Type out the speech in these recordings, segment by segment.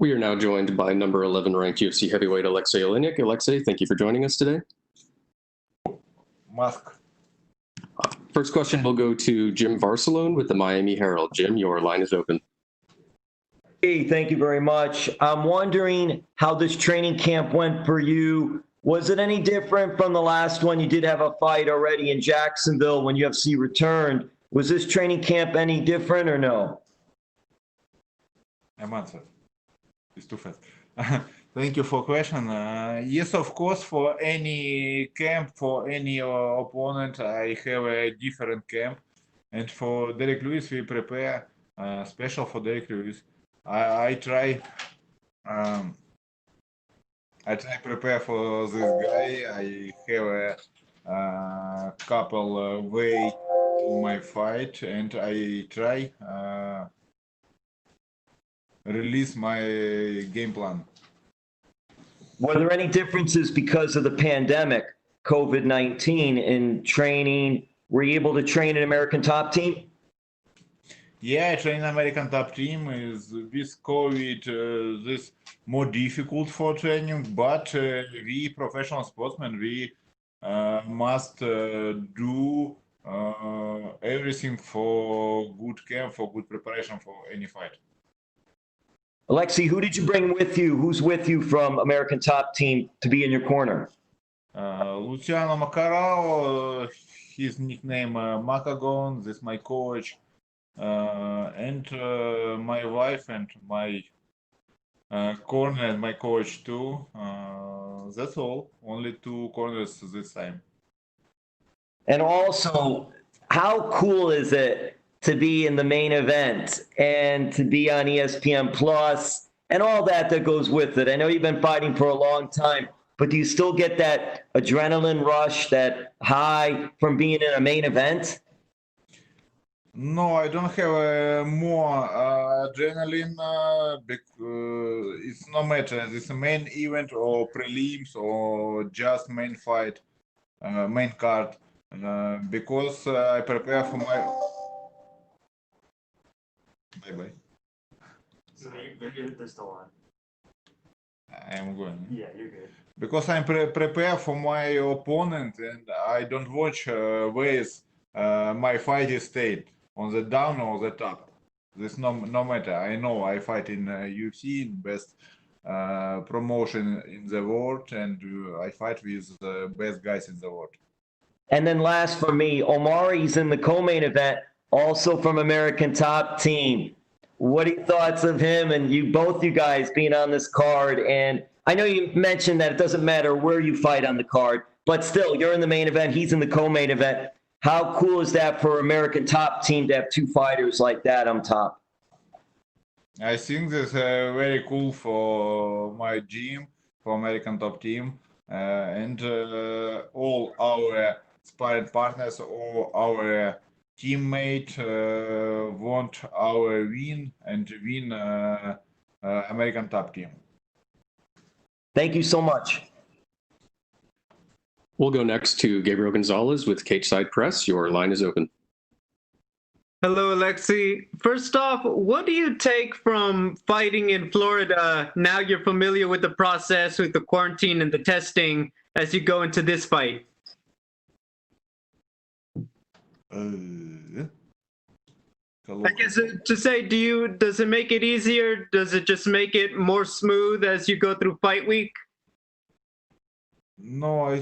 We are now joined by number 11 ranked UFC heavyweight Aleksei Oleinik. Aleksei, thank you for joining us today. Mask. First question will go to Jim Varsalone with the Miami Herald. Jim, your line is open. Hey, thank you very much. I'm wondering how this training camp went for you. Was it any different from the last one? You did have a fight already in Jacksonville when UFC returned. Was this training camp any different or no? I'm answered. It's too fast. Thank you for question. Yes, of course, for any camp, for any opponent, I have a different camp. And for Derrick Lewis, we prepare special for Derrick Lewis. I try prepare for this guy. I have a couple way to my fight, and I try release my game plan. Were there any differences because of the pandemic, COVID-19, in training? Were you able to train an American top team? Yeah, I train American top team. Is with COVID, this more difficult for training, but we professional sportsmen, we must do everything for good camp, for good preparation for any fight. Alexey, who did you bring with you? Who's with you from American top team to be in your corner? Luciano Macarao, his nickname Macagon, this is my coach, and my wife and my corner and my coach too. That's all. Only two corners this time. And also, how cool is it to be in the main event and to be on ESPN Plus and all that goes with it? I know you've been fighting for a long time, but do you still get that adrenaline rush, that high from being in a main event? No, I don't have more adrenaline because it's no matter. It's a main event or prelims or just main fight, main card, because I prepare for my. Bye-bye. So they're still on. I'm going. Yeah, you're good. Because I'm prepare for my opponent and I don't watch ways my fight is stayed on the down or the top. This no matter. I know I fight in UFC, in best promotion in the world, and I fight with the best guys in the world. And then last for me, Omari's in the co-main event, also from American Top Team. What are your thoughts of him and both you guys being on this card? And I know you mentioned that it doesn't matter where you fight on the card, but still, you're in the main event, he's in the co-main event. How cool is that for American Top Team to have two fighters like that on top? I think this very cool for my gym, for American Top Team, and all our sparring partners, all our teammate want our win and win American Top Team. Thank you so much. We'll go next to Gabriel Gonzalez with Cage Side Press. Your line is open. Hello, Alexey. First off, what do you take from fighting in Florida? Now you're familiar with the process, with the quarantine and the testing as you go into this fight. I guess to say, does it make it easier? Does it just make it more smooth as you go through fight week? No,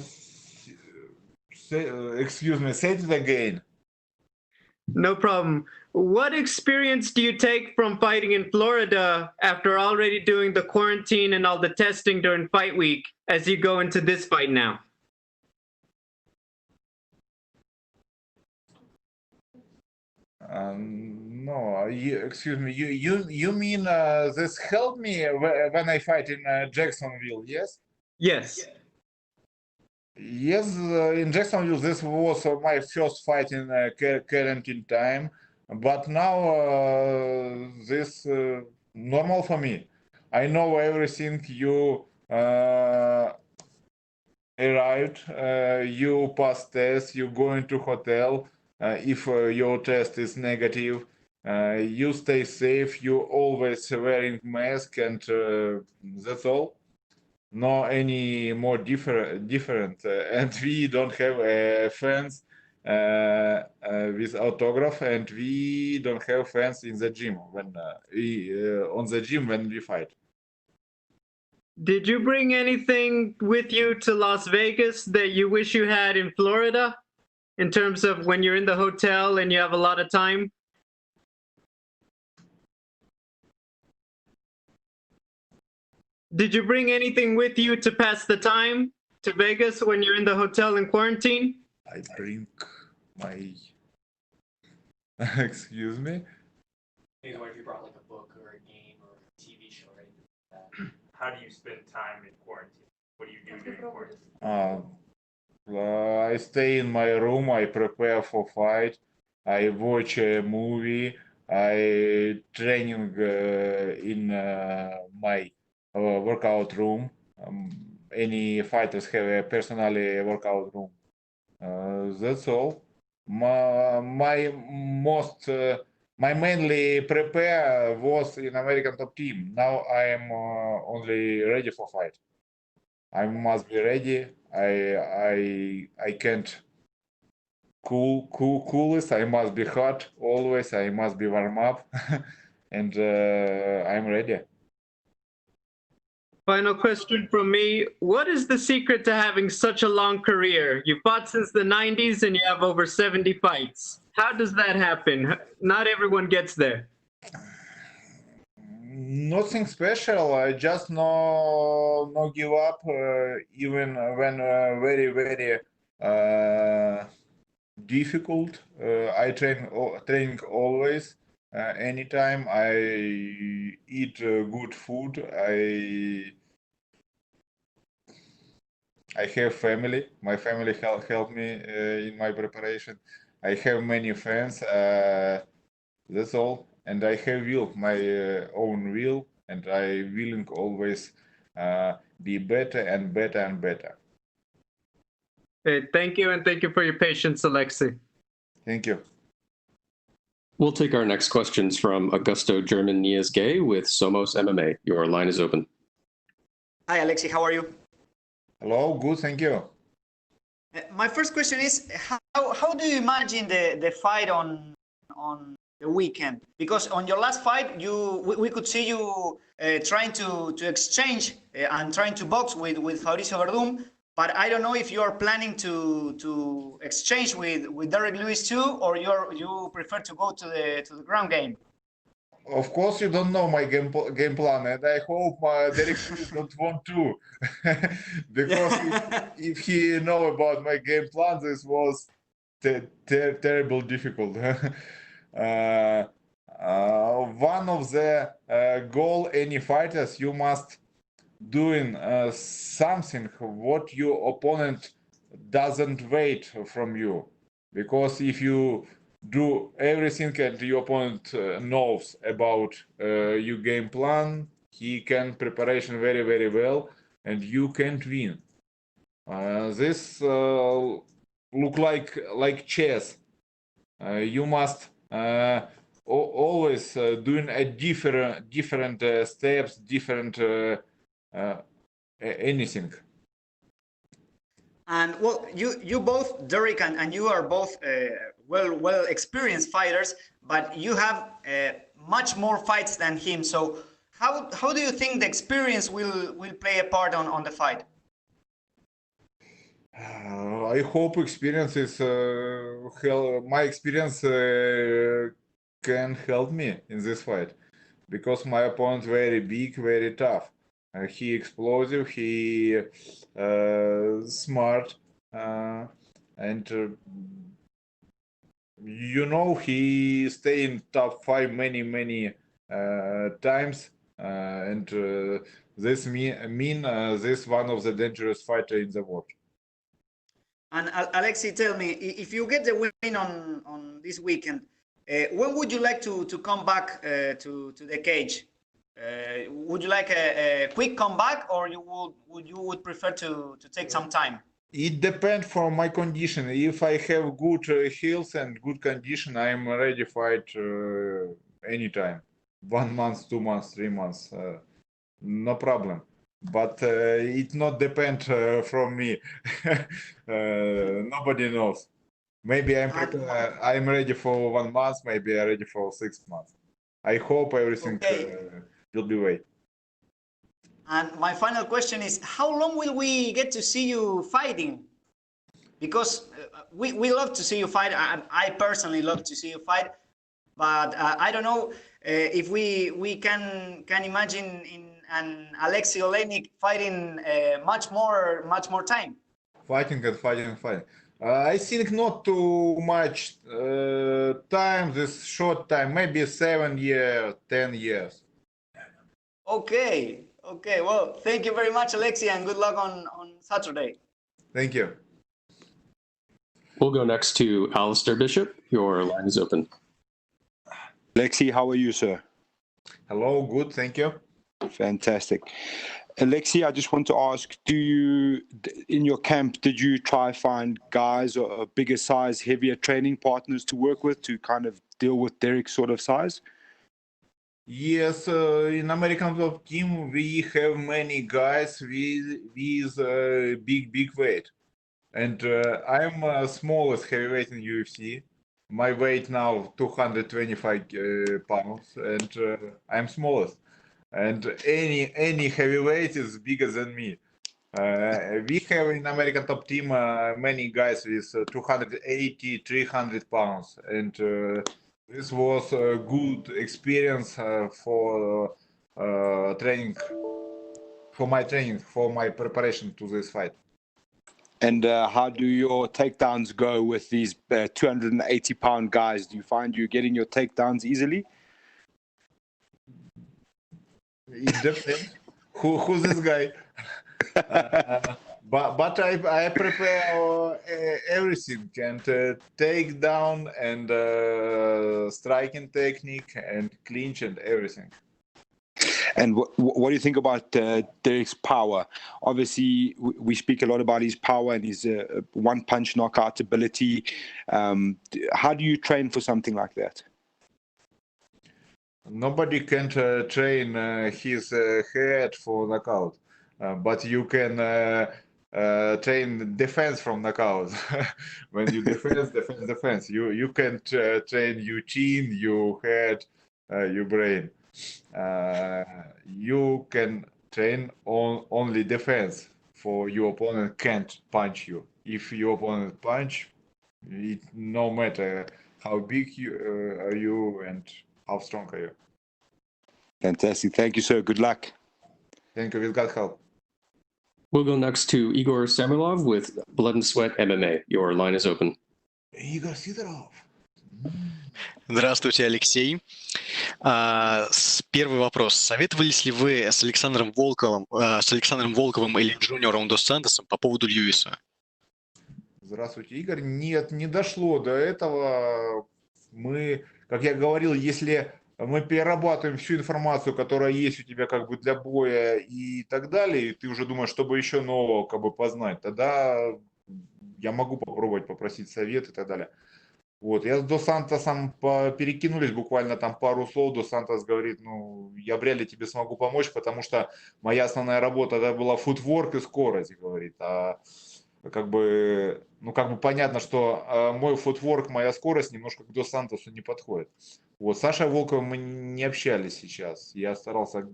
excuse me, say it again. No problem. What experience do you take from fighting in Florida after already doing the quarantine and all the testing during fight week as you go into this fight now? No, excuse me. You mean this helped me when I fight in Jacksonville? Yes. Yes. Yes, in Jacksonville, this was my first fight in quarantine time, but now this normal for me. I know everything. You arrived, you pass test, you go into hotel. If your test is negative, You stay safe. You always wearing mask, and that's all. No any more different. And we don't have fans with autograph, and we don't have fans in the gym when we on the gym when we fight. Did you bring anything with you to Las Vegas that you wish you had in Florida in terms of when you're in the hotel and you have a lot of time? Did you bring anything with you to pass the time to Vegas when you're in the hotel in quarantine? I bring my excuse me. Maybe what if you brought like a book or a game or a TV show or anything like that? How do you spend time in quarantine? What do you do during quarantine? I stay in my room. I prepare for fight. I watch a movie. I training in my workout room. Any fighters have a personal workout room. That's all. My mainly prepare was in American top team. Now I am only ready for fight. I must be ready. I can't coolest. I must be hot always. I must be warm up, and I'm ready. Final question from me. What is the secret to having such a long career? You fought since the 90s and you have over 70 fights. How does that happen? Not everyone gets there. Nothing special. I just no give up even when very difficult. I training always. Anytime I eat good food. I have family. My family help me in my preparation. I have many friends. That's all. And I have will, my own will, and I willing always be better and better and better. Okay, thank you, and thank you for your patience, Alexey. Thank you. We'll take our next questions from Augusto German Nias-Gay with Somos MMA. Your line is open. Hi, Alexey. How are you? Hello. Good. Thank you. My first question is, how do you imagine the fight on the weekend? Because on your last fight, we could see you trying to exchange and trying to box with Fabricio Verdum. But I don't know if you are planning to exchange with Derrick Lewis too, or you prefer to go to the ground game. Of course, you don't know my game plan, and I hope Derrick Lewis don't want to, because if he know about my game plan, this was terrible difficult. One of the goal any fighters, you must doing something what your opponent doesn't wait from you, because if you do everything and your opponent knows about your game plan, he can preparation very well, and you can't win. This look like chess. You must always doing a different steps, different anything. And well, you both, Derrick and you are both well experienced fighters, but you have much more fights than him. So how do you think the experience will play a part on the fight? I hope experience is my experience can help me in this fight, because my opponent very big, very tough. He explosive, he smart, and you know he stay in top 5 many times, and this mean this one of the dangerous fighter in the world. And Alexey, tell me, if you get the win on this weekend, when would you like to come back to the cage? Would you like a quick comeback, or you would prefer to take some time? It depends from my condition. If I have good health and good condition, I'm ready to fight anytime. 1 month, 2 months, 3 months, no problem. But it not depend from me. Nobody knows. Maybe I'm ready for 1 month. Maybe I'm ready for 6 months. I hope everything will be right. And my final question is, how long will we get to see you fighting? Because we love to see you fight. I personally love to see you fight, but I don't know if we can imagine in an Aleksei Oleinik fighting much more time. Fighting. I think not too much time, this short time, maybe 7 years, 10 years. Okay. Well, thank you very much, Alexei, and good luck on Saturday. Thank you. We'll go next to Alistair Bishop. Your line is open. Alexey, how are you, sir? Hello, good, thank you. Fantastic. Alexey, I just want to ask, in your camp, did you try find guys or bigger size, heavier training partners to work with to kind of deal with Derrick's sort of size? Yes, in American top team, we have many guys with big weight. And I'm smallest heavyweight in UFC. My weight now 225 pounds, and I'm smallest. And any heavyweight is bigger than me. We have in American top team many guys with 280, 300 pounds, and this was a good experience for training, for my preparation to this fight. And how do your takedowns go with these 280-pound guys? Do you find you're getting your takedowns easily? It depends. Who's this guy? But I prepare everything, and takedown and striking technique and clinch and everything. And what do you think about Derrick's power? Obviously, we speak a lot about his power and his one-punch knockout ability. How do you train for something like that? Nobody can train his head for knockout, but you can train defense from knockout. When you defense. You can train your chin, your head, your brain. You can train only defense, for your opponent can't punch you. If your opponent punch, it no matter how big are you and how strong are you. Fantastic. Thank you, sir. Good luck. Thank you. With God's help. We'll go next to Igor Samilov with Blood and Sweat MMA. Your line is open. Igor Sidorov. Здравствуйте, Алексей. Первый вопрос. Советовались ли вы с Александром Волковым или Джуниором Дос Сантосом по поводу Льюиса? Здравствуйте, Игорь. Нет, не дошло до этого. Мы, как я говорил, если мы перерабатываем всю информацию, которая есть у тебя как бы для боя и так далее, и ты уже думаешь, чтобы еще нового как бы познать, тогда я могу попробовать попросить совет и так далее. Вот, я с Дос Сантосом перекинулись буквально там пару слов. Дос Сантос говорит, ну, я вряд ли тебе смогу помочь, потому что моя основная работа это была футворк и скорость, говорит. А как бы понятно, что мой футворк, моя скорость немножко к Дос Сантосу не подходит. Вот, с Сашей Волковым мы не общались сейчас. Я старался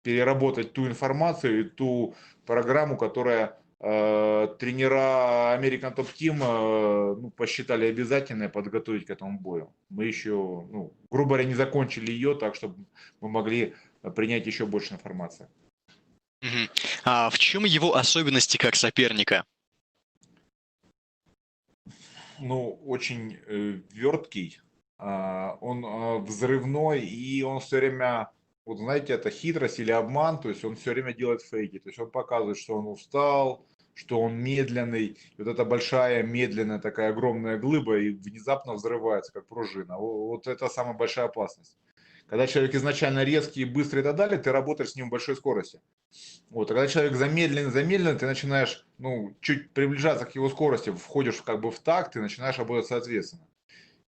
переработать ту информацию и ту программу, которая тренера American Top Team посчитали обязательной подготовить к этому бою. Мы еще, грубо говоря, не закончили ее, так чтобы мы могли принять еще больше информации. А в чем его особенности как соперника? Очень верткий, он взрывной, и он все время, вот знаете, это хитрость или обман, то есть он все время делает фейки, то есть он показывает, что он устал, что он медленный, и вот эта большая, медленная, такая огромная глыба и внезапно взрывается, как пружина. Вот это самая большая опасность. Когда человек изначально резкий, быстрый и так далее, ты работаешь с ним в большой скорости. Вот, а когда человек замедленно, ты начинаешь, ну, чуть приближаться к его скорости, входишь как бы в такт, и начинаешь работать соответственно.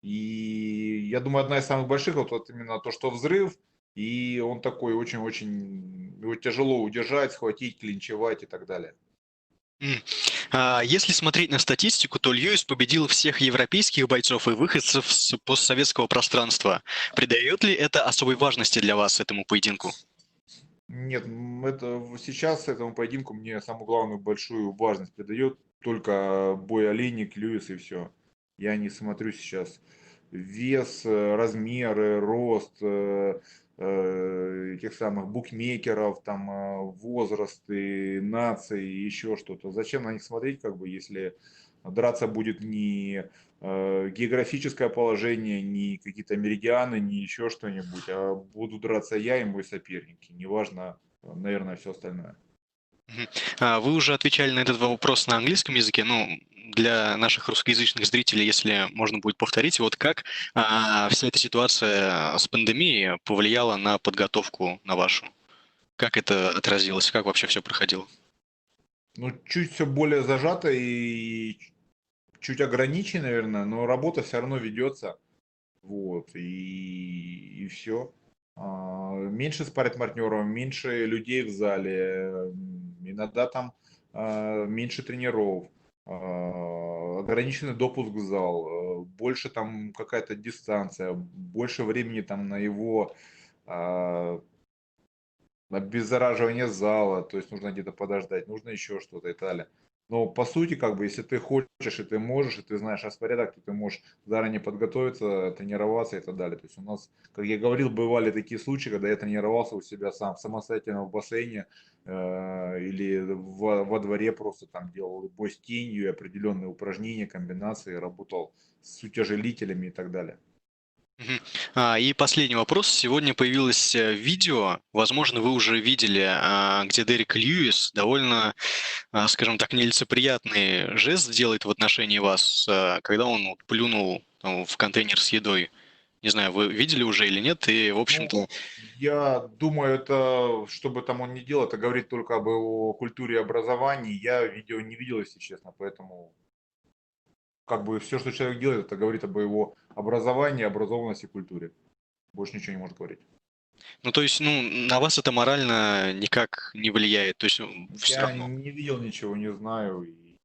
И я думаю, одна из самых больших вот именно то, что взрыв, и он такой очень-очень, его тяжело удержать, схватить, клинчевать и так далее. Если смотреть на статистику, то Льюис победил всех европейских бойцов и выходцев с постсоветского пространства. Придает ли это особой важности для вас, этому поединку? Нет, это сейчас этому поединку мне самую главную большую важность придает только бой Олейник, Льюис и все. Я не смотрю сейчас вес, размеры, рост этих самых букмекеров, там возрасты, нации, еще что-то. Зачем на них смотреть, как бы, если драться будет не географическое положение, не какие-то меридианы, не еще что-нибудь, а буду драться я и мой соперник. И неважно, наверное, все остальное. Вы уже отвечали на этот вопрос на английском языке, ну, для наших русскоязычных зрителей, если можно будет повторить, вот как вся эта ситуация с пандемией повлияла на подготовку на вашу? Как это отразилось? Как вообще все проходило? Ну, чуть все более зажато и чуть ограничено, наверное, но работа все равно ведется. Вот, и все. Меньше спарринг-партнеров, меньше людей в зале, иногда там меньше тренеров, ограниченный допуск в зал, больше там какая-то дистанция, больше времени там на его а, обеззараживание зала, то есть нужно где-то подождать, нужно еще что-то и так далее. Но по сути, как бы, если ты хочешь, и ты можешь, и ты знаешь распорядок, то ты можешь заранее подготовиться, тренироваться и так далее. То есть у нас, как я говорил, бывали такие случаи, когда я тренировался у себя сам, самостоятельно в бассейне или во дворе просто там делал бой с тенью, определенные упражнения, комбинации, работал с утяжелителями и так далее. И последний вопрос. Сегодня появилось видео, возможно, вы уже видели, где Дерек Льюис довольно, скажем так, нелицеприятный жест делает в отношении вас, когда он вот плюнул там в контейнер с едой. Не знаю, вы видели уже или нет, и, в Ну, общем-то, я думаю, это, что бы там он ни делал, это говорит только об его культуре и образовании. Я видео не видел, если честно, поэтому как бы все, что человек делает, это говорит об его образовании, образованности, культуре. Больше ничего не может говорить. ну, то есть, ну, на вас это морально никак не влияет, то есть все Я равно. не видел ничего, не знаю. И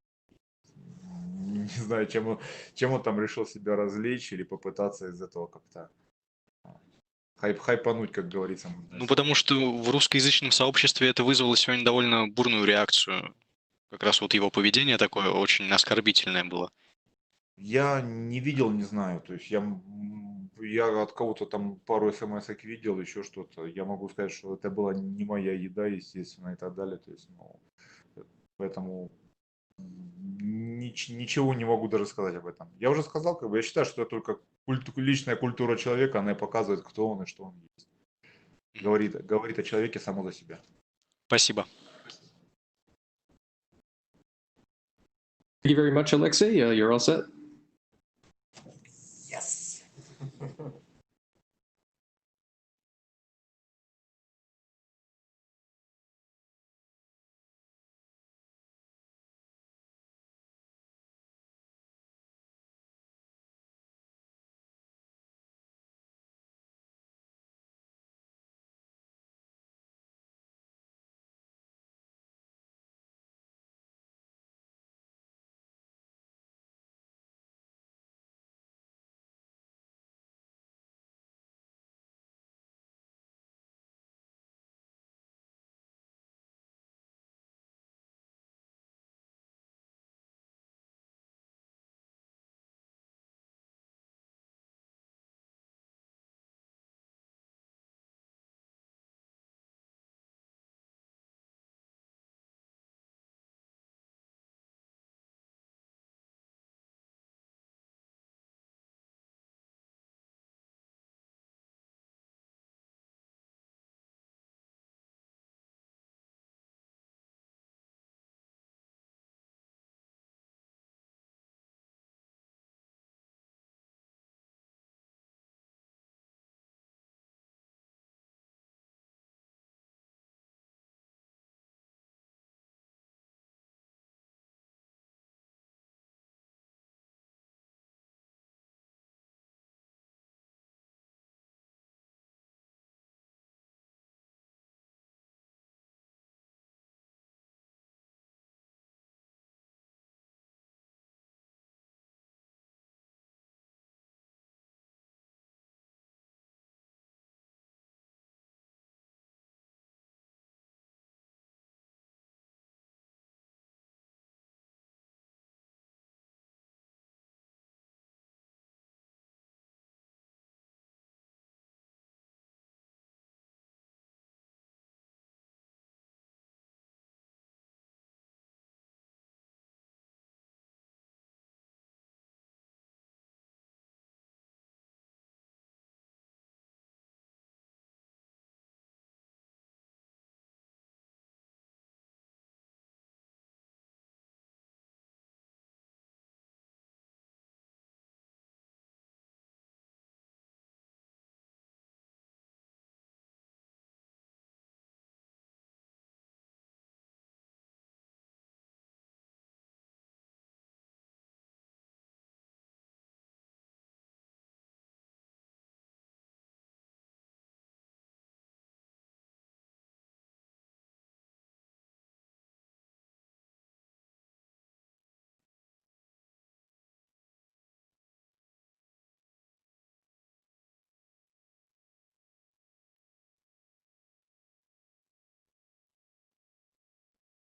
не знаю, чем он там решил себя развлечь или попытаться из этого как-то хайпануть, как говорится. Ну, потому что в русскоязычном сообществе это вызвало сегодня довольно бурную реакцию. Как раз вот его поведение такое очень оскорбительное было. Я не видел, не знаю. То есть я от кого-то там пару смс-ок видел, еще что-то. Я могу сказать, что это была не моя еда, естественно, и так далее. То есть, ну, поэтому ничего не могу даже сказать об этом. Я уже сказал, как бы, я считаю, что это только личная культура человека, она и показывает, кто он и что он есть. Говорит о человеке само за себя. Спасибо. Thank you very much, Alexei. You're all set. Yes.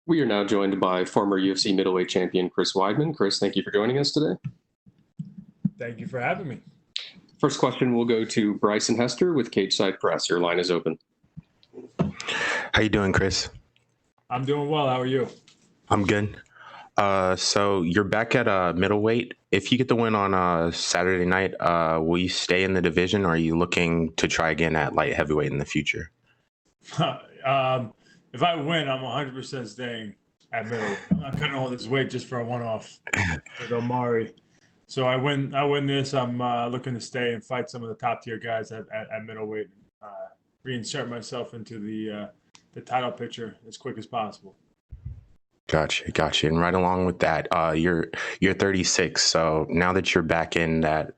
We are now joined by former UFC middleweight champion Chris Weidman. Chris, thank you for joining us today. Thank you for having me. First question will go to Bryson Hester with Cageside Press. Your line is open. How you doing, Chris? I'm doing well. How are you? I'm good. So you're back at middleweight. If you get the win on Saturday night, will you stay in the division, or are you looking to try again at light heavyweight in the future? If I win, I'm 100% staying at middleweight. I'm not cutting all this weight just for a one-off with Omari. So I win this. I'm looking to stay and fight some of the top-tier guys at middleweight. Reinsert myself into the title picture as quick as possible. Gotcha. And right along with that, you're 36. So now that you're back in at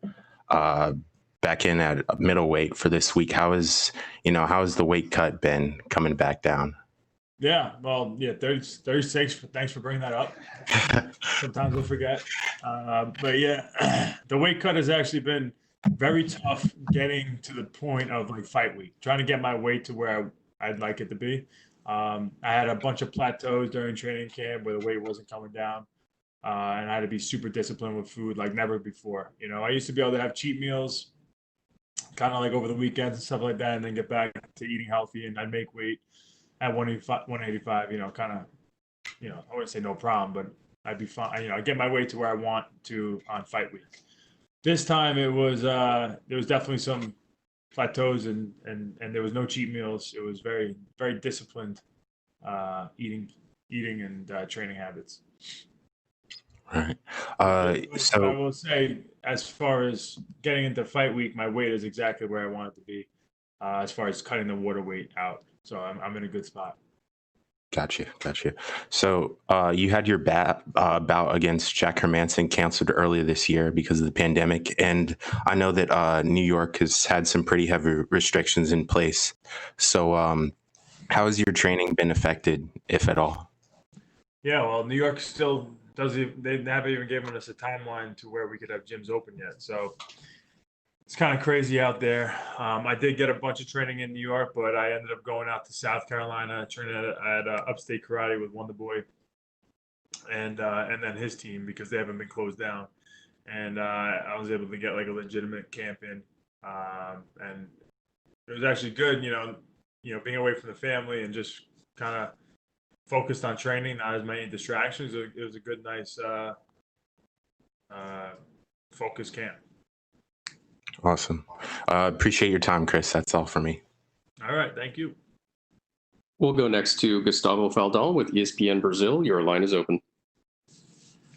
middleweight for this week, how has the weight cut been coming back down? Yeah, 36. Thanks for bringing that up. Sometimes we'll forget. But yeah, the weight cut has actually been very tough getting to the point of like fight week, trying to get my weight to where I'd like it to be. I had a bunch of plateaus during training camp where the weight wasn't coming down, and I had to be super disciplined with food like never before. I used to be able to have cheat meals kind of like over the weekends and stuff like that, and then get back to eating healthy, and I'd make weight at 185, kind of, I wouldn't say no problem, but I'd be fine. I get my weight to where I want to on fight week. This time it was there was definitely some plateaus and there was no cheat meals. It was very, very disciplined eating and training habits. Right. So I will say, as far as getting into fight week, my weight is exactly where I want it to be, as far as cutting the water weight out. So I'm in a good spot. Gotcha. So you had your bout against Jack Hermanson canceled earlier this year because of the pandemic, and I know that New York has had some pretty heavy restrictions in place. So how has your training been affected, if at all? Yeah, well, New York still doesn't. They haven't even given us a timeline to where we could have gyms open yet. So it's kind of crazy out there. I did get a bunch of training in New York, but I ended up going out to South Carolina, training at Upstate Karate with Wonderboy and then his team, because they haven't been closed down. And I was able to get like a legitimate camp in, and it was actually good. Being away from the family and just kind of focused on training, not as many distractions. It was a good, nice, focused camp. Awesome. Appreciate your time, Chris. That's all for me. All right. Thank you. We'll go next to Gustavo Faldal with ESPN Brazil. Your line is open.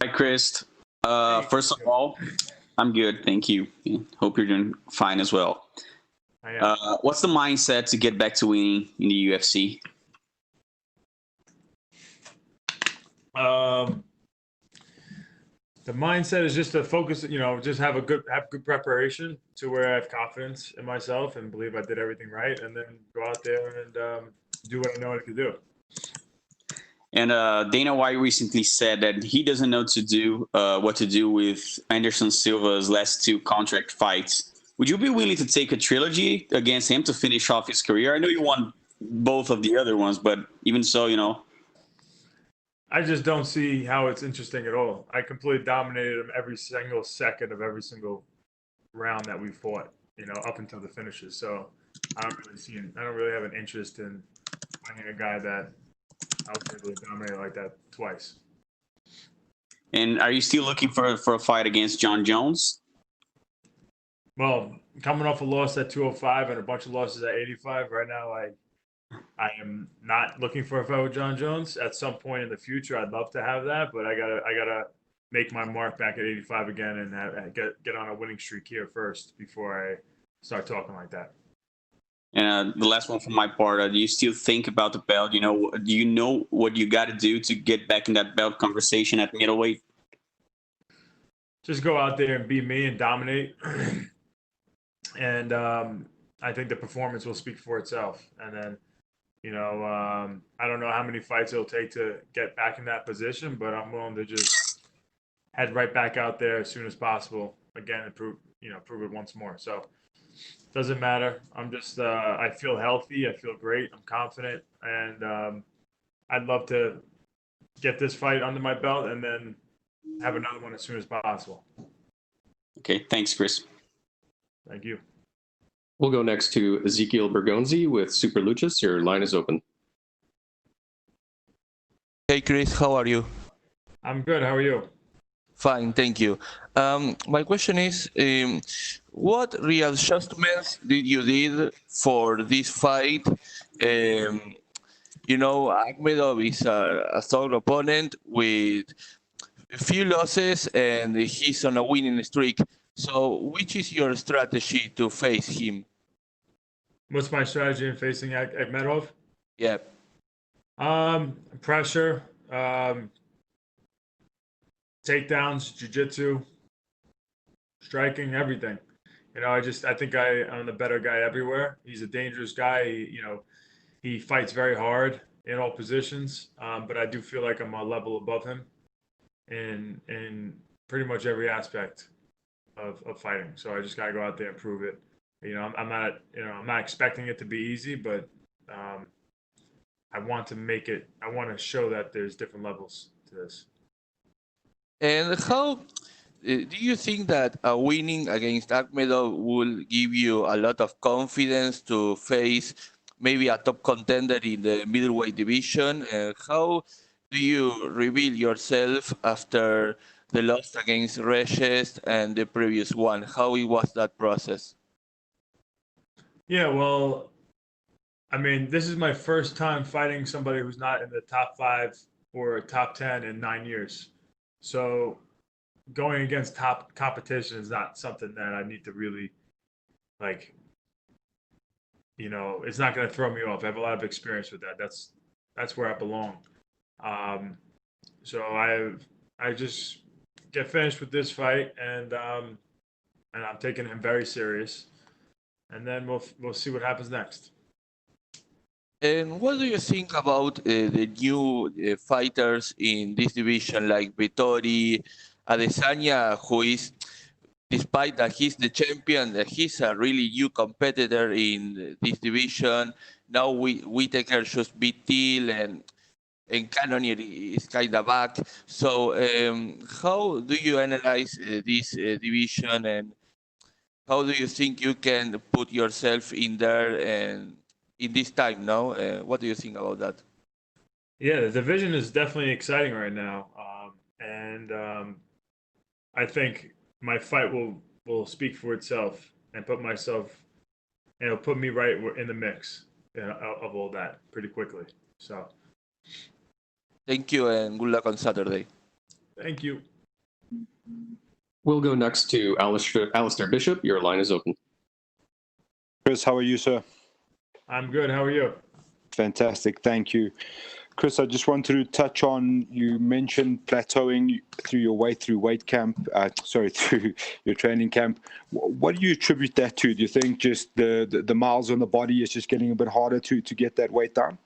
Hi, Chris. First of all, I'm good. Thank you. Hope you're doing fine as well. What's the mindset to get back to winning in the UFC? The mindset is just to focus, just have good preparation to where I have confidence in myself and believe I did everything right, and then go out there and do what I know I can do. And Dana White recently said that he doesn't know what to do with Anderson Silva's last two contract fights. Would you be willing to take a trilogy against him to finish off his career? I know you won both of the other ones, but even so, I just don't see how it's interesting at all. I completely dominated him every single second of every single round that we fought, up until the finishes. So I don't really have an interest in finding a guy that I was able to dominate like that twice. And are you still looking for a fight against John Jones? Well, coming off a loss at 205 and a bunch of losses at 85, right now I am not looking for a fight with John Jones. At some point in the future, I'd love to have that, but I gotta make my mark back at 85 again and get on a winning streak here first before I start talking like that. And the last one from my part, do you still think about the belt? Do you know what you got to do to get back in that belt conversation at middleweight? Just go out there and be me and dominate. And I think the performance will speak for itself. And then, I don't know how many fights it'll take to get back in that position, but I'm willing to just head right back out there as soon as possible again and prove it once more. So doesn't matter. I'm just I feel healthy. I feel great. I'm confident, and I'd love to get this fight under my belt and then have another one as soon as possible. Okay, thanks, Chris. Thank you. We'll go next to Ezekiel Bergonzi with Super Luchas. Your line is open. Hey Chris, how are you? I'm good. How are you? Fine, thank you. My question is, what readjustments did you did for this fight? Akhmedov is a strong opponent with a few losses and he's on a winning streak. So which is your strategy to face him? What's my strategy in facing Akhmedov? Yeah. Pressure, takedowns, jiu-jitsu, striking, everything. I think I'm the better guy everywhere. He's a dangerous guy. He fights very hard in all positions, but I do feel like I'm a level above him in pretty much every aspect of fighting. So I just got to go out there and prove it. I'm not expecting it to be easy, but I want to show that there's different levels to this. And how do you think that winning against Akhmedov will give you a lot of confidence to face maybe a top contender in the middleweight division? How do you reveal yourself after the loss against Reyes and the previous one? How was that process? Yeah, well, this is my first time fighting somebody who's not in the top 5 or top 10 in 9 years. So going against top competition is not something that I need to really it's not going to throw me off. I have a lot of experience with that. That's where I belong. So I just get finished with this fight and I'm taking him very serious. And then we'll see what happens next. And what do you think about the new fighters in this division, like Vettori, Adesanya, who is, despite that he's the champion, he's a really new competitor in this division. Now Whittaker just beat Till and Cannonier is kind of back. So how do you analyze this division and how do you think you can put yourself in there and in this time now? What do you think about that? Yeah, the division is definitely exciting right now. I think my fight will speak for itself and put me right in the mix of all that pretty quickly. So thank you and good luck on Saturday. Thank you. We'll go next to Alistair Bishop. Your line is open. Chris, how are you, sir? I'm good. How are you? Fantastic. Thank you. Chris, I just wanted to touch on, you mentioned plateauing through your training camp. What do you attribute that to? Do you think just the miles on the body is just getting a bit harder to get that weight down?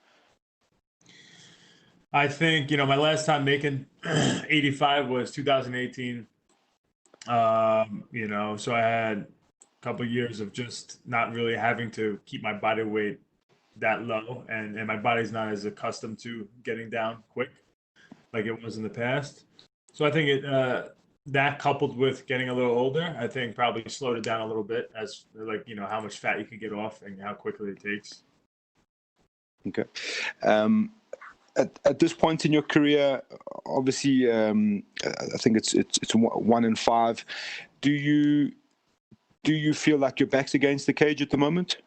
I think, my last time making 85 was 2018. So I had a couple of years of just not really having to keep my body weight that low, and my body's not as accustomed to getting down quick like it was in the past. So I think that coupled with getting a little older, I think probably slowed it down a little bit as how much fat you can get off and how quickly it takes. Okay. At this point in your career, obviously, I think it's 1 in 5. Do you feel like your back's against the cage at the moment?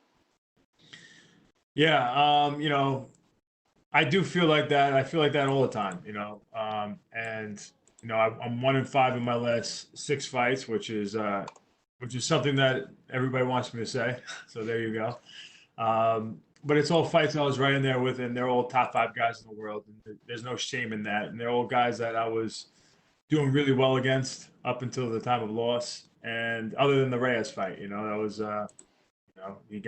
Yeah, I do feel like that. I feel like that all the time, I'm 1 in 5 in my last 6 fights, which is something that everybody wants me to say. So there you go. But it's all fights I was right in there with, and they're all top 5 guys in the world. And there's no shame in that. And they're all guys that I was doing really well against up until the time of loss. And other than the Reyes fight, that was, he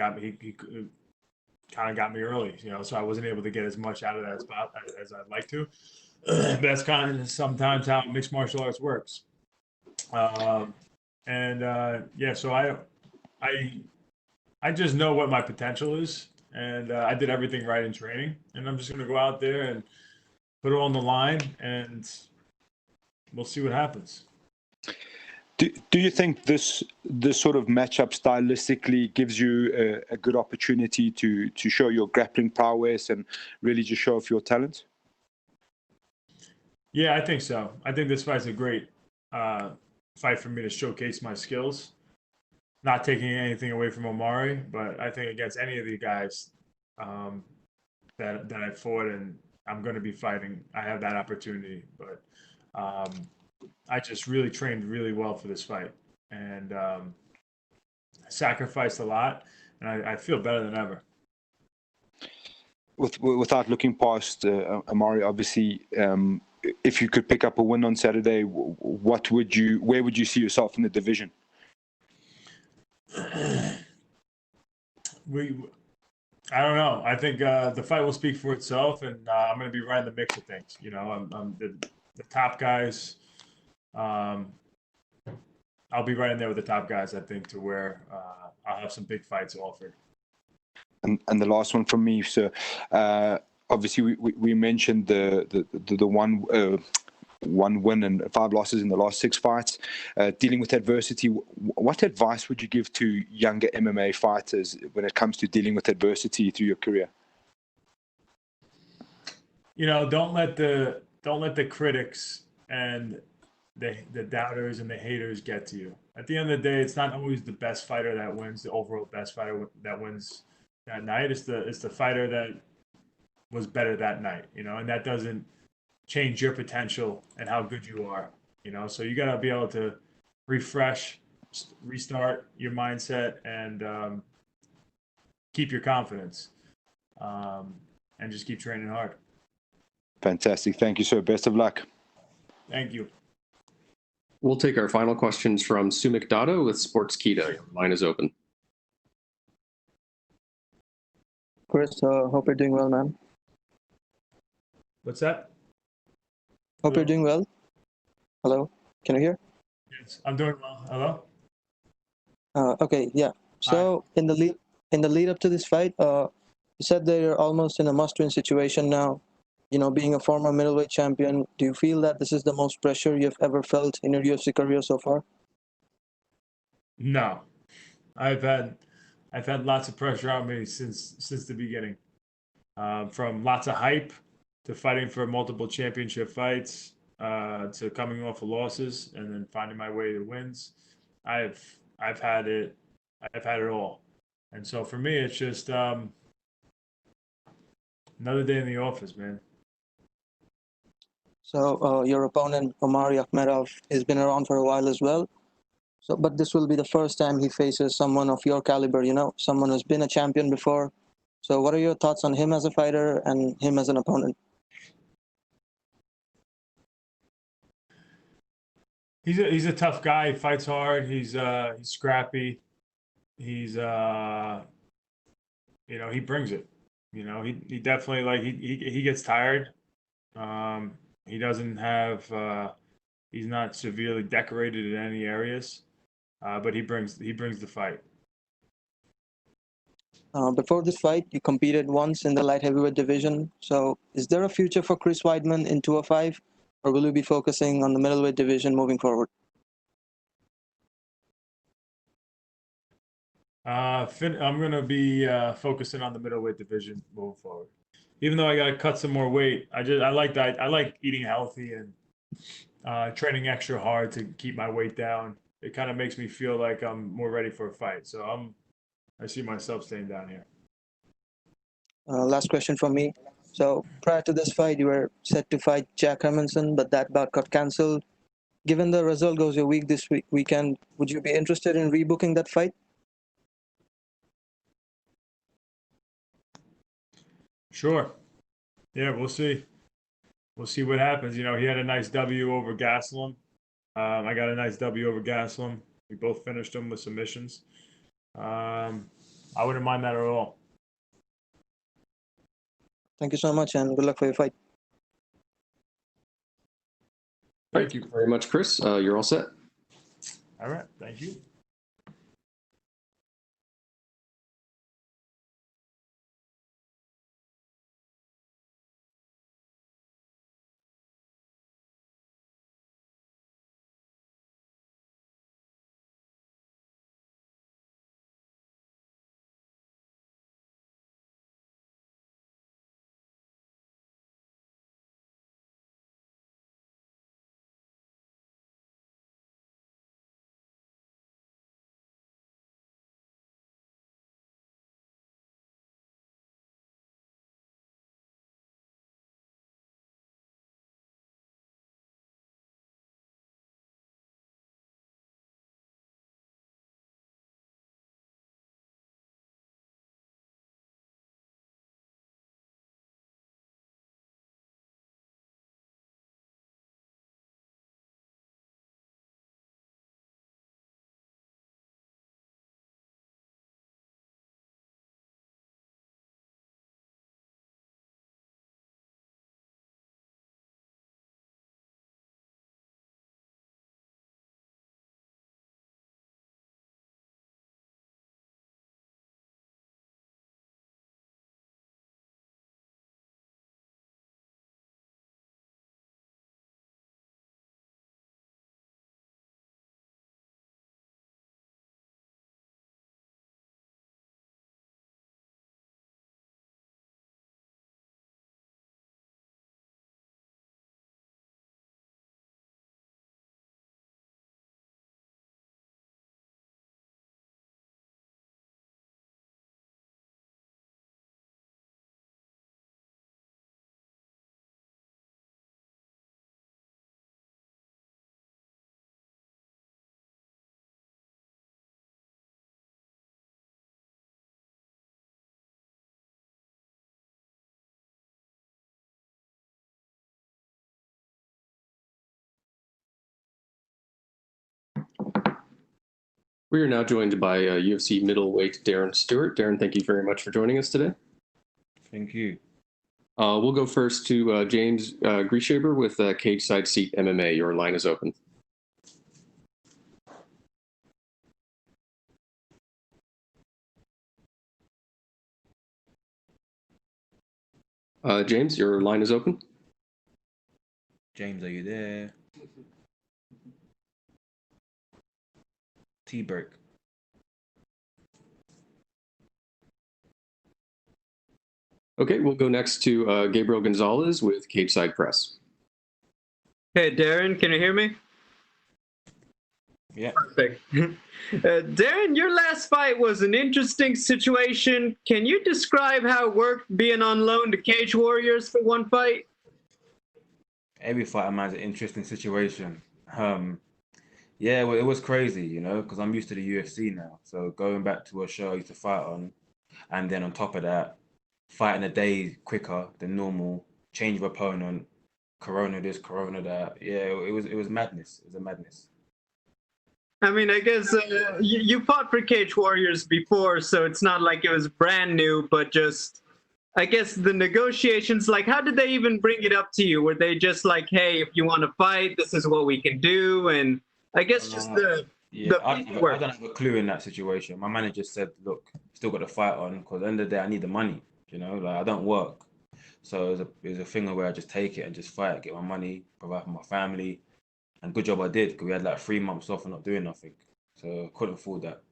kind of got me early, so I wasn't able to get as much out of that spot as I'd like to. But that's kind of sometimes how mixed martial arts works. So I just know what my potential is, and I did everything right in training, and I'm just going to go out there and put it on the line, and we'll see what happens. Do you think this sort of matchup stylistically gives you a good opportunity to show your grappling prowess and really just show off your talent? Yeah, I think so. I think this fight's a great fight for me to showcase my skills. Not taking anything away from Omari, but I think against any of the guys that I fought and I'm going to be fighting, I have that opportunity. But I just really trained really well for this fight, and I sacrificed a lot, and I feel better than ever. Without looking past Omari, obviously, if you could pick up a win on Saturday, where would you see yourself in the division? I don't know. I think the fight will speak for itself, and I'm going to be right in the mix of things. You know, I'm the top guys. I'll be right in there with the top guys, I think, to where I'll have some big fights offered. And the last one from me, so obviously we mentioned the one win and 5 losses in the last 6 fights. Dealing with adversity, what advice would you give to younger MMA fighters when it comes to dealing with adversity through your career? You know, don't let the critics and the doubters and the haters get to you. At the end of the day, it's not always the best fighter that wins, the overall best fighter that wins that night. It's the fighter that was better that night, you know, and that doesn't change your potential and how good you are, you know. So you got to be able to refresh, restart your mindset, and keep your confidence, and just keep training hard. Fantastic. Thank you, sir. Best of luck. Thank you. We'll take our final questions from Sumik Datta with Sportskeeda. Your line is open. Chris, hope you're doing well, man. What's that? Hope you're doing well. Hello, can you hear? Yes, I'm doing well. Hello? Okay, yeah. So in the lead up to this fight, you said that you're almost in a must-win situation now. You know, being a former middleweight champion, do you feel that this is the most pressure you've ever felt in your UFC career so far? No, I've had lots of pressure on me since the beginning, from lots of hype to fighting for multiple championship fights, to coming off of losses and then finding my way to wins. I've had it all, and so for me, it's just another day in the office, man. So your opponent, Omari Akhmedov, has been around for a while as well. So, but this will be the first time he faces someone of your caliber, you know, someone who's been a champion before. So what are your thoughts on him as a fighter and him as an opponent? He's a tough guy. He fights hard. He's scrappy. He's you know, he brings it. You know, he definitely, like, he gets tired. He doesn't have he's not severely decorated in any areas, but he brings the fight. Before this fight, you competed once in the light heavyweight division. So is there a future for Chris Weidman in 205, or will you be focusing on the middleweight division moving forward? I'm going to be focusing on the middleweight division moving forward. Even though I got to cut some more weight, I like that. I like eating healthy and training extra hard to keep my weight down. It kind of makes me feel like I'm more ready for a fight. So I see myself staying down here. Last question from me. So prior to this fight, you were set to fight Jack Hermanson, but that bout got cancelled. Given the result goes your weekend, would you be interested in rebooking that fight? Sure. Yeah, we'll see. We'll see what happens. You know, he had a nice W over Gastelum. I got a nice W over Gastelum. We both finished him with submissions. I wouldn't mind that at all. Thank you so much, and good luck for your fight. Thank you very much, Chris. You're all set. All right. Thank you. We are now joined by UFC middleweight Darren Stewart. Darren, thank you very much for joining us today. Thank you. We'll go first to James Grieshaber with Cage Side Seat MMA. Your line is open. James, your line is open. James, are you there? T-break. Okay, we'll go next to Gabriel Gonzalez with Cage Side Press. Hey, Darren, can you hear me? Yeah. Perfect. Darren, your last fight was an interesting situation. Can you describe how it worked being on loan to Cage Warriors for one fight? Every fight of mine's an interesting situation. Yeah, well, it was crazy, you know, because I'm used to the UFC now. So going back to a show I used to fight on, and then on top of that, fighting a day quicker than normal, change of opponent, corona this, corona that. Yeah, it was madness. It was a madness. I mean, I guess you fought for Cage Warriors before, so it's not like it was brand new, but just, I guess the negotiations, like, how did they even bring it up to you? Were they just like, hey, if you want to fight, this is what we can do? And I guess just Yeah, I don't have a clue in that situation. My manager said, look, still got the fight on, because at the end of the day, I need the money, you know, like I don't work. So it was a thing where I just take it and just fight, get my money, provide for my family. And good job I did, because we had like 3 months off and not doing nothing. So couldn't afford that.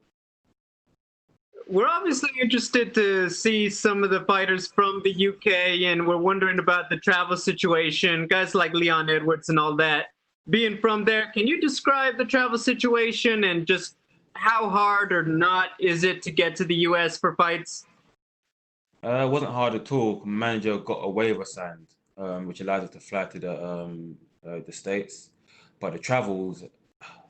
We're obviously interested to see some of the fighters from the UK, and we're wondering about the travel situation, guys like Leon Edwards and all that. Being from there, can you describe the travel situation and just how hard or not is it to get to the US for fights? It wasn't hard at all. My manager got a waiver signed, which allows us to fly to the States. But the travel's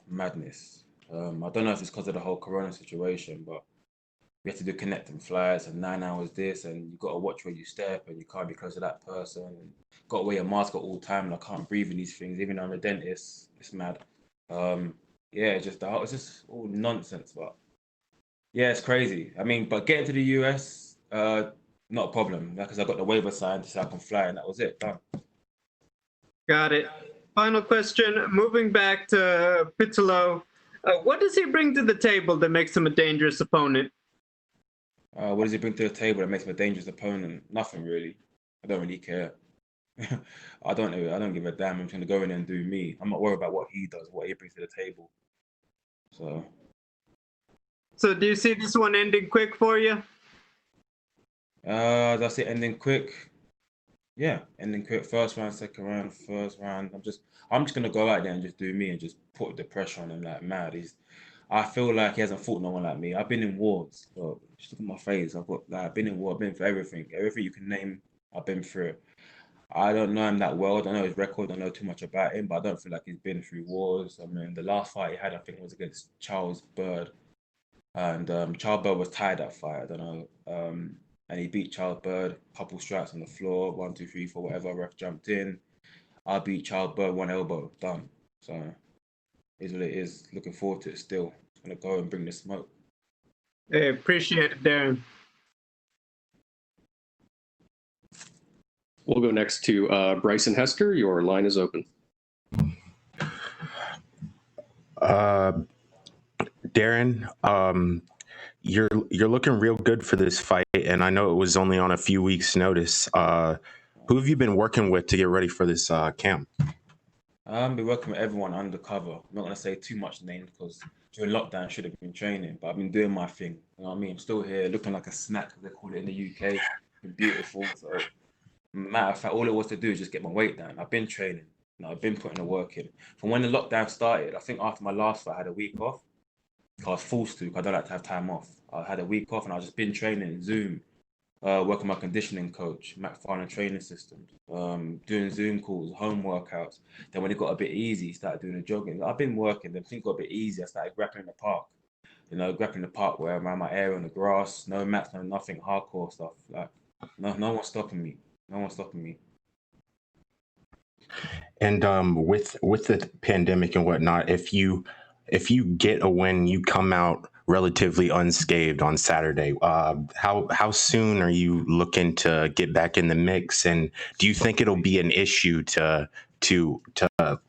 madness. I don't know if it's because of the whole corona situation, but we have to do connecting flights and 9 hours this, and you got to watch where you step, and you can't be close to that person. And got to wear a mask at all time, and I can't breathe in these things. Even though I'm a dentist, it's mad. Yeah, it's just all nonsense. But yeah, it's crazy. I mean, but getting to the US, not a problem. Because I got the waiver signed, so I can fly, and that was it. Done. Got it. Final question, moving back to Pitolo, what does he bring to the table that makes him a dangerous opponent? What does he bring to the table that makes him a dangerous opponent? Nothing really. I don't really care. I don't give a damn. I'm trying to go in and do me. I'm not worried about what he does, what he brings to the table. So do you see this one ending quick for you? That's it, ending quick. Yeah, ending quick. First round, second round, first round. I'm just gonna go out there and just do me and just put the pressure on him like mad. I feel like he hasn't fought no one like me. I've been in wars. Look, just look at my face. I've been in war. I've been for everything. Everything you can name, I've been through it. I don't know him that well. I don't know his record. I don't know too much about him, but I don't feel like he's been through wars. I mean, the last fight he had, I think, was against Charles Bird, and Charles Bird was tied that fight. I don't know. And he beat Charles Bird, couple strikes on the floor, 1, 2, 3, 4, whatever. Ref jumped in. I beat Charles Bird, 1 elbow, done. So is what it is. Looking forward to it still. Gonna go and bring the smoke. Hey, appreciate it, Darren. We'll go next to Bryson Hester. Your line is open. Darren, you're looking real good for this fight, and I know it was only on a few weeks' notice. Who have you been working with to get ready for this camp? I've been working with everyone undercover. I'm not gonna say too much names because during lockdown I should have been training, but I've been doing my thing. You know what I mean? I'm still here looking like a snack, as they call it in the UK. Been beautiful. So, matter of fact, all it was to do is just get my weight down. I've been training. You know, I've been putting the work in. From when the lockdown started, I think after my last fight, I had a week off. I was forced to, because I don't like to have time off. I had a week off and I just been training Zoom, working my conditioning coach, McFarlane training systems, doing Zoom calls, home workouts. Then when it got a bit easy, started doing the jogging. I've been working, then things got a bit easy. I started grappling in the park. You know, grappling in the park where I'm around my area on the grass, no mats, no nothing, hardcore stuff. Like, no one's stopping me. No one's stopping me. And with the pandemic and whatnot, if you if you get a win, you come out relatively unscathed on Saturday. How soon are you looking to get back in the mix? And do you think it'll be an issue to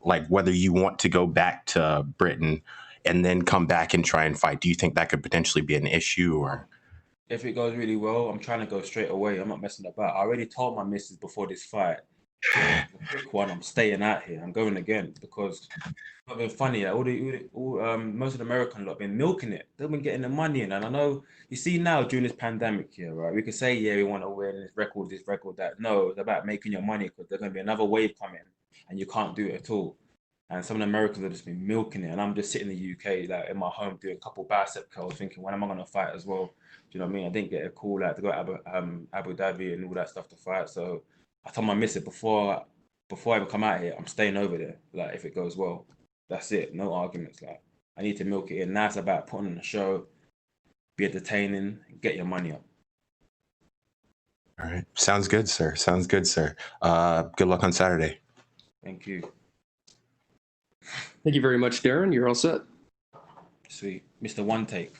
like whether you want to go back to Britain and then come back and try and fight? Do you think that could potentially be an issue? Or If it goes really well, I'm trying to go straight away. I'm not messing about. I already told my missus before this fight, the quick one, I'm staying out here. I'm going again because it's not been funny. Like, most of the American lot been milking it. They've been getting the money in. And I know, you see now during this pandemic here, right? We could say, yeah, we want to win this record, that. No, it's about making your money because there's going to be another wave coming and you can't do it at all. And some of the Americans have just been milking it. And I'm just sitting in the UK, like in my home, doing a couple bicep curls, thinking, when am I going to fight as well? Do you know what I mean? I didn't get a call out to go to Abu Dhabi and all that stuff to fight. So I told my missus before I ever come out here, I'm staying over there. Like, if it goes well, that's it. No arguments. Like, I need to milk it in. Now it's about putting on a show, be entertaining, get your money up. all right, sounds good, sir. Sounds good, sir. Good luck on Saturday. Thank you. Thank you very much, Darren. You're all set. Sweet. Mr. One Take.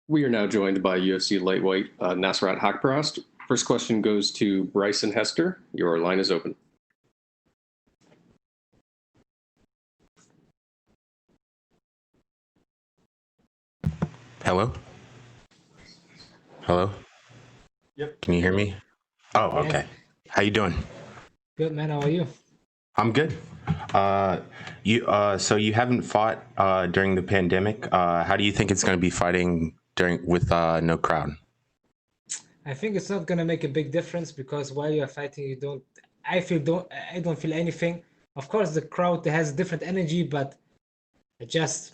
We are now joined by UFC lightweight Nasrat Haqparast. First question goes to Bryson Hester. Your line is open. Hello? Hello? Yep. Can you hear me? Oh, okay. How you doing? Good, man. How are you? I'm good. So you haven't fought during the pandemic. How do you think it's going to be fighting with no crowd? I think it's not gonna make a big difference because while you're fighting, I don't feel anything. Of course, the crowd has different energy, but I just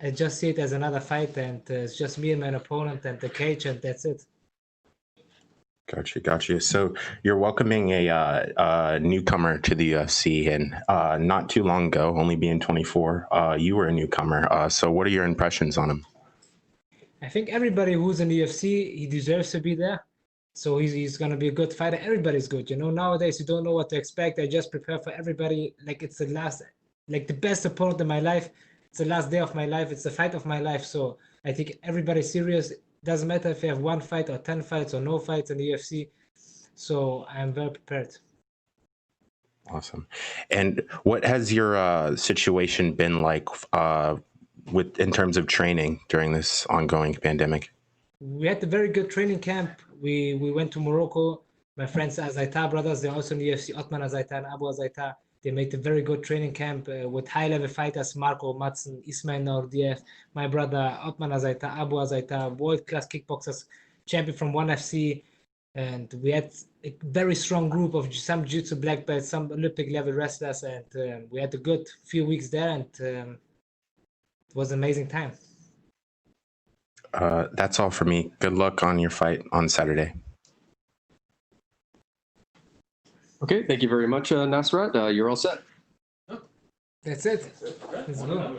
see it as another fight, and it's just me and my opponent and the cage, and that's it. Gotcha. So you're welcoming a newcomer to the UFC, and not too long ago, only being 24, you were a newcomer. So what are your impressions on him? I think everybody who's in the UFC, he deserves to be there. So he's gonna be a good fighter. Everybody's good, Nowadays, you don't know what to expect. I just prepare for everybody like it's the best opponent in my life. It's the last day of my life. It's the fight of my life. So I think everybody's serious. Doesn't matter if you have 1 fight or 10 fights or no fights in the UFC. So I'm very prepared. Awesome. And what has your situation been like in terms of training during this ongoing pandemic? We had a very good training camp. We went to Morocco. My friends Azaita brothers, they're also in the UFC. Otman Azaita and Abu Azaita. They made a very good training camp with high-level fighters, Marco Madsen, Ismail Nordiev, my brother Otman Azaita, Abu Azaita, world-class kickboxers, champion from ONE FC. And we had a very strong group of some jiu-jitsu black belts, some Olympic-level wrestlers, and we had a good few weeks there, and it was an amazing time. That's all for me. Good luck on your fight on Saturday. Okay, thank you very much, Nasrat. You're all set. That's it. Let's go.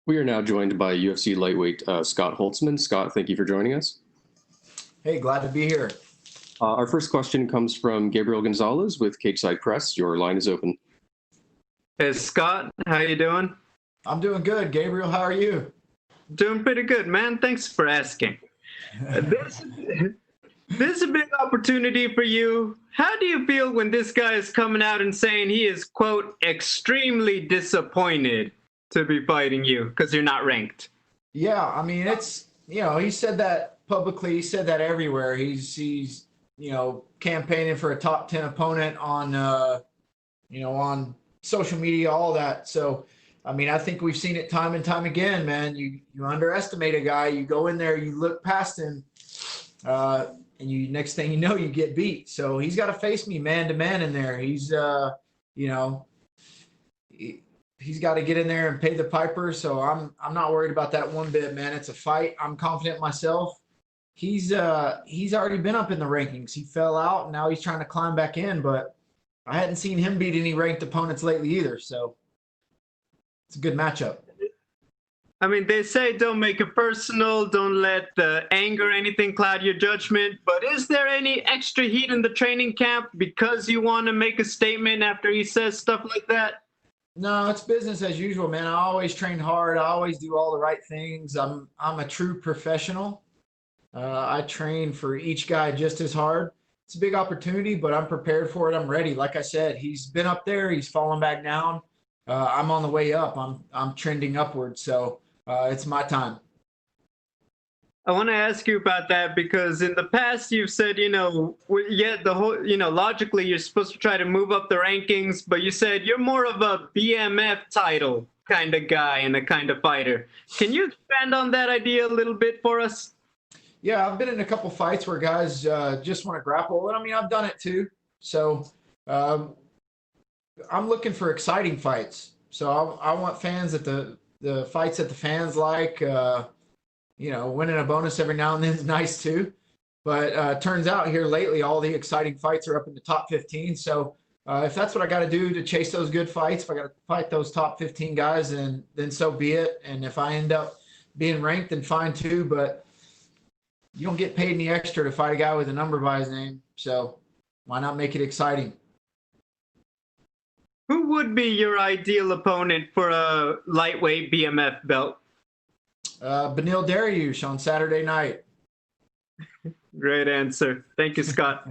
We are now joined by UFC lightweight Scott Holtzman. Scott, thank you for joining us. Hey, glad to be here. Our first question comes from Gabriel Gonzalez with Cageside Press. Your line is open. Hey, Scott, how you doing? I'm doing good. Gabriel, how are you? Doing pretty good, man. Thanks for asking. This is a big opportunity for you. How do you feel when this guy is coming out and saying he is, quote, extremely disappointed to be fighting you because you're not ranked? Yeah, I mean, it's, he said that publicly. He said that everywhere. He's campaigning for a top 10 opponent on, on social media, all that. So, I mean, I think we've seen it time and time again, man. You underestimate a guy, you go in there, you look past him, and next thing you know, you get beat. So he's got to face me man to man in there. He's, he's got to get in there and pay the piper. So I'm not worried about that one bit, man. It's a fight. I'm confident myself. He's already been up in the rankings. He fell out, and now he's trying to climb back in. But I hadn't seen him beat any ranked opponents lately either. So it's a good matchup. I mean, they say don't make it personal, don't let the anger or anything cloud your judgment, but is there any extra heat in the training camp because you want to make a statement after he says stuff like that? No, it's business as usual, man. I always train hard. I always do all the right things. I'm a true professional. I train for each guy just as hard. It's a big opportunity, but I'm prepared for it. I'm ready. Like I said, he's been up there. He's fallen back down. I'm on the way up. I'm trending upward. So it's my time. I want to ask you about that because in the past you've said, logically you're supposed to try to move up the rankings, but you said you're more of a BMF title kind of guy and a kind of fighter. Can you expand on that idea a little bit for us? Yeah, I've been in a couple fights where guys just want to grapple. And I mean, I've done it too. So I'm looking for exciting fights. So I want fans at the fights that the fans like. Winning a bonus every now and then is nice too. But turns out here lately, all the exciting fights are up in the top 15. So if that's what I got to do to chase those good fights, if I got to fight those top 15 guys, then so be it. And if I end up being ranked, then fine too. But you don't get paid any extra to fight a guy with a number by his name. So why not make it exciting? Who would be your ideal opponent for a lightweight BMF belt? Beneil Dariush on Saturday night. Great answer. Thank you, Scott.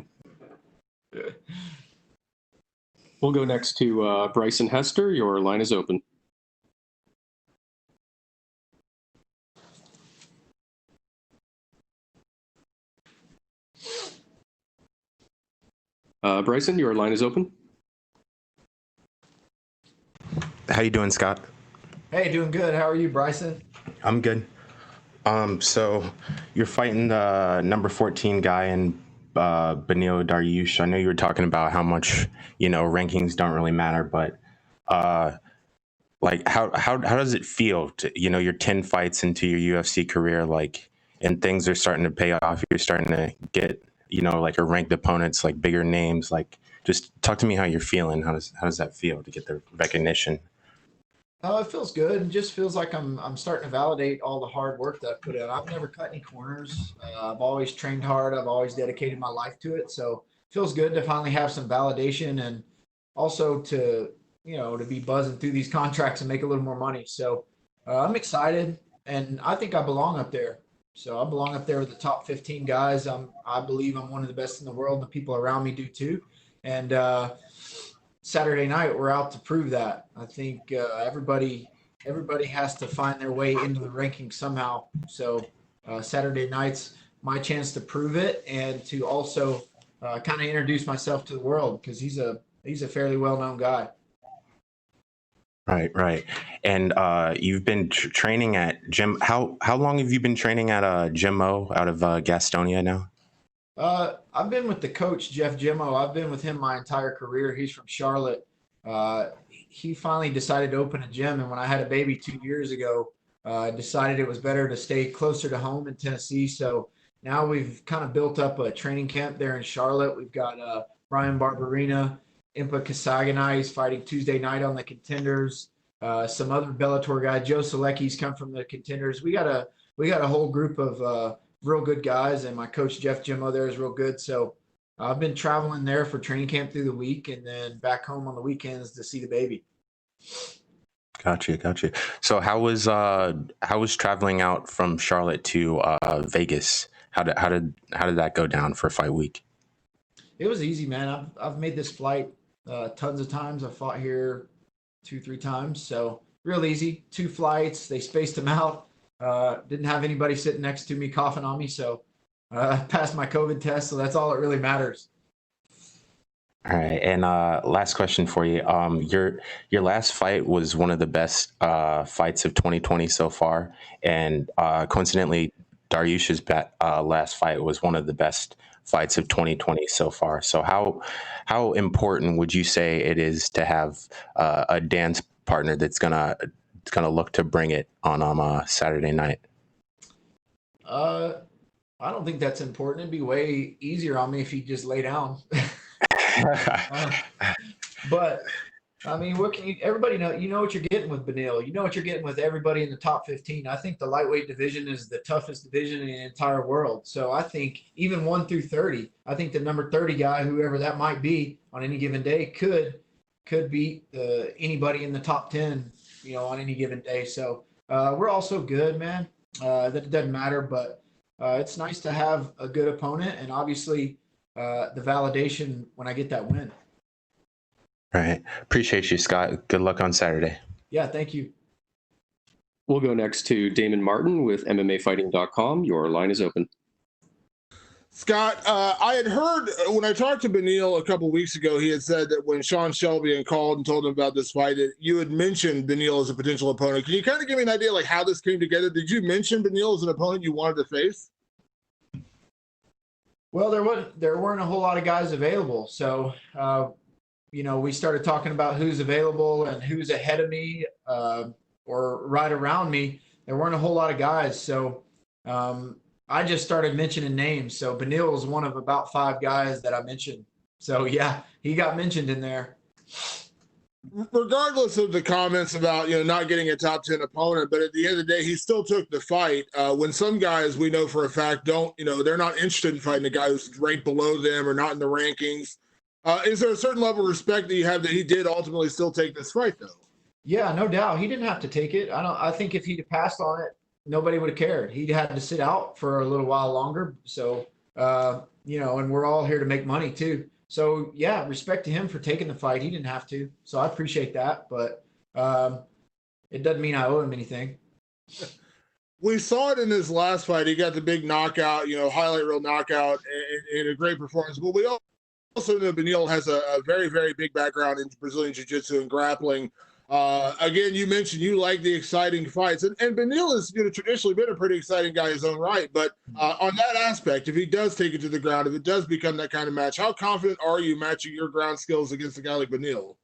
We'll go next to Bryson Hester. Your line is open. Bryson, your line is open. How you doing, Scott? Hey, doing good. How are you, Bryson? I'm good. So you're fighting the number 14 guy in Beneil Dariush. I know you were talking about how much, rankings don't really matter, but how does it feel to, you're 10 fights into your UFC career, and things are starting to pay off. You're starting to get, a ranked opponents, bigger names, just talk to me how you're feeling. How does that feel to get the recognition? It feels good. It just feels like I'm starting to validate all the hard work that I put in. I've never cut any corners. I've always trained hard. I've always dedicated my life to it. So it feels good to finally have some validation and also to be buzzing through these contracts and make a little more money. So I'm excited, and I think I belong up there. So I belong up there with the top 15 guys. I believe I'm one of the best in the world, and the people around me do too. And Saturday night, we're out to prove that. I think everybody has to find their way into the rankings somehow. So Saturday night's my chance to prove it and to also kind of introduce myself to the world because he's a fairly well-known guy. Right. And you've been training at Gym. How long have you been training at Gym O out of Gastonia now? I've been with the coach, Jeff Jimmo. I've been with him my entire career. He's from Charlotte. He finally decided to open a gym, and when I had a baby 2 years ago, I decided it was better to stay closer to home in Tennessee. So now we've kind of built up a training camp there in Charlotte. We've got Brian Barberina, Impa Kasaganai. He's fighting Tuesday night on the Contenders. some other Bellator guys. Joe Selecki's come from the contenders. We got a whole group of real good guys, and my coach Jeff Jimmo there is real good. So I've been traveling there for training camp through the week, and then back home on the weekends to see the baby. Gotcha. So how was traveling out from Charlotte to Vegas? How did that go down for fight week? It was easy, man. I've made this flight tons of times. I fought here 2-3 times, so real easy. 2 flights. They spaced them out. Didn't have anybody sitting next to me coughing on me, so passed my COVID test. So that's all that really matters. All right, and last question for you. Your last fight was one of the best fights of 2020 so far, and coincidentally, Dariush's last fight was one of the best fights of 2020 so far. So how important would you say it is to have a dance partner that's gonna look to bring it on Saturday night? I don't think that's important. It'd be way easier on me if he just lay down. But I mean, what can everybody know? You know what you're getting with Beneil. You know what you're getting with everybody in the top 15. I think the lightweight division is the toughest division in the entire world. So I think even 1 through 30, I think the number 30 guy, whoever that might be on any given day, could beat anybody in the top 10, on any given day. So we're also good, man. That doesn't matter, but it's nice to have a good opponent, and obviously the validation when I get that win. Right. Appreciate you, Scott. Good luck on Saturday. Yeah, thank you. We'll go next to Damon Martin with MMAfighting.com. Your line is open. Scott, I had heard when I talked to Beneil a couple weeks ago, he had said that when Sean Shelby had called and told him about this fight, that you had mentioned Beneil as a potential opponent. Can you kind of give me an idea like how this came together? Did you mention Beneil as an opponent you wanted to face? Well, there weren't a whole lot of guys available, so we started talking about who's available and who's ahead of me or right around me. There weren't a whole lot of guys, so I just started mentioning names. So Beneil was one of about 5 guys that I mentioned. So yeah, he got mentioned in there. Regardless of the comments about not getting a top 10 opponent, but at the end of the day, he still took the fight. When some guys we know for a fact don't, they're not interested in fighting a guy who's ranked below them or not in the rankings. Is there a certain level of respect that you have that he did ultimately still take this fight, though? Yeah, no doubt. He didn't have to take it. I think if he'd passed on it, nobody would have cared. He had to sit out for a little while longer. So, and we're all here to make money too. So yeah, respect to him for taking the fight. He didn't have to. So I appreciate that, but it doesn't mean I owe him anything. We saw it in his last fight. He got the big knockout, highlight reel knockout and a great performance. But we also know Beneil has a very, very big background in Brazilian Jiu-Jitsu and grappling. Again, you mentioned you like the exciting fights, and Beneil has traditionally been a pretty exciting guy in his own right. But on that aspect, if he does take it to the ground, if it does become that kind of match, how confident are you matching your ground skills against a guy like Beneil?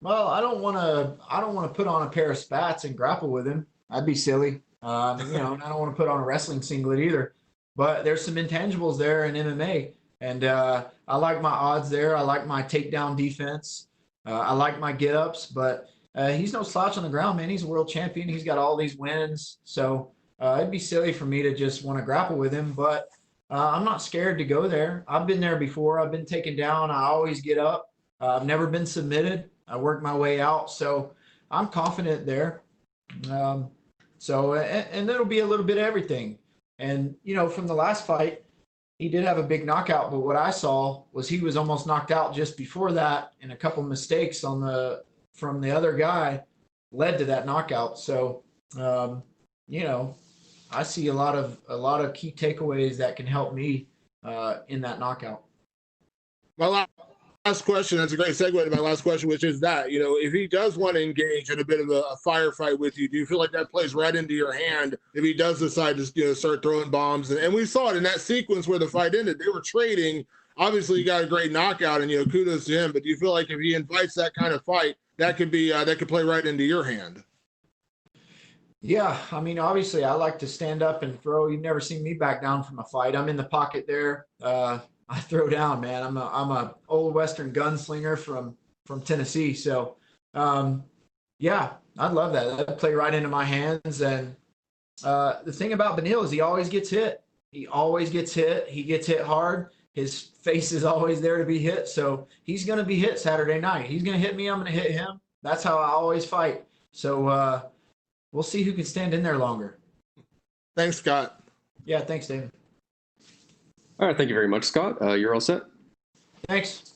Well, I don't want to put on a pair of spats and grapple with him. That'd be silly. And I don't want to put on a wrestling singlet either. But there's some intangibles there in MMA, and I like my odds there. I like my takedown defense. I like my get-ups, but he's no slouch on the ground, man. He's a world champion. He's got all these wins. So it'd be silly for me to just want to grapple with him, but I'm not scared to go there. I've been there before. I've been taken down. I always get up. I've never been submitted. I work my way out. So I'm confident there. And it'll be a little bit of everything. And, from the last fight, he did have a big knockout, but what I saw was he was almost knocked out just before that, and a couple mistakes from the other guy led to that knockout. So, I see a lot of key takeaways that can help me in that knockout. My last question, that's a great segue to my last question, which is that, if he does want to engage in a bit of a firefight with you, do you feel like that plays right into your hand if he does decide to start throwing bombs? And we saw it in that sequence where the fight ended. They were trading. Obviously, he got a great knockout, and kudos to him. But do you feel like if he invites that kind of fight, that could play right into your hand? Yeah, I mean, obviously, I like to stand up and throw. You've never seen me back down from a fight. I'm in the pocket there. I throw down, man. I'm a old Western gunslinger from Tennessee. So, Yeah, I'd love that. That'd play right into my hands. And the thing about Beneil is he always gets hit. He always gets hit. He gets hit hard. His face is always there to be hit. So he's going to be hit Saturday night. He's going to hit me. I'm going to hit him. That's how I always fight. So we'll see who can stand in there longer. Thanks, Scott. Yeah, thanks, David. All right, thank you very much, Scott. You're all set. Thanks.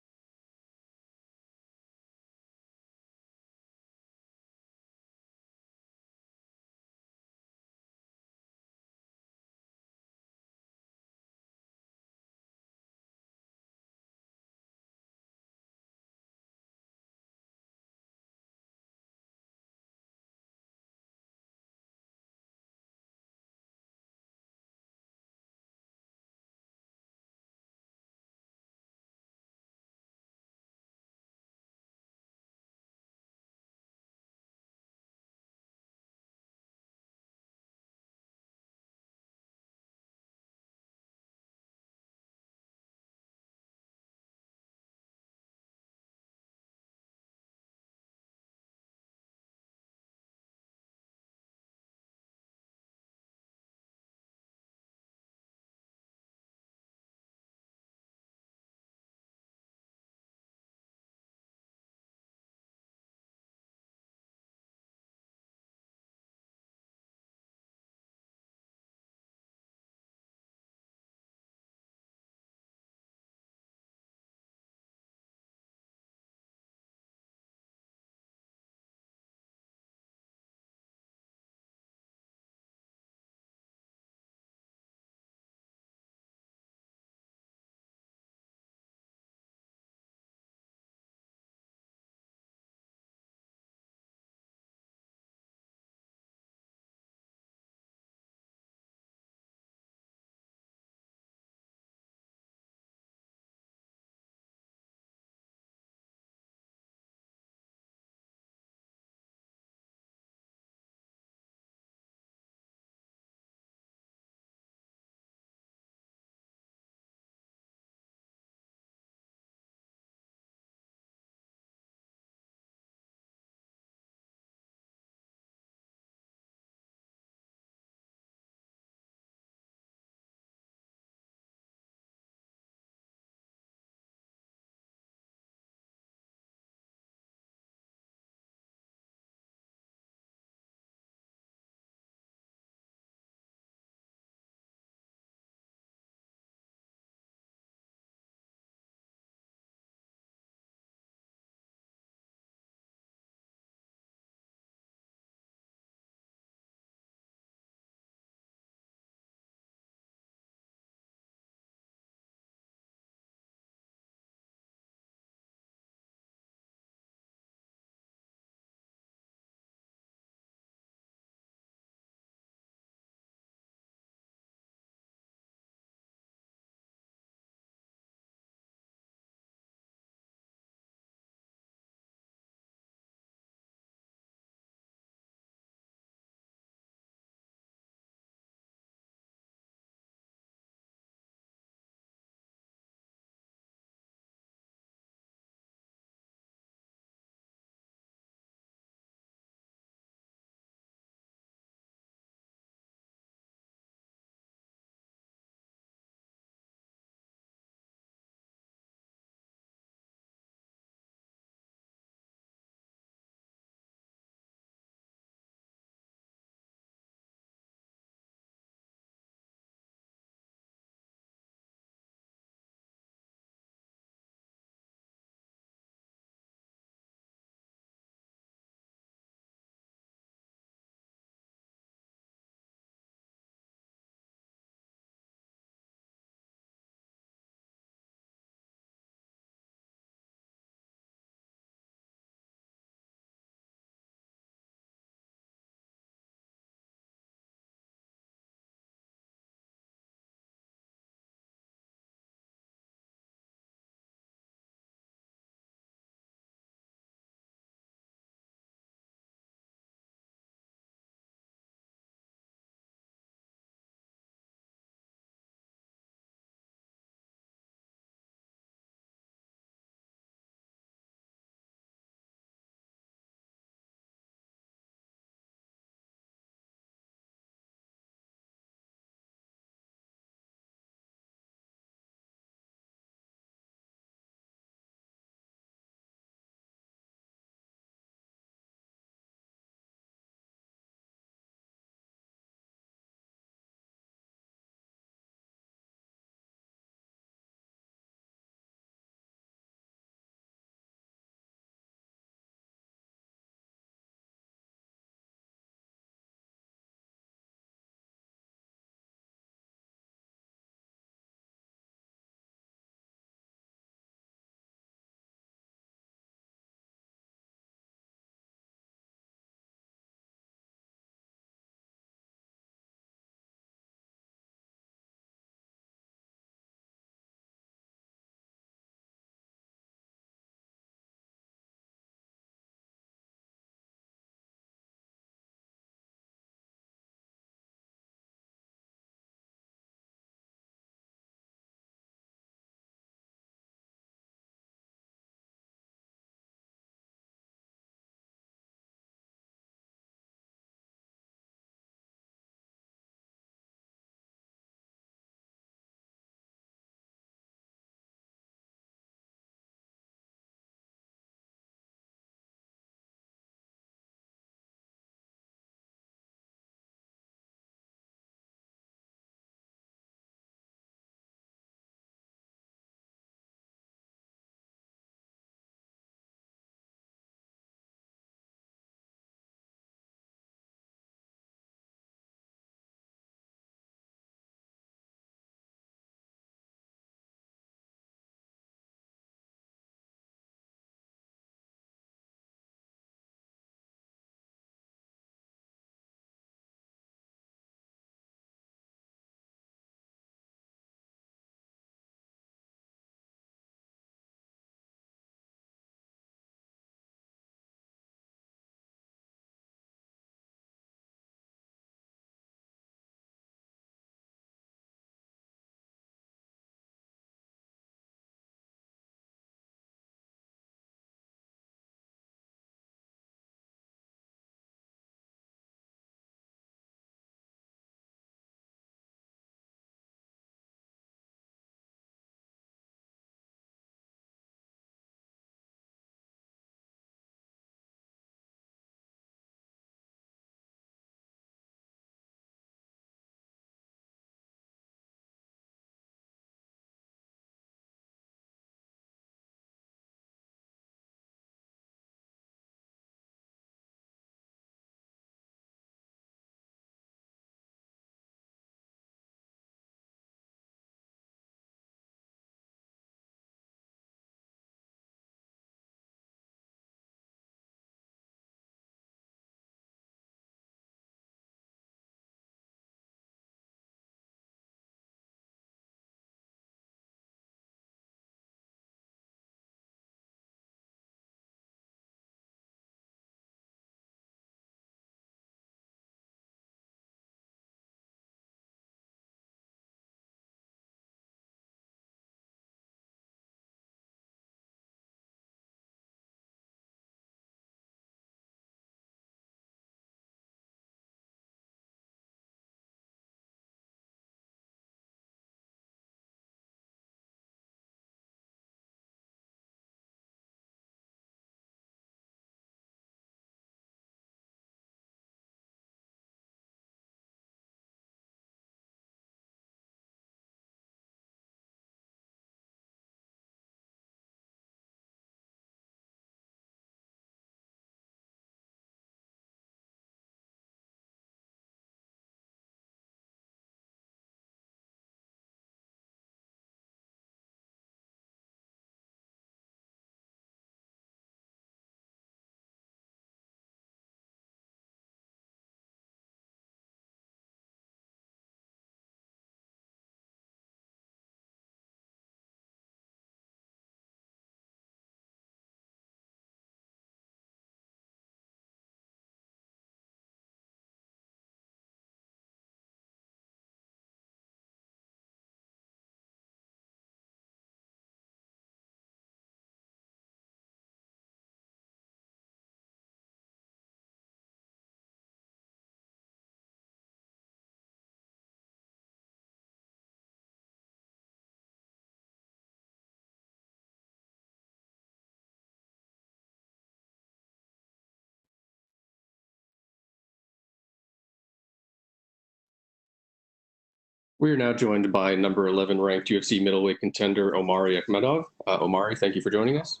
We are now joined by number 11 ranked UFC middleweight contender Omari Akhmedov. Omari, thank you for joining us.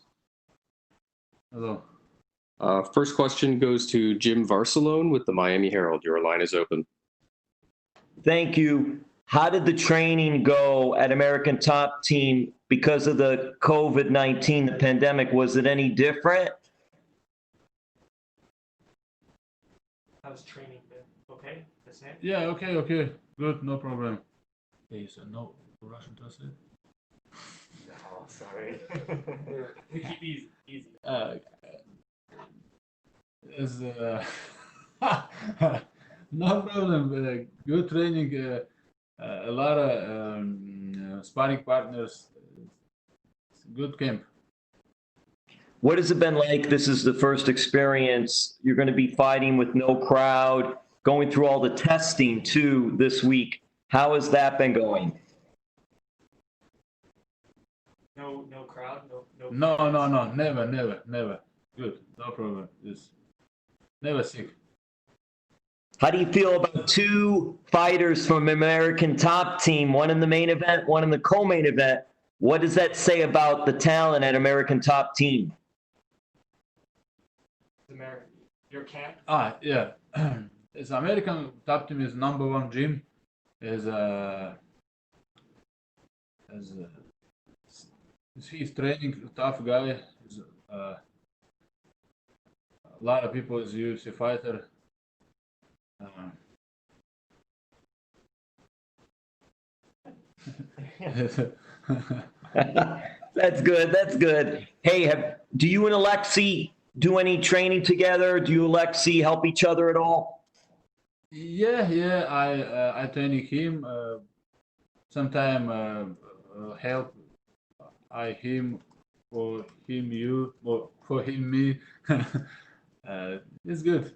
Hello. First question goes to Jim Varsalone with the Miami Herald. Your line is open. Thank you. How did the training go at American Top Team because of the COVID-19, the pandemic? Was it any different? How's training been? Okay? The same? Yeah, okay. Good, no problem. Hey, so no Russian translate? Oh, sorry. We keep these easy. No problem. Good training. A lot of sparring partners. Good camp. What has it been like? This is the first experience. You're going to be fighting with no crowd, going through all the testing too this week. How has that been going? No crowd, no. No, never. Good, no problem. It's never sick. How do you feel about two fighters from American Top Team, one in the main event, one in the co-main event? What does that say about the talent at American Top Team? Your camp? Yeah. It's American Top Team is number one gym. He's training tough guy. A lot of people is UFC fighter. That's good. Hey, do you and Aleksei do any training together? Do you, Aleksei, help each other at all? Yeah. I training him. Sometime help. I him, for him you, or for him me. It's good.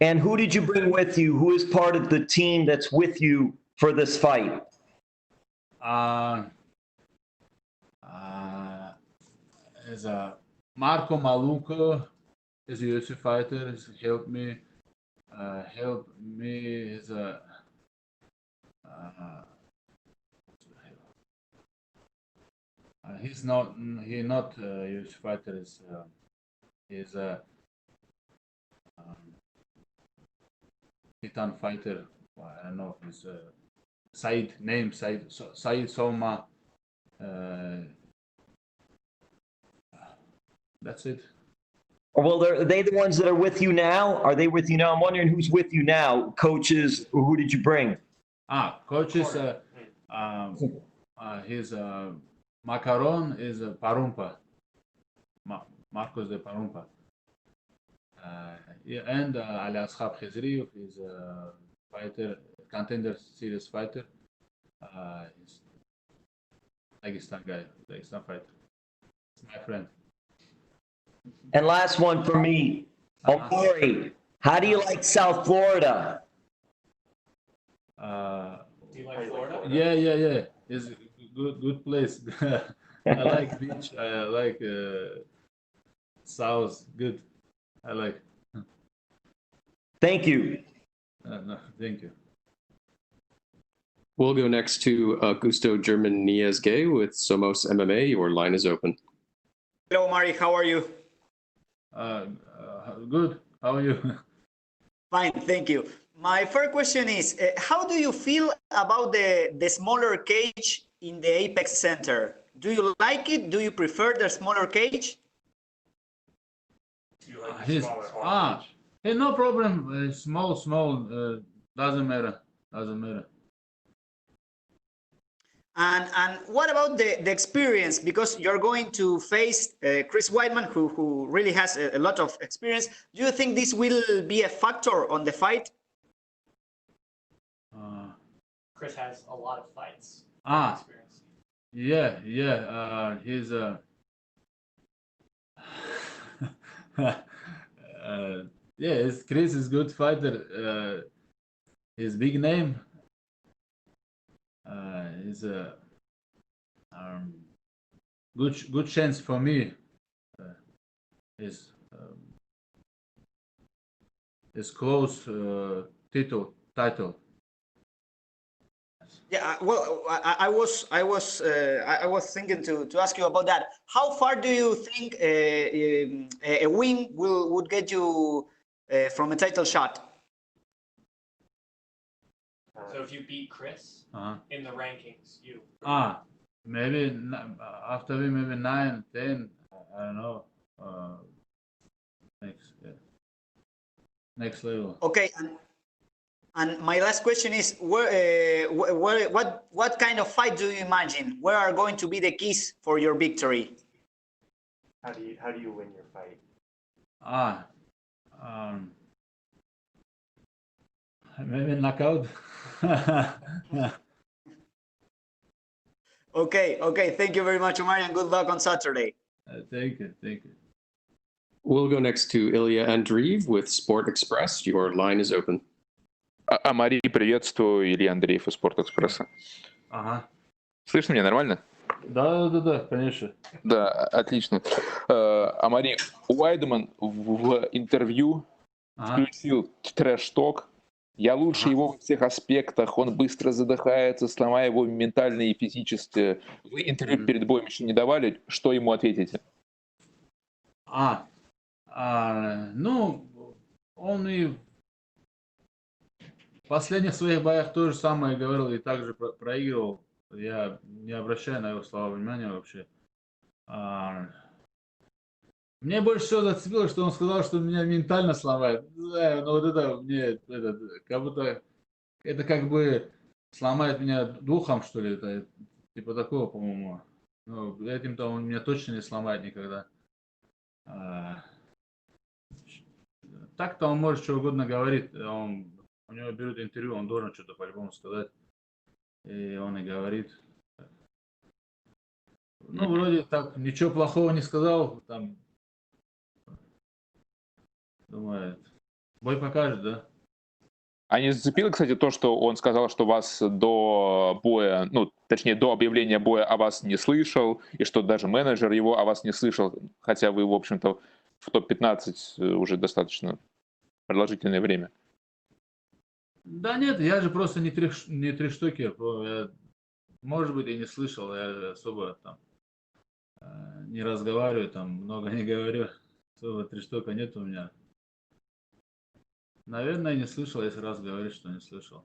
And who did you bring with you? Who is part of the team that's with you for this fight? Is Marco Maluco is a UFC fighter. He's helped me. Is a he's not a UFC fighter. He's a Titan fighter. I don't know. He's Said Soma. That's it. Well, are they the ones that are with you now? Are they with you now? I'm wondering who's with you now. Coaches, or who did you bring? Coaches. His Macaron is Parumpa. Marcos de Parumpa. And Alexey Oleynik is a fighter, contender series fighter. He's Dagestan guy, Dagestan fighter. It's my friend. And last one for me, Omari. How do you like South Florida? Do you like Florida? Yeah. It's a good place. I like beach. I like South. Good. I like. Thank you. No, thank you. We'll go next to Augusto German Nies-Gay with Somos MMA. Your line is open. Hello, Omari. How are you? Good. How are you? Fine, thank you. My first question is, how do you feel about the smaller cage in the Apex Center? Do you like it? Do you prefer the smaller cage? Do you like the smaller cage? Hey, no problem. Small. Doesn't matter. And what about the experience? Because you're going to face Chris Weidman, who really has a lot of experience. Do you think this will be a factor on the fight? Chris has a lot of fights. Experience. Yeah. He's Chris is good fighter. His big name. Is a good chance for me. Is close title. Yeah, well, I was thinking to ask you about that. How far do you think a win would get you from a title shot? So if you beat Chris in the rankings, you. Maybe after we maybe 9, 10. I don't know. Next level. Okay, and my last question is, what kind of fight do you imagine? Where are going to be the keys for your victory? How do you win your fight? Maybe knockout. Okay. Thank you very much, Omari, and good luck on Saturday. Thank you. We'll go next to Ilya Andreev with Sport Express. Your line is open. Амари, приветствую, Илья Андреев из Спортэкспресса. Ага. Слышно меня нормально? Да, конечно. Да, отлично. Амари, Уайдман в интервью включил трэш-ток. Я лучше его во всех аспектах, он быстро задыхается, сломая его ментально и физически. Вы интервью перед боем еще не давали, что ему ответите? Ну, он и в последних своих боях то же самое говорил и также проигрывал. Я не обращаю на его слова внимания вообще. Мне больше всего зацепило, что он сказал, что меня ментально сломает. Да, но вот это мне, как будто, это как бы сломает меня духом, что ли, это типа такого, по-моему. Ну, этим-то он меня точно не сломает никогда. Так-то он может что угодно говорить. У него берут интервью, он должен что-то по-любому сказать. И он и говорит. Ну, вроде так, ничего плохого не сказал, там. Думаю, бой покажет, да? А не зацепило, кстати, то, что он сказал, что вас до боя, ну, точнее, до объявления боя о вас не слышал, и что даже менеджер его о вас не слышал, хотя вы, в общем-то, в топ-15 уже достаточно продолжительное время. Да нет, я же просто не трештокер. Может быть, и не слышал, я особо там не разговариваю, там много не говорю. Особо трештока нет у меня. Наверное, не слышал, если раз говоришь, что не слышал.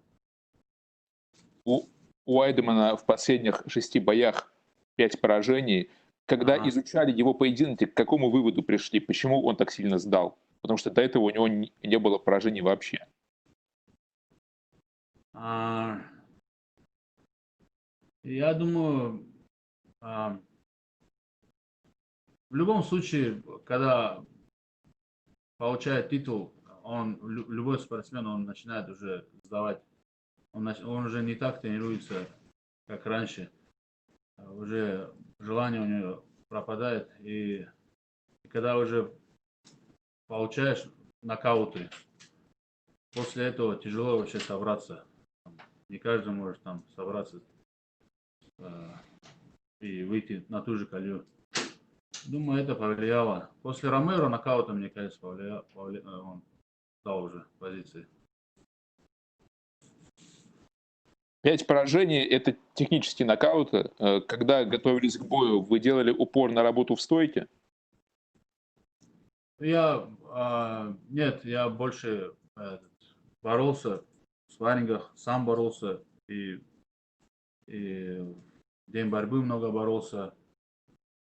У Уайдмана в последних 6 боях 5 поражений. Когда изучали его поединки, к какому выводу пришли? Почему он так сильно сдал? Потому что до этого у него не было поражений вообще. Я думаю, в любом случае, когда получает титул, любой спортсмен, он начинает уже сдавать. Он уже не так тренируется, как раньше. Уже желание у него пропадает. И когда уже получаешь нокауты, после этого тяжело вообще собраться. Не каждый может там собраться и выйти на ту же колею. Думаю, это повлияло. После Ромеро нокаута, мне кажется, он стал уже позиции. 5 поражений – это технические нокауты. Когда готовились к бою, вы делали упор на работу в стойке? Нет, я больше боролся в спаррингах, сам боролся и в день борьбы много боролся.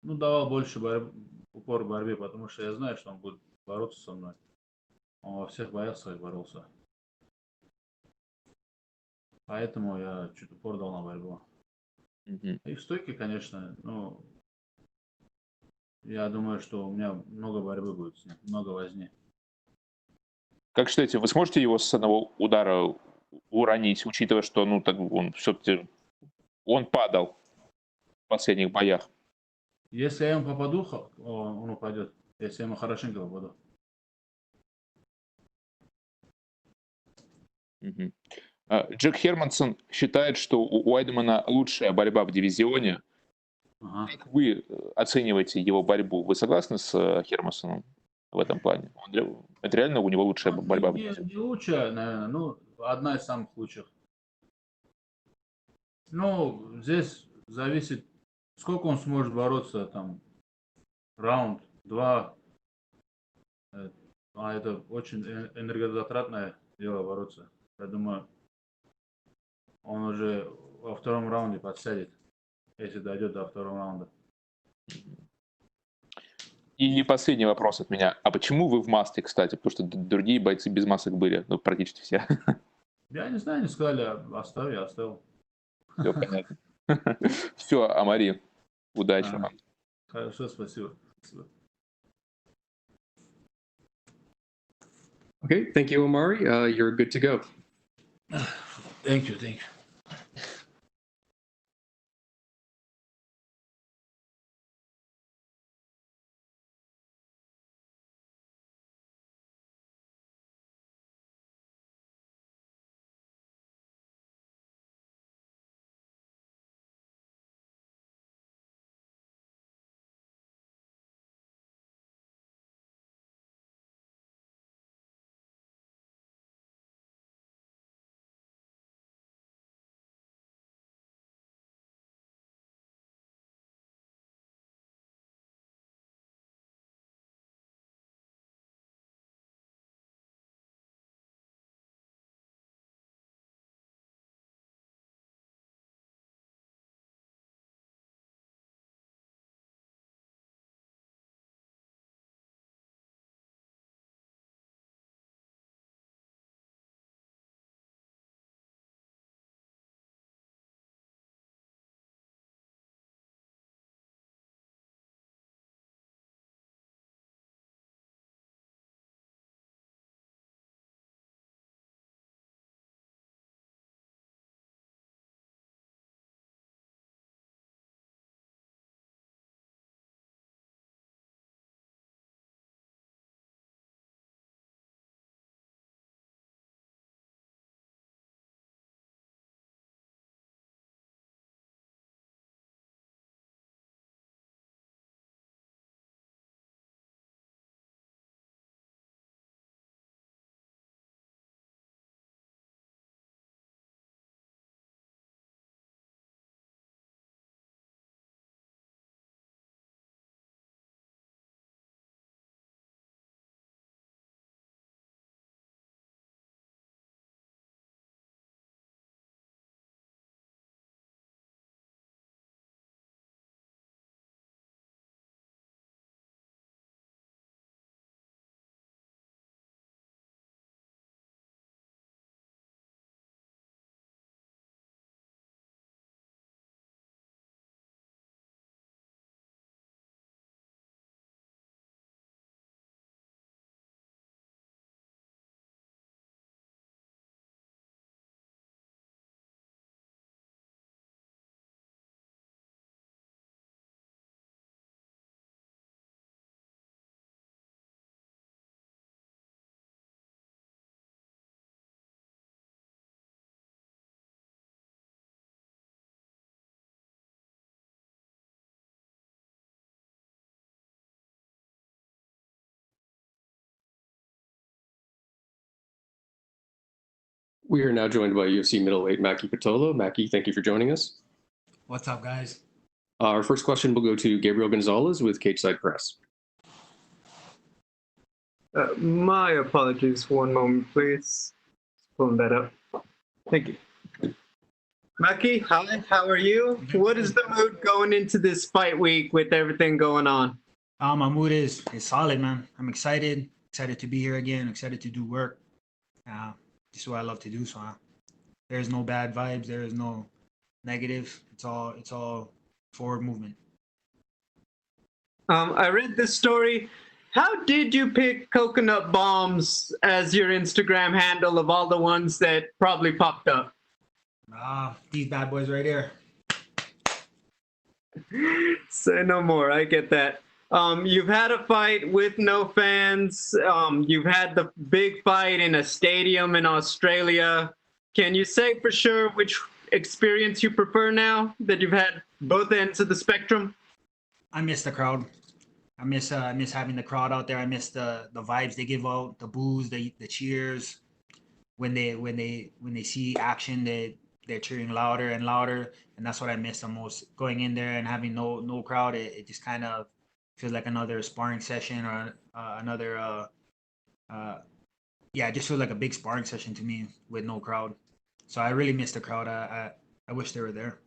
Ну, давал больше упор в борьбе, потому что я знаю, что он будет бороться со мной. Он во всех боях своих боролся. Поэтому я чуть упор дал на борьбу. И в стойке, конечно, ну, я думаю, что у меня много борьбы будет с ним, много возни. Как считаете, вы сможете его с одного удара уронить, учитывая, что ну, так он все-таки падал в последних боях? Если я ему попаду, он упадет. Если я ему хорошенько попаду. Джек Хермансон считает, что у Уайдмана лучшая борьба в дивизионе. Как вы оцениваете его борьбу? Вы согласны с Хермансоном в этом плане? Это реально у него лучшая борьба в дивизионе? Не лучшая, наверное, но одна из самых лучших. Ну, здесь зависит, сколько он сможет бороться, там, раунд, два. А это очень энергозатратное дело бороться. Я думаю, он уже во втором раунде подсядет, если дойдет до второго раунда. И последний вопрос от меня. А почему вы в маске, кстати? Потому что другие бойцы без масок были, ну, практически все. Я не знаю, не сказали, оставь, я оставил. Все понятно. Все, Омари, удачи вам. Хорошо, спасибо. Okay, thank you, Omari. You're good to go. Thank you, thank you. We are now joined by UFC middleweight Mackie Pitolo. Mackie, thank you for joining us. What's up, guys? Our first question will go to Gabriel Gonzalez with Cageside Press. My apologies. One moment, please. Pulling that up. Thank you. Mackie, hi. How are you? What is the mood going into this fight week with everything going on? My mood is solid, man. I'm excited to be here again, excited to do work. This is what I love to do. So there's no bad vibes. There is no negative. It's all forward movement. I read this story. How did you pick Coconut Bombs as your Instagram handle of all the ones that probably popped up? These bad boys right here. Say no more. I get that. You've had a fight with no fans. You've had the big fight in a stadium in Australia. Can you say for sure which experience you prefer now that you've had both ends of the spectrum? I miss the crowd. I miss having the crowd out there. I miss the vibes they give out, the boos, the cheers. When they see action, they're cheering louder and louder, and that's what I miss the most. Going in there and having no crowd, it just kind of feels like another sparring session or yeah, it just feels like a big sparring session to me with no crowd. So I really miss the crowd. I wish they were there.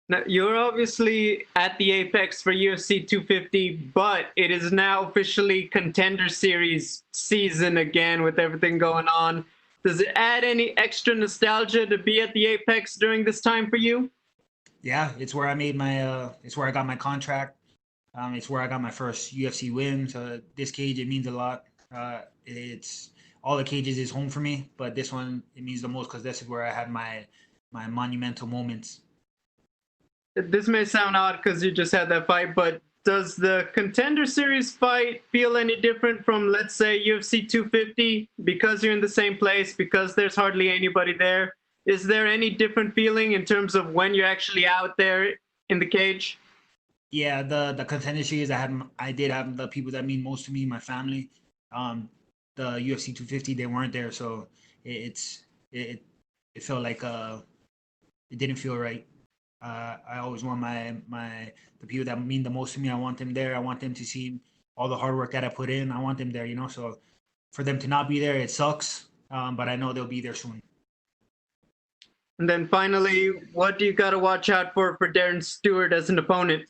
Now, you're obviously at the apex for UFC 250, but it is now officially Contender Series season again with everything going on. Does it add any extra nostalgia to be at the apex during this time for you? Yeah, it's where I made my it's where I got my contract. It's where I got my first UFC win. So this cage, it means a lot. It's all the cages is home for me, but this one, it means the most because this is where I had my monumental moments. This may sound odd because you just had that fight, but does the Contender Series fight feel any different from, let's say, UFC 250? Because you're in the same place, because there's hardly anybody there. Is there any different feeling in terms of when you're actually out there in the cage? Yeah, the Contender Series, I did have the people that mean most to me, my family. The UFC 250, they weren't there, so it felt like it didn't feel right. I always want the people that mean the most to me. I want them there. I want them to see all the hard work that I put in. I want them there, you know. So for them to not be there, it sucks. But I know they'll be there soon. And then finally, what do you got to watch out for Darren Stewart as an opponent?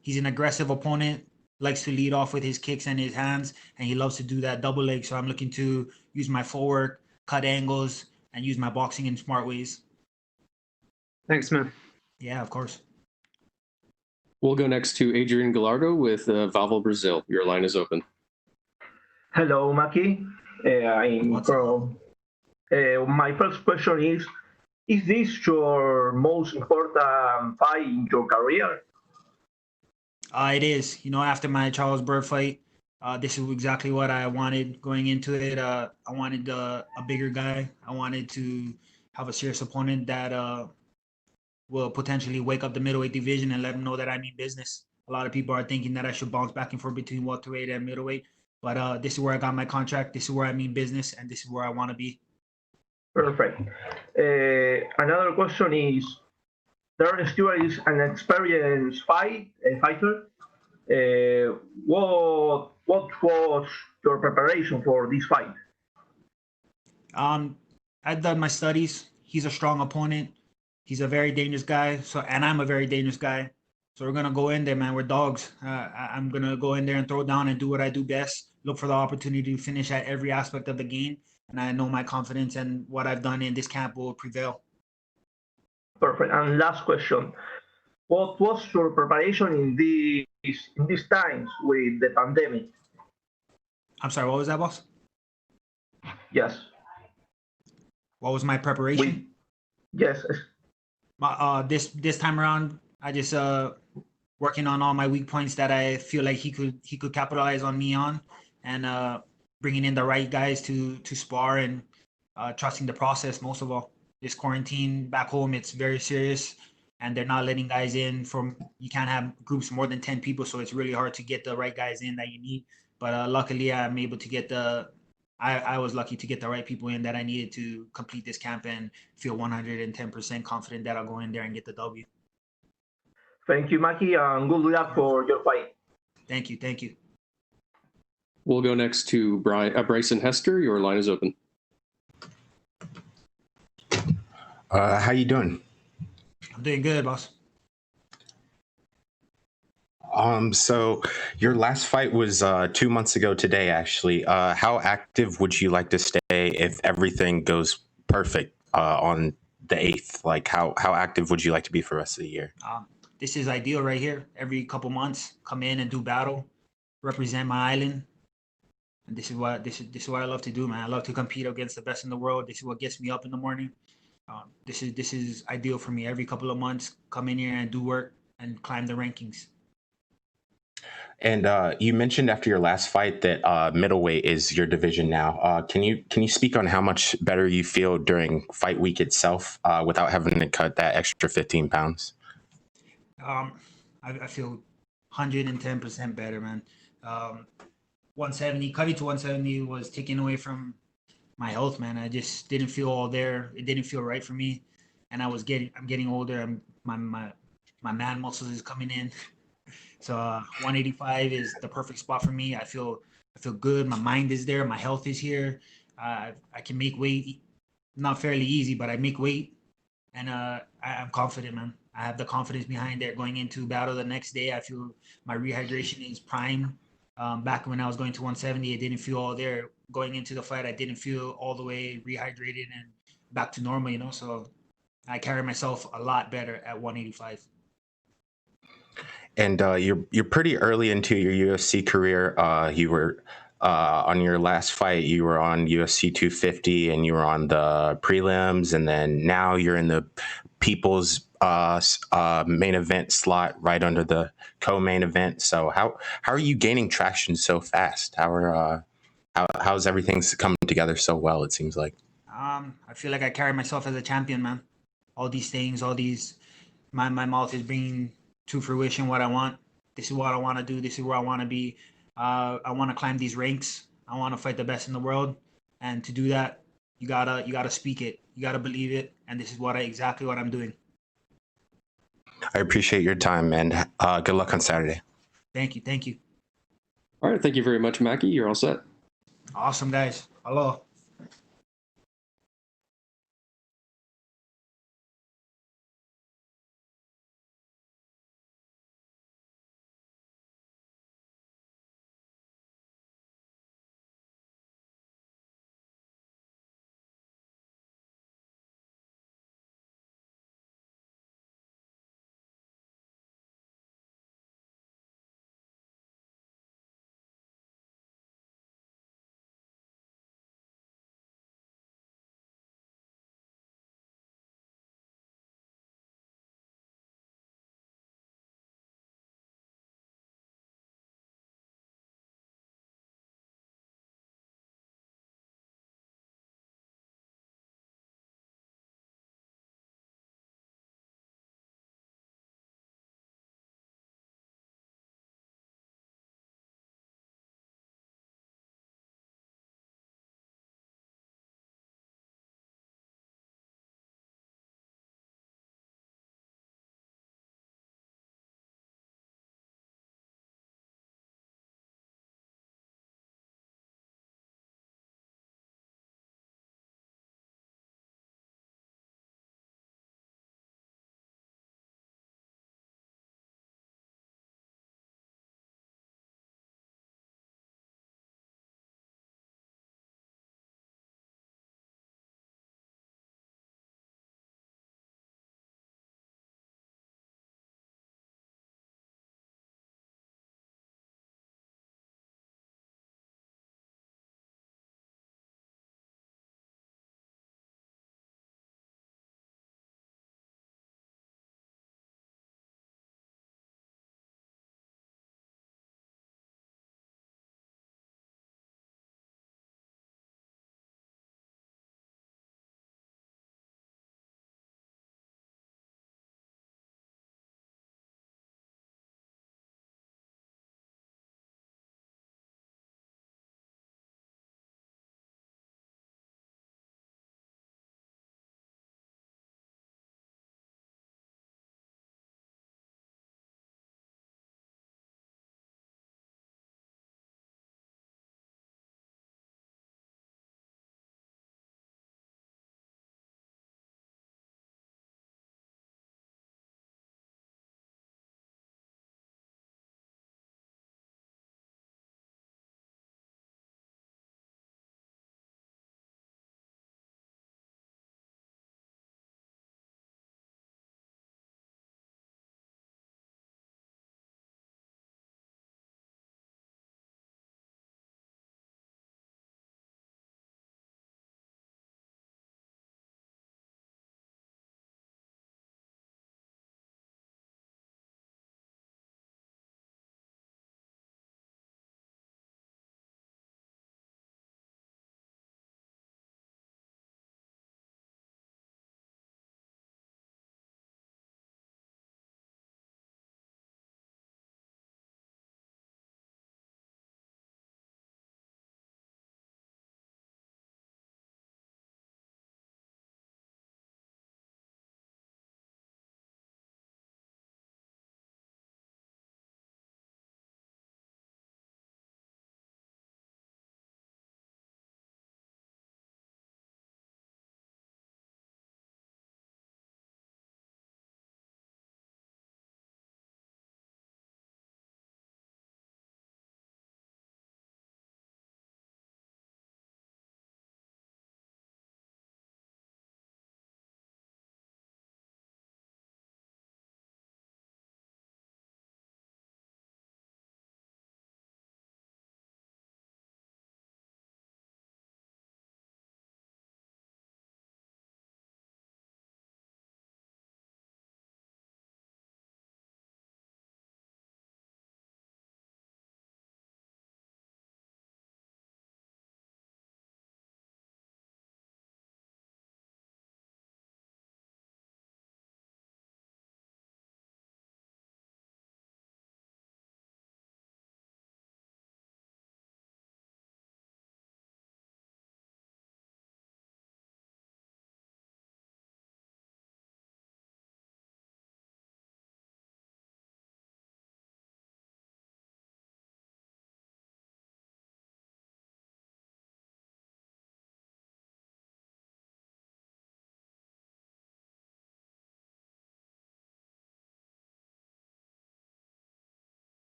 He's an aggressive opponent. Likes to lead off with his kicks and his hands, and he loves to do that double leg. So I'm looking to use my footwork, cut angles, and use my boxing in smart ways. Thanks, man. Yeah, of course. We'll go next to Adrian Gallardo with Vavel Brazil. Your line is open. Hello, Maki. I'm from. My first question is this your most important fight in your career? It is. You know, after my Charles Bird fight, this is exactly what I wanted going into it. I wanted a bigger guy. I wanted to have a serious opponent that will potentially wake up the middleweight division and let them know that I mean business. A lot of people are thinking that I should bounce back and forth between welterweight and middleweight, but this is where I got my contract. This is where I mean business, and this is where I want to be. Perfect. Another question is, Darren Stewart is an experienced fighter. What was your preparation for this fight? I've done my studies. He's a strong opponent. He's a very dangerous guy. And I'm a very dangerous guy. So we're gonna go in there, man. We're dogs. I'm gonna go in there and throw down and do what I do best. Look for the opportunity to finish at every aspect of the game. And I know my confidence and what I've done in this camp will prevail. Perfect. And last question: what was your preparation in these times with the pandemic? I'm sorry. What was that, boss? Yes. What was my preparation? Yes. This time around, I just working on all my weak points that I feel like he could capitalize on me on, and bringing in the right guys to spar and trusting the process most of all. This quarantine back home, it's very serious, and they're not letting guys in you can't have groups more than 10 people, so it's really hard to get the right guys in that you need. But luckily, I'm able to get I was lucky to get the right people in that I needed to complete this camp and feel 110% confident that I'll go in there and get the W. Thank you, Maki, and good luck for your fight. Thank you. We'll go next to Bryson Hester. Your line is open. How you doing? I'm doing good, boss. So your last fight was 2 months ago today, actually. How active would you like to stay if everything goes perfect on the 8th? Like, how active would you like to be for the rest of the year? This is ideal right here. Every couple months, come in and do battle, represent my island. And this is what I love to do, man. I love to compete against the best in the world. This is what gets me up in the morning. This is ideal for me. Every couple of months, come in here and do work and climb the rankings. And you mentioned after your last fight that middleweight is your division now. Can you speak on how much better you feel during fight week itself without having to cut that extra 15 pounds? I feel 110% better, man. 170, cutting to 170 was taken away from my health, man. I just didn't feel all there. It didn't feel right for me, and I'm getting older. My man muscles is coming in, so 185 is the perfect spot for me. I feel good. My mind is there. My health is here. I can make weight, not fairly easy, but I make weight, and I'm confident, man. I have the confidence behind it. Going into battle the next day, I feel my rehydration is prime. Back when I was going to 170, it didn't feel all there. Going into the fight, I didn't feel all the way rehydrated and back to normal, you know. So I carry myself a lot better at 185. And you're pretty early into your UFC career. You were on your last fight, you were on UFC 250, and you were on the prelims, and then now you're in the People's main event slot, right under the co-main event. So how are you gaining traction so fast? How's everything coming together so well? It seems like. I feel like I carry myself as a champion, man. All these things, my mouth is bringing to fruition what I want. This is what I want to do. This is where I want to be. I want to climb these ranks. I want to fight the best in the world, and to do that, you gotta speak it. You gotta believe it, and this is exactly what I'm doing. I appreciate your time, and good luck on Saturday. Thank you. All right, thank you very much, Mackie. You're all set. Awesome, guys. Hello.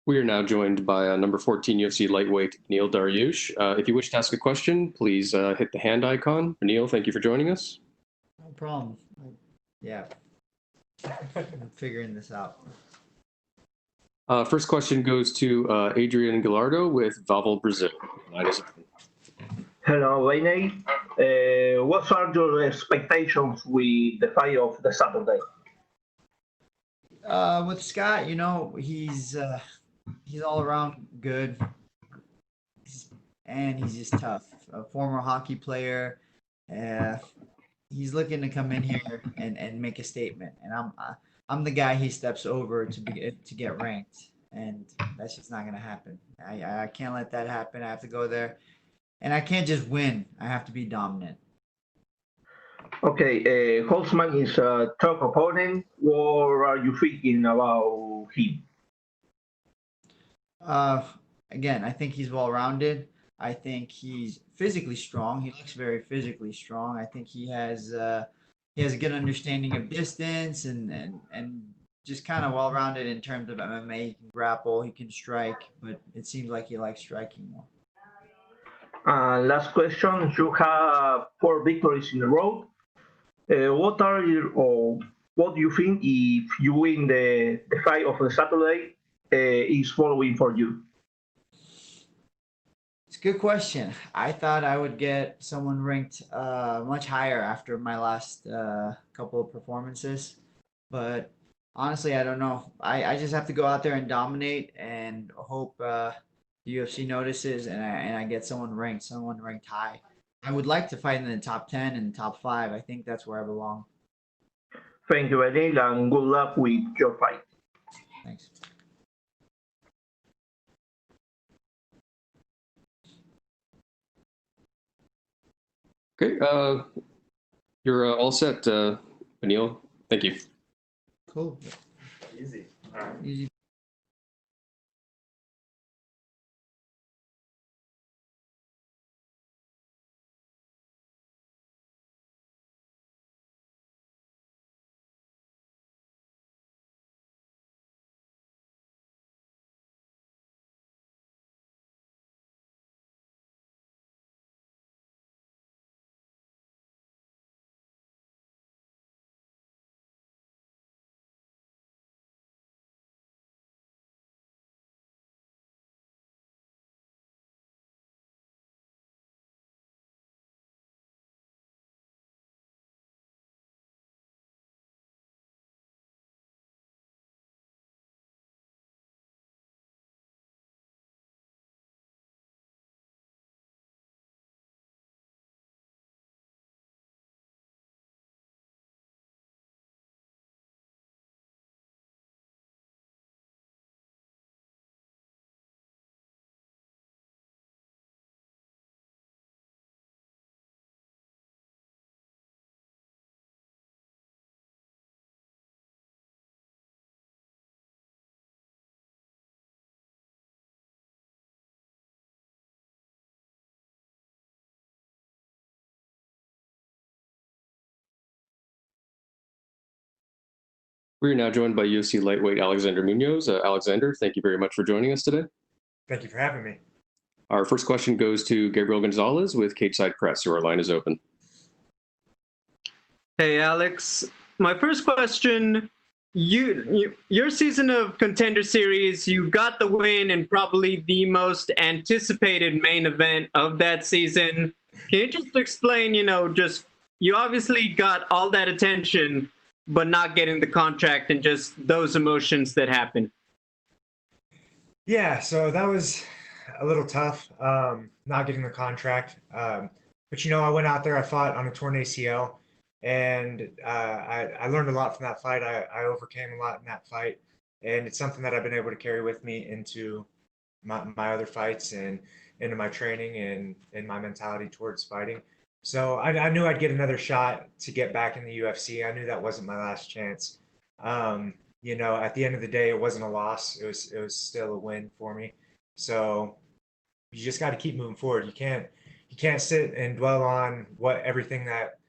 We are now joined by number 14 UFC lightweight Beneil Dariush. If you wish to ask a question, please hit the hand icon. Beneil, thank you for joining us. No problem. Yeah. I'm figuring this out. First question goes to Adrian Gallardo with Vavel Brazil. Hello, Beneil. What are your expectations with the fight of the Saturday? With Scott, you know, he's all around good, and he's just tough. A former hockey player. He's looking to come in here and make a statement, and I'm the guy he steps over to get ranked, and that's just not gonna happen. I can't let that happen. I have to go there, and I can't just win. I have to be dominant. Okay, Holtzman is a tough opponent. What are you thinking about him? Again, I think he's well-rounded. I think he's physically strong. He looks very physically strong. I think he has a good understanding of distance and just kind of well-rounded in terms of MMA. He can grapple, he can strike, but it seems like he likes striking more. Last question. You have 4 victories in a row. What do you think if you win the fight of the Saturday is following for you? It's a good question. I thought I would get someone ranked much higher after my last couple of performances, but honestly, I don't know. I just have to go out there and dominate and hope the UFC notices and I get someone ranked high. I would like to fight in the top 10 and top 5. I think that's where I belong. Thank you, Beneil, and good luck with your fight. Thanks. Okay, you're all set, Beneil. Thank you. Cool. Easy. Easy. We are now joined by UFC lightweight Alexander Munoz. Alexander, thank you very much for joining us today. Thank you for having me. Our first question goes to Gabriel Gonzalez with Cageside Press. Your line is open. Hey, Alex. My first question, your season of Contender Series, you got the win in probably the most anticipated main event of that season. Can you just explain, you obviously got all that attention, but not getting the contract and just those emotions that happened? Yeah, so that was a little tough, not getting the contract. But, I went out there, I fought on a torn ACL, and I learned a lot from that fight. I overcame a lot in that fight, and it's something that I've been able to carry with me into my other fights and into my training and my mentality towards fighting. So I knew I'd get another shot to get back in the UFC. I knew that wasn't my last chance. At the end of the day, it wasn't a loss. It was still a win for me. So you just got to keep moving forward. You can't sit and dwell on everything that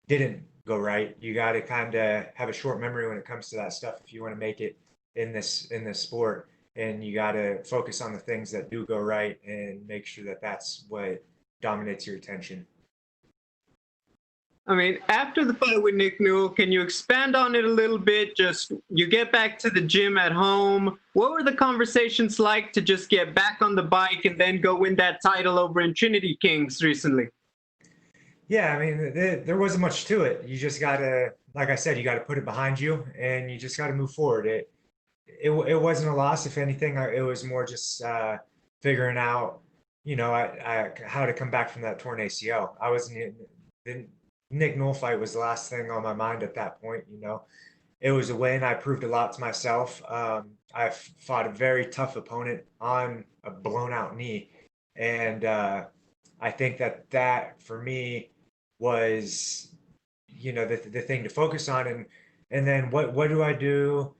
didn't go right. You got to kind of have a short memory when it comes to that stuff if you want to make it in this sport. and you got to focus on the things that do go right and make sure that that's what dominates your attention. I mean, after the fight with Nick Newell, can you expand on it a little bit? Just you get back to the gym at home. What were the conversations like to just get back on the bike and then go win that title over in Trinity Kings recently? Yeah, I mean, there wasn't much to it. You just got to, like I said, you got to put it behind you, and you just got to move forward. It wasn't a loss. If anything, it was more just figuring out, you know, how to come back from that torn ACL. I wasn't. The Nick Newell fight was the last thing on my mind at that point. You know, it was a win. I proved a lot to myself. I fought a very tough opponent on a blown out knee, and I think that for me was, you know, the thing to focus on. And then what do I do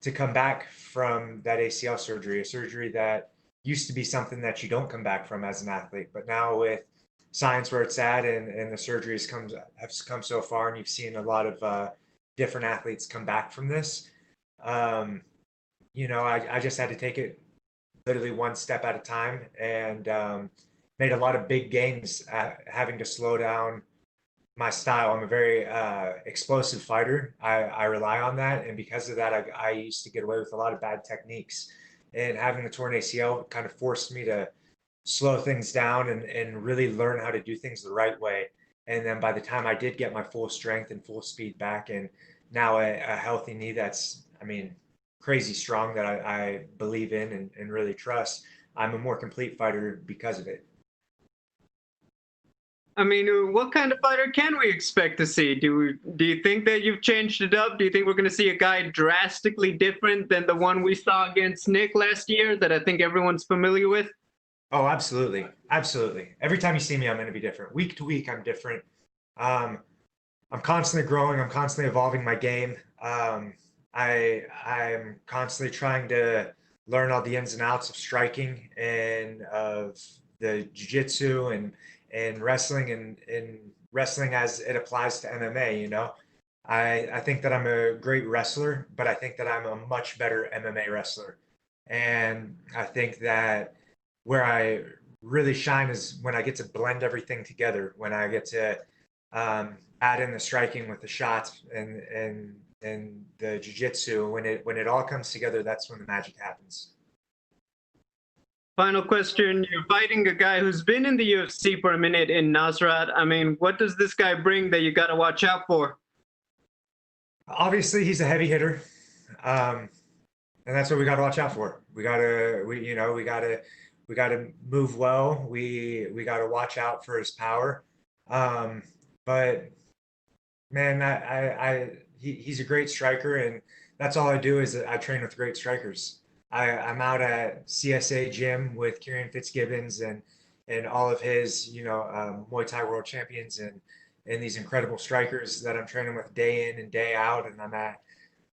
to come back from that ACL surgery, a surgery that used to be something that you don't come back from as an athlete, but now with science where it's at, and the surgery have come so far, and you've seen a lot of different athletes come back from this. You know, I just had to take it literally one step at a time, and made a lot of big gains at having to slow down my style. I'm a very explosive fighter. I rely on that, and because of that, I used to get away with a lot of bad techniques. And having the torn ACL kind of forced me to slow things down and really learn how to do things the right way. And then by the time I did get my full strength and full speed back, and now a healthy knee that's, I mean, crazy strong, that I believe in and really trust, I'm a more complete fighter because of it. I mean, what kind of fighter can we expect to see? Do you think that you've changed it up? Do you think we're going to see a guy drastically different than the one we saw against Nick last year that I think everyone's familiar with? Oh, absolutely. Absolutely. Every time you see me, I'm going to be different. Week to week, I'm different. I'm constantly growing. I'm constantly evolving my game. I'm constantly trying to learn all the ins and outs of striking and of the jiu-jitsu and wrestling and wrestling as it applies to MMA. You know, I think that I'm a great wrestler, but I think that I'm a much better MMA wrestler. And I think that where I really shine is when I get to blend everything together, when I get to add in the striking with the shots and the jiu-jitsu. When it all comes together, that's when the magic happens. Final question. You're fighting a guy who's been in the UFC for a minute in Nasrat. I mean, what does this guy bring that you got to watch out for? Obviously, he's a heavy hitter. And that's what we got to watch out for. We got to move well. We got to watch out for his power. But man, he's a great striker, and that's all I do is I train with great strikers. I'm out at CSA gym with Kieran Fitzgibbons and all of his, Muay Thai world champions and these incredible strikers that I'm training with day in and day out. And I'm at,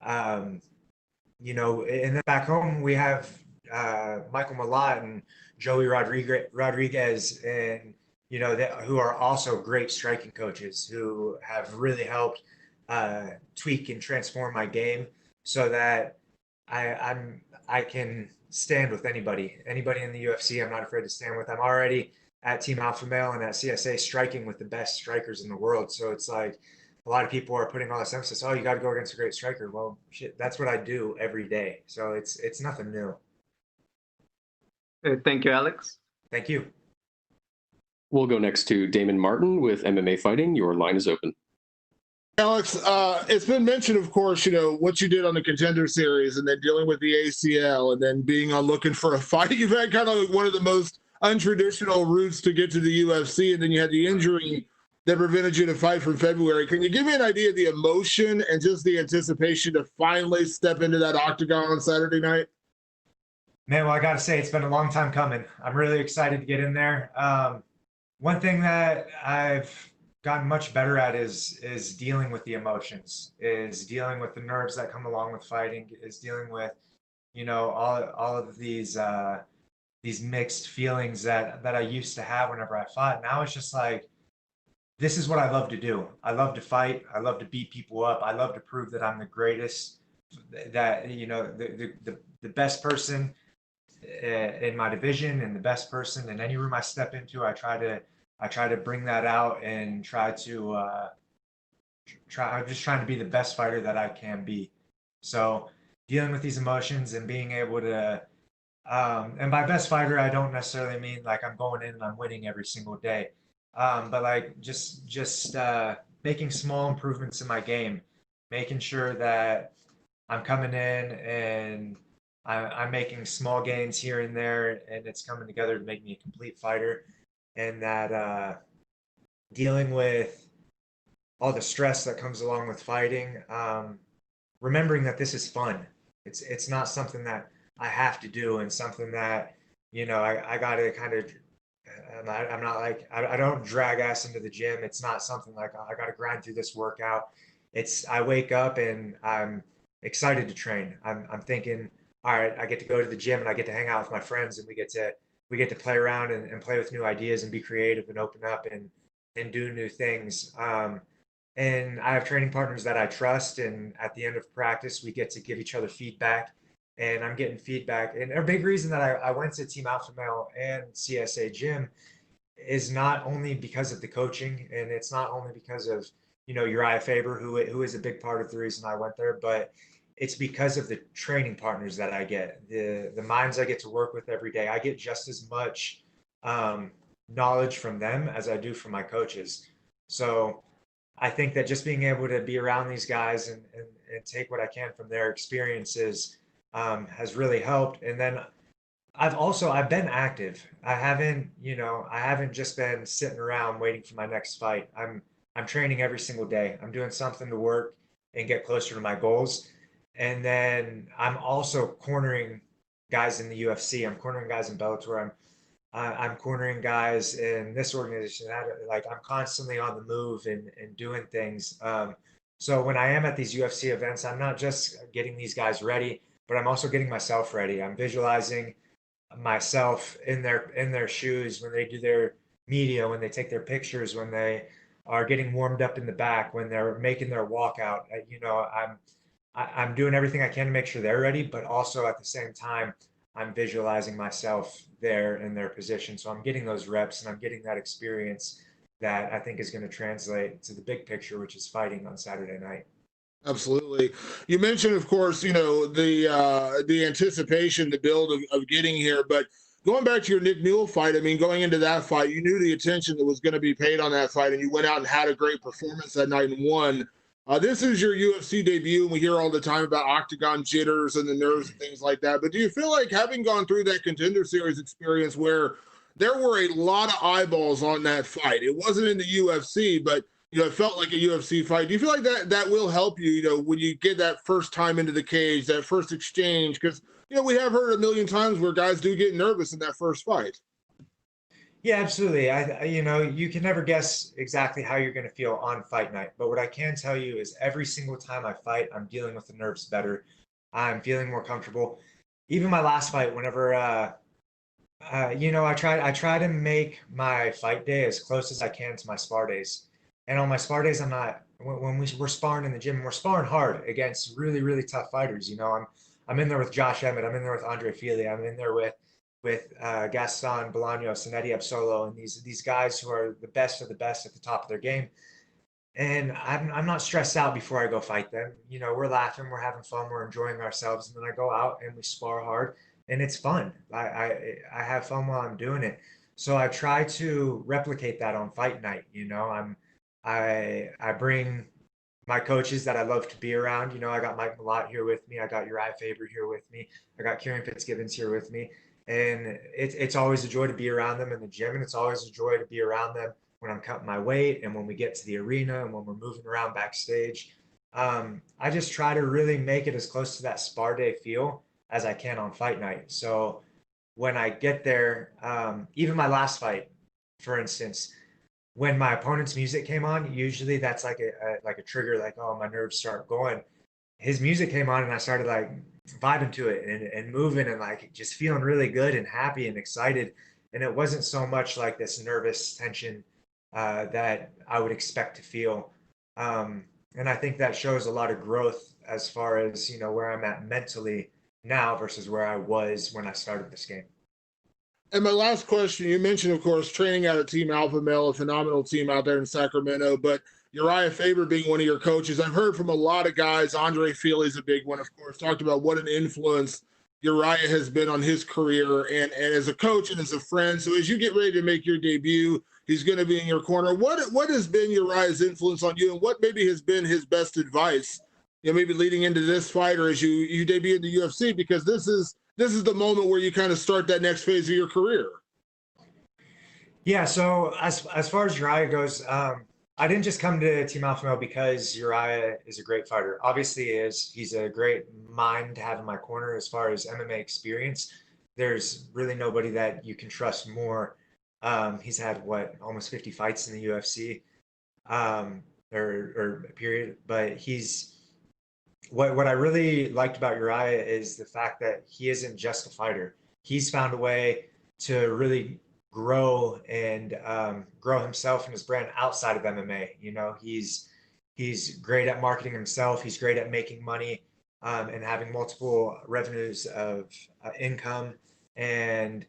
and then back home we have Michael Malott and Joey Rodriguez, and who are also great striking coaches who have really helped tweak and transform my game so that I can stand with anybody in the UFC. I'm not afraid to stand with. I'm already at Team Alpha Male and at CSA striking with the best strikers in the world. So it's like a lot of people are putting all this emphasis. Oh, you got to go against a great striker. Well, shit, that's what I do every day. So it's nothing new. Thank you, Alex. Thank you. We'll go next to Damon Martin with MMA Fighting. Your line is open. Alex, it's been mentioned, of course, what you did on the Contender Series and then dealing with the ACL and then being on looking for a fight. You've had kind of one of the most untraditional routes to get to the UFC, and then you had the injury that prevented you to fight from February. Can you give me an idea of the emotion and just the anticipation to finally step into that octagon on Saturday night? Man, well, I got to say, it's been a long time coming. I'm really excited to get in there. One thing that I've gotten much better at is dealing with the emotions, is dealing with the nerves that come along with fighting, is dealing with, all of these mixed feelings that I used to have whenever I fought. Now it's just like, this is what I love to do. I love to fight. I love to beat people up. I love to prove that I'm the greatest, that, the best person in my division and the best person in any room I step into. I try to bring that out and I'm just trying to be the best fighter that I can be. So dealing with these emotions and being able to, and by best fighter, I don't necessarily mean like I'm going in and I'm winning every single day. But like just making small improvements in my game, making sure that I'm coming in and I'm making small gains here and there, and it's coming together to make me a complete fighter. And that dealing with all the stress that comes along with fighting, remembering that this is fun. It's not something that I have to do, and something that I got to kind of. I'm not like I don't drag ass into the gym. It's not something like I got to grind through this workout. It's I wake up and I'm excited to train. I'm thinking, all right, I get to go to the gym and I get to hang out with my friends, and we get to play around and play with new ideas and be creative and open up and do new things. And I have training partners that I trust, and at the end of practice, we get to give each other feedback, and I'm getting feedback. And a big reason that I went to Team Alpha Male and CSA Gym is not only because of the coaching, and it's not only because of Uriah Faber, who is a big part of the reason I went there, but it's because of the training partners that I get, the minds I get to work with every day. I get just as much knowledge from them as I do from my coaches. So I think that just being able to be around these guys and take what I can from their experiences has really helped. And then I've been active. I haven't just been sitting around waiting for my next fight. I'm training every single day. I'm doing something to work and get closer to my goals. And then I'm also cornering guys in the UFC. I'm cornering guys in Bellator. I'm cornering guys in this organization. Like I'm constantly on the move and doing things. So when I am at these UFC events, I'm not just getting these guys ready, but I'm also getting myself ready. I'm visualizing myself in their shoes when they do their media, when they take their pictures, when they are getting warmed up in the back, when they're making their walkout. I'm doing everything I can to make sure they're ready, but also at the same time, I'm visualizing myself there in their position. So I'm getting those reps and I'm getting that experience that I think is going to translate to the big picture, which is fighting on Saturday night. Absolutely. You mentioned, of course, the anticipation, the build of getting here, but going back to your Nick Newell fight, I mean, going into that fight, you knew the attention that was going to be paid on that fight, and you went out and had a great performance that night and won. This is your UFC debut, and we hear all the time about octagon jitters and the nerves and things like that. But do you feel like having gone through that Contender Series experience where there were a lot of eyeballs on that fight, it wasn't in the UFC, but it felt like a UFC fight. Do you feel like that will help you, when you get that first time into the cage, that first exchange? Because, we have heard a million times where guys do get nervous in that first fight. Yeah, absolutely. You can never guess exactly how you're going to feel on fight night. But what I can tell you is every single time I fight, I'm dealing with the nerves better. I'm feeling more comfortable. Even my last fight, whenever, I try to make my fight day as close as I can to my spar days. And on my spar days, when we're sparring in the gym, we're sparring hard against really, really tough fighters. I'm in there with Josh Emmett. I'm in there with Andre Fili. I'm in there with Gaston Bolaños and Eddie Absolo, and these guys who are the best of the best at the top of their game. And I'm not stressed out before I go fight them. We're laughing, we're having fun, we're enjoying ourselves, and then I go out and we spar hard, and it's fun. I have fun while I'm doing it. So I try to replicate that on fight night. I bring my coaches that I love to be around. I got Mike Malott here with me. I got Uriah Faber here with me. I got Kieran Fitzgibbons here with me. And it's always a joy to be around them in the gym, and it's always a joy to be around them when I'm cutting my weight and when we get to the arena and when we're moving around backstage. I just try to really make it as close to that spar day feel as I can on fight night. So when I get there, even my last fight, for instance, when my opponent's music came on, usually that's like a trigger, like, oh, my nerves start going. His music came on and I started like vibing to it and moving and like just feeling really good and happy and excited. And it wasn't so much like this nervous tension that I would expect to feel. And I think that shows a lot of growth as far as, where I'm at mentally now versus where I was when I started this game. And my last question, you mentioned, of course, training out at Team Alpha Male, a phenomenal team out there in Sacramento, but Uriah Faber being one of your coaches. I've heard from a lot of guys, Andre Feely's a big one, of course, talked about what an influence Uriah has been on his career and as a coach and as a friend. So as you get ready to make your debut, he's going to be in your corner. What has been Uriah's influence on you, and what maybe has been his best advice, maybe leading into this fight or as you debut in the UFC, because this is the moment where you kind of start that next phase of your career. Yeah, so as far as Uriah goes, I didn't just come to Team Alpha Male because Uriah is a great fighter. Obviously, he is. He's a great mind to have in my corner as far as MMA experience. There's really nobody that you can trust more. He's had almost 50 fights in the UFC, or period. But what I really liked about Uriah is the fact that he isn't just a fighter. He's found a way to really grow and grow himself and his brand outside of MMA. He's great at marketing himself. He's great at making money and having multiple revenues of income. And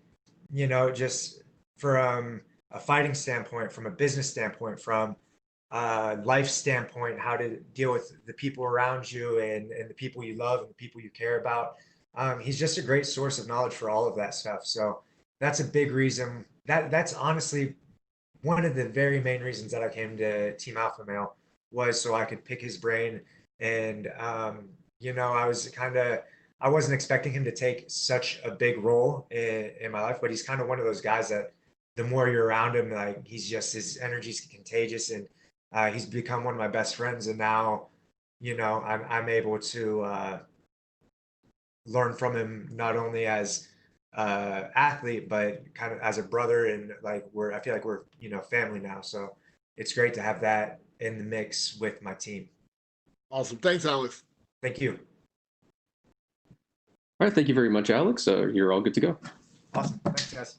just from a fighting standpoint, from a business standpoint, from life standpoint, how to deal with the people around you and the people you love and the people you care about. He's just a great source of knowledge for all of that stuff. So that's a big reason. That's honestly one of the very main reasons that I came to Team Alpha Male, was so I could pick his brain. And I wasn't expecting him to take such a big role in my life, but he's kind of one of those guys that the more you're around him, like his energy's contagious, and he's become one of my best friends. And now, I'm able to learn from him, not only as athlete, but kind of as a brother. And I feel like we're, family now. So it's great to have that in the mix with my team. Awesome. Thanks, Alex. Thank you. All right. Thank you very much, Alex. You're all good to go. Awesome. Thanks, guys.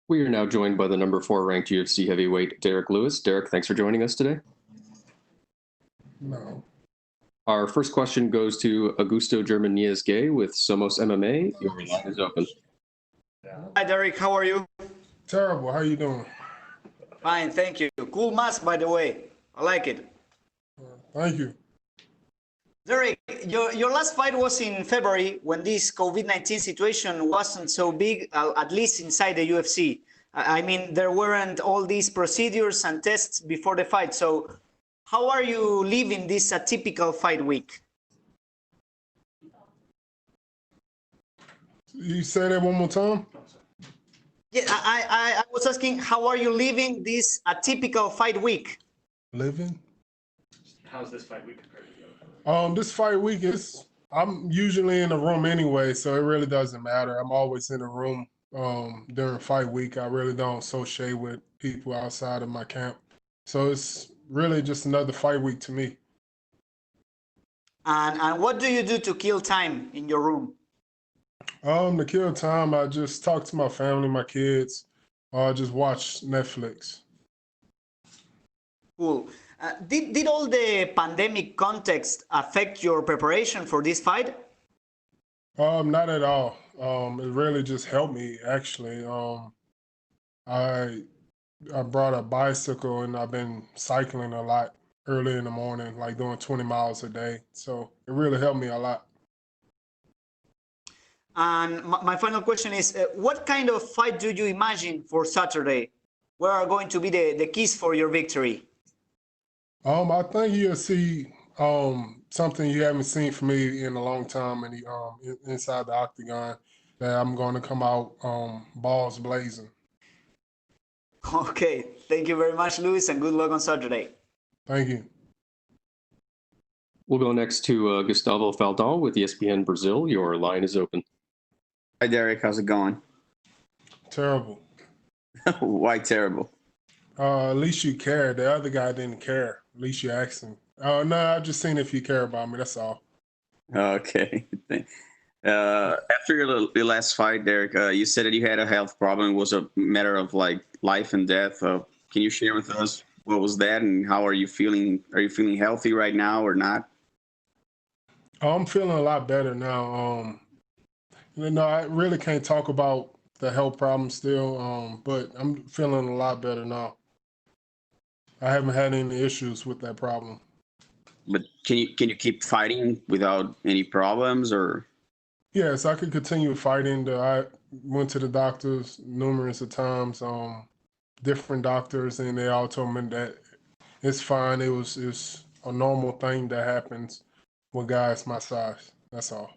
We are now joined by the number 4 ranked UFC heavyweight, Derrick Lewis. Derrick, thanks for joining us today. No. Our first question goes to Augusto Germaniez-Gay with Somos MMA. Your line is open. Hi, Derrick. How are you? Terrible. How you doing? Fine, thank you. Cool mask, by the way. I like it. Thank you. Derrick, your last fight was in February when this COVID-19 situation wasn't so big, at least inside the UFC. I mean, there weren't all these procedures and tests before the fight. So how are you living this atypical fight week? You say that one more time? Yeah, I was asking, how are you living this atypical fight week? Living? How's this fight week compared to the other? This fight week I'm usually in the room anyway, so it really doesn't matter. I'm always in the room during fight week. I really don't associate with people outside of my camp. So it's really just another fight week to me. And what do you do to kill time in your room? To kill time, I just talk to my family, my kids, or just watch Netflix. Cool. Did all the pandemic context affect your preparation for this fight? Not at all. It really just helped me, actually. I brought a bicycle and I've been cycling a lot early in the morning, like doing 20 miles a day. So it really helped me a lot. And my final question is, what kind of fight do you imagine for Saturday? Where are going to be the keys for your victory? I think you'll see something you haven't seen from me in a long time in the inside the octagon, that I'm going to come out balls blazing. Okay, thank you very much, Luis, and good luck on Saturday. Thank you. We'll go next to Gustavo Faldal with ESPN Brazil. Your line is open. Hi, Derrick. How's it going? Terrible. Why terrible? At least you care. The other guy didn't care. At least you asked him. No, I've just seen if you care about me. That's all. Okay. After your last fight, Derrick, you said that you had a health problem. It was a matter of like life and death. Can you share with us what was that and how are you feeling? Are you feeling healthy right now or not? I'm feeling a lot better now. I really can't talk about the health problem still, but I'm feeling a lot better now. I haven't had any issues with that problem. But can you keep fighting without any problems or? Yes, I could continue fighting. I went to the doctors numerous of times, different doctors, and they all told me that it's fine. It's a normal thing that happens with guys my size. That's all.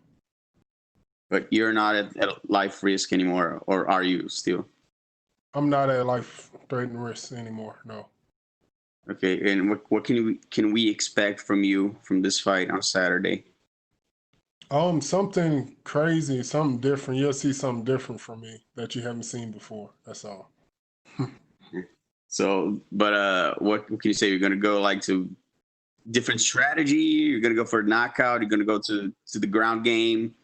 But you're not at life risk anymore, or are you still? I'm not at life-threatening risk anymore, no. Okay, and what can we expect from you from this fight on Saturday? Something crazy, something different. You'll see something different from me that you haven't seen before. That's all. So, but what can you say? You're gonna go like to different strategy? You're gonna go for a knockout? You're gonna go to the ground game?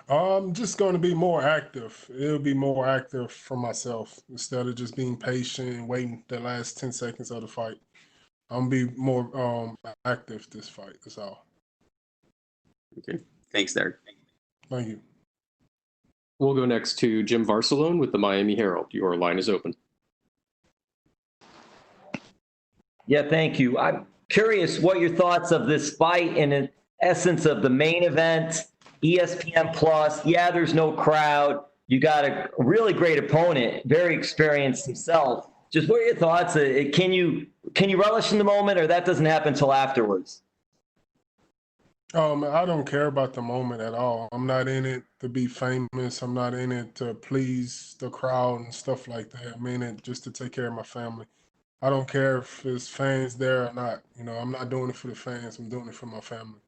I'm just going to be more active. It'll be more active for myself instead of just being patient and waiting the last 10 seconds of the fight. I'm going to be more active this fight. That's all. Okay. Thanks, Derrick. Thank you. We'll go next to Jim Varsalone with the Miami Herald. Your line is open. Yeah, thank you. I'm curious what your thoughts of this fight and in essence of the main event. ESPN Plus, yeah, there's no crowd. You got a really great opponent, very experienced himself. Just what are your thoughts? Can you relish in the moment, or that doesn't happen until afterwards? I don't care about the moment at all. I'm not in it to be famous. I'm not in it to please the crowd and stuff like that. I'm in it just to take care of my family. I don't care if there's fans there or not. I'm not doing it for the fans. I'm doing it for my family.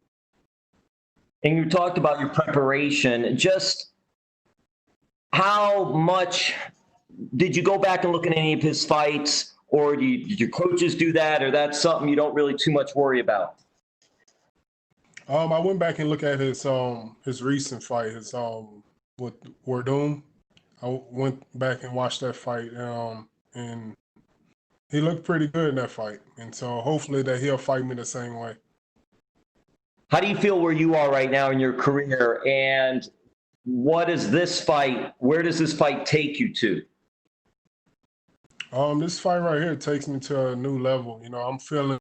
And you talked about your preparation. Just how much did you go back and look at any of his fights, or did your coaches do that, or that's something you don't really too much worry about? I went back and looked at his recent fight, with Werdum. I went back and watched that fight, and he looked pretty good in that fight. And so hopefully that he'll fight me the same way. How do you feel where you are right now in your career, and what is this fight? Where does this fight take you to? This fight right here takes me to a new level. You know, I'm feeling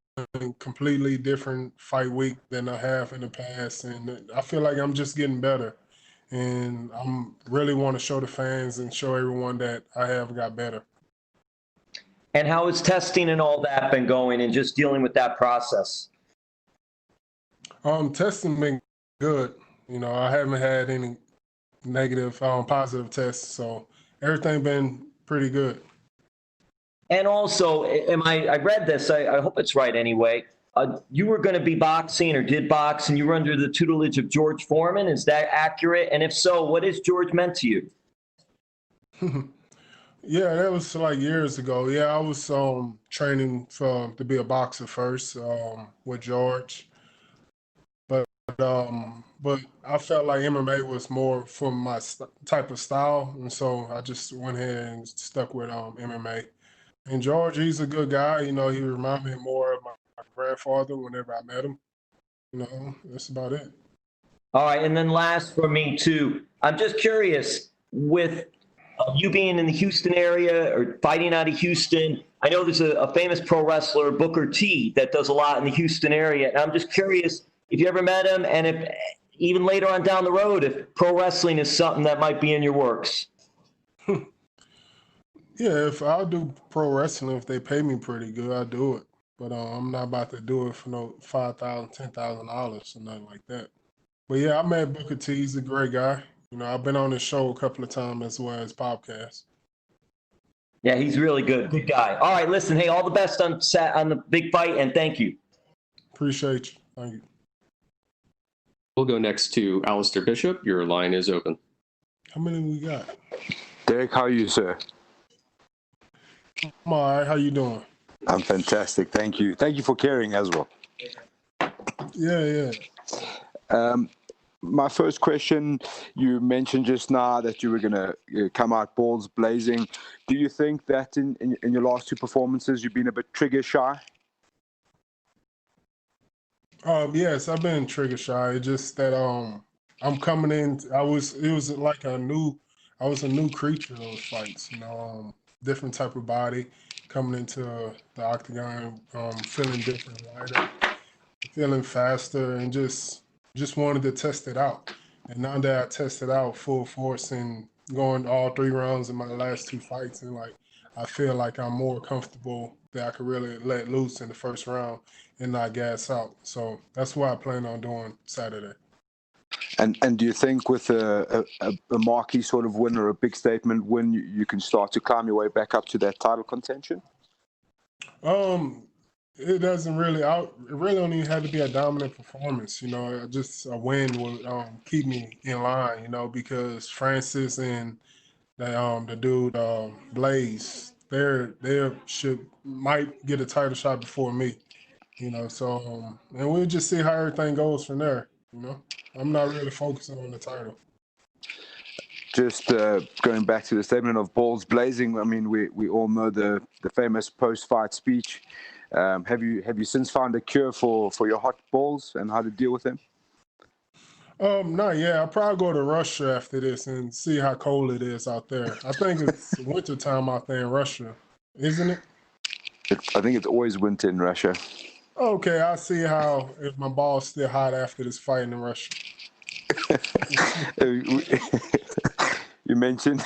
completely different fight week than I have in the past, and I feel like I'm just getting better. And I'm really want to show the fans and show everyone that I have got better. And how has testing and all that been going, and just dealing with that process? Testing been good. You know, I haven't had any negative, positive tests, so everything been pretty good. And also, I read this, I hope it's right anyway. You were going to be boxing or did box, and you were under the tutelage of George Foreman. Is that accurate? And if so, what has George meant to you? Yeah, that was like years ago. Yeah, I was training to be a boxer first with George. But I felt like MMA was more for my type of style, and so I just went ahead and stuck with MMA. And George, he's a good guy. You know, he reminded me more of my grandfather whenever I met him. You know, that's about it. All right, and then last for me too, I'm just curious, with you being in the Houston area or fighting out of Houston, I know there's a famous pro wrestler, Booker T, that does a lot in the Houston area. And I'm just curious if you ever met him, and if even later on down the road, if pro wrestling is something that might be in your works. Yeah, if I'll do pro wrestling, if they pay me pretty good, I'll do it. But I'm not about to do it for no $5,000, $10,000 or nothing like that. But yeah, I met Booker T. He's a great guy. You know, I've been on his show a couple of times as well as podcast. Yeah, he's really good. Good guy. All right, listen, hey, all the best on the big fight, and thank you. Appreciate you. Thank you. We'll go next to Alistair Bishop. Your line is open. How many we got? Derek, how are you, sir? I'm all right. How you doing? I'm fantastic. Thank you. Thank you for caring as well. Yeah. My first question, you mentioned just now that you were going to come out balls blazing. Do you think that in your last two performances, you've been a bit trigger shy? Yes, I've been trigger shy. It's just that I'm coming in. I was a new creature in those fights. You know, different type of body coming into the octagon, feeling different, lighter, feeling faster, and just wanted to test it out. And now that I tested out full force and going all 3 rounds in my last 2 fights, and I feel like I'm more comfortable that I could really let loose in the first round and not gas out. So that's what I plan on doing Saturday. And do you think with a marquee sort of win or a big statement win, you can start to climb your way back up to that title contention? It doesn't really. It really don't even have to be a dominant performance. You know, just a win would keep me in line. You know, because Francis and the dude Blaze, they might get a title shot before me. You know, so and we'll just see how everything goes from there. You know, I'm not really focusing on the title. Just going back to the statement of balls blazing. I mean, we all know the famous post-fight speech. Have you since found a cure for your hot balls and how to deal with them? Not yet. I'll probably go to Russia after this and see how cold it is out there. I think it's winter time out there in Russia, isn't it? I think it's always winter in Russia. Okay, I'll see if my ball's still hot after this fight in Russia. You mentioned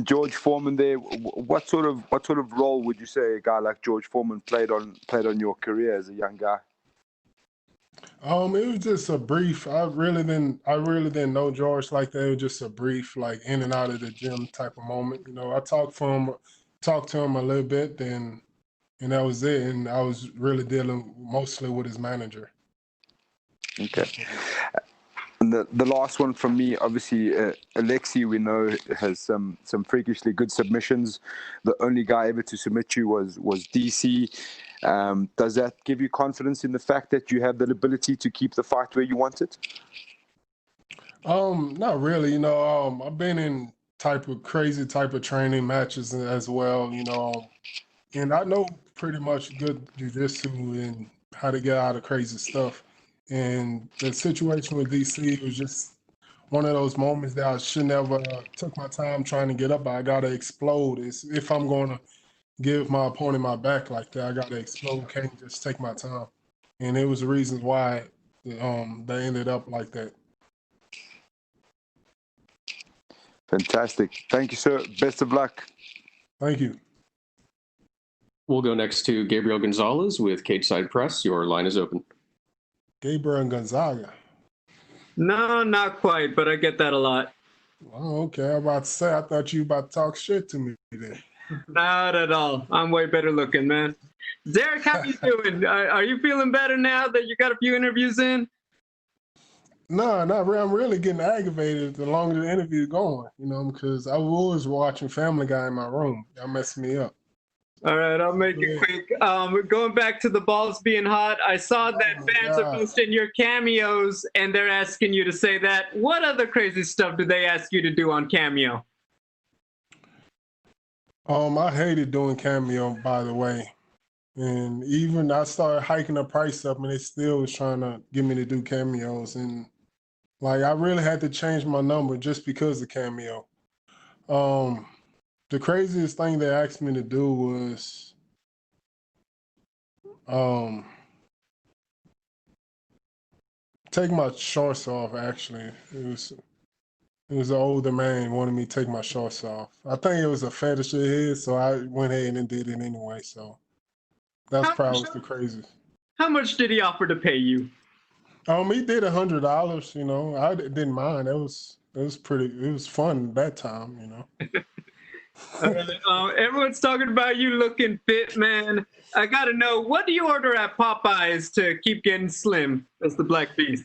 George Foreman there. What sort of role would you say a guy like George Foreman played on your career as a young guy? It was just a brief. I really didn't know George like that. It was just a brief, like in and out of the gym type of moment. You know, I talked to him a little bit, and that was it. And I was really dealing mostly with his manager. Okay. And the last one from me, obviously, Alexey, we know, has some freakishly good submissions. The only guy ever to submit you was DC. Does that give you confidence in the fact that you have the ability to keep the fight where you want it? Not really. I've been in crazy type of training matches as well. And I know pretty much good jujitsu and how to get out of crazy stuff. And the situation with DC was just one of those moments that I should never took my time trying to get up. I gotta explode. If I'm gonna give my opponent my back like that, I gotta explode. Can't just take my time. And it was the reasons why they ended up like that. Fantastic. Thank you, sir. Best of luck. Thank you. We'll go next to Gabriel Gonzalez with Cage Side Press. Your line is open. Gabriel Gonzaga. No, not quite, but I get that a lot. Oh, okay. I'm about to say, I thought you were about to talk shit to me then. Not at all. I'm way better looking, man. Derrick, how you doing? Are you feeling better now that you got a few interviews in? No, not really. I'm really getting aggravated the longer the interview going, because I was always watching Family Guy in my room. That messed me up. All right, I'll make it quick. Going back to the balls being hot, I saw that fans are posting your cameos, and they're asking you to say that. What other crazy stuff do they ask you to do on Cameo? I hated doing Cameo, by the way. And even I started hiking the price up, and they still was trying to get me to do cameos. And I really had to change my number just because of Cameo. The craziest thing they asked me to do was take my shorts off. Actually, it was an older man wanted me to take my shorts off. I think it was a fetish of his, so I went ahead and did it anyway. So that's probably the craziest. How much did he offer to pay you? He did $100. I didn't mind. It was fun that time. Everyone's talking about you looking fit, man. I gotta know, what do you order at Popeyes to keep getting slim as the Black Beast?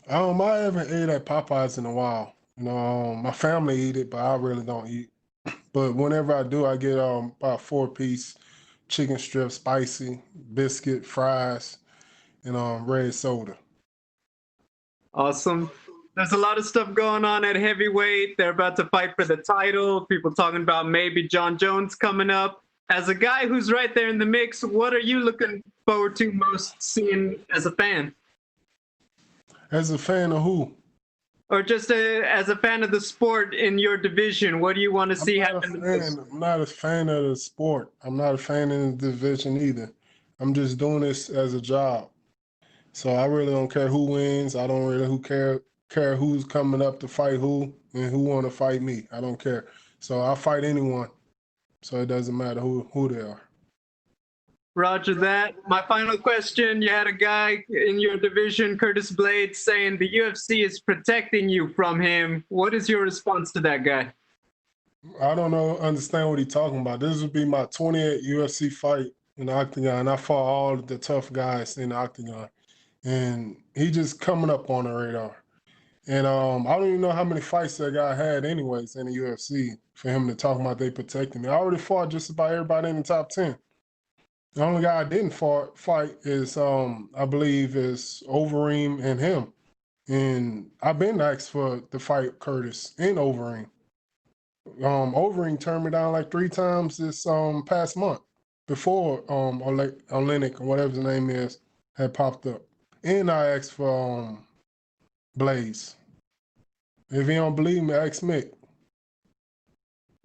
I haven't ate at Popeyes in a while. My family eat it, but I really don't eat. But whenever I do, I get about 4-piece chicken strip, spicy, biscuit, fries, and red soda. Awesome. There's a lot of stuff going on at heavyweight. They're about to fight for the title. People talking about maybe John Jones coming up. As a guy who's right there in the mix, what are you looking forward to most seeing as a fan? As a fan of who? Or just as a fan of the sport in your division, what do you want to see happen? I'm not a fan of the sport. I'm not a fan of the division either. I'm just doing this as a job. So I really don't care who wins. I don't really care who's coming up to fight who and who want to fight me. I don't care. So I'll fight anyone. So it doesn't matter who they are. Roger that. My final question, you had a guy in your division, Curtis Blades, saying the UFC is protecting you from him. What is your response to that guy? I don't understand what he's talking about. This would be my 20th UFC fight in the octagon. I fought all the tough guys in the octagon. And he just coming up on the radar. And I don't even know how many fights that guy had anyways in the UFC for him to talk about they protecting me. I already fought just about everybody in the top 10. The only guy I didn't fight is, I believe, is Overeem and him. And I've been asked to fight Curtis and Overeem. Overeem turned me down like 3 times this past month before Oleynik, or whatever his name is, had popped up. And I asked for Blaze. If you don't believe me, ask Mick.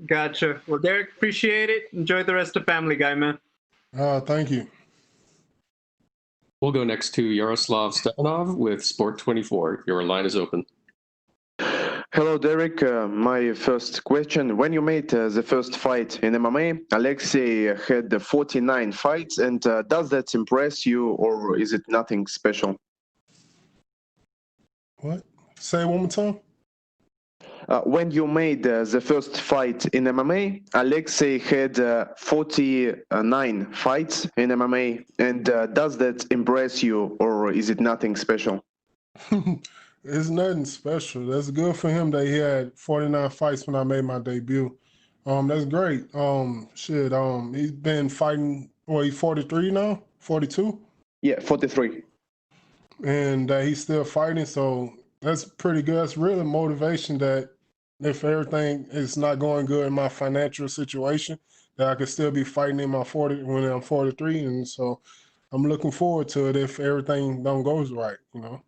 Gotcha. Well, Derrick, appreciate it. Enjoy the rest of Family Guy, man. Thank you. We'll go next to Yaroslav Stepanov with Sport 24. Your line is open. Hello, Derrick. My first question. When you made the first fight in MMA, Alexey had 49 fights, and does that impress you, or is it nothing special? What? Say it one more time. When you made the first fight in MMA, Alexey had 49 fights in MMA, and does that impress you, or is it nothing special? It's nothing special. That's good for him that he had 49 fights when I made my debut. That's great. He's been fighting, he's 43 now? 42? Yeah, 43. And he's still fighting, so That's pretty good. That's really motivation that if everything is not going good in my financial situation, that I could still be fighting in my 40 when I'm 43. And so I'm looking forward to it if everything don't goes right, you know.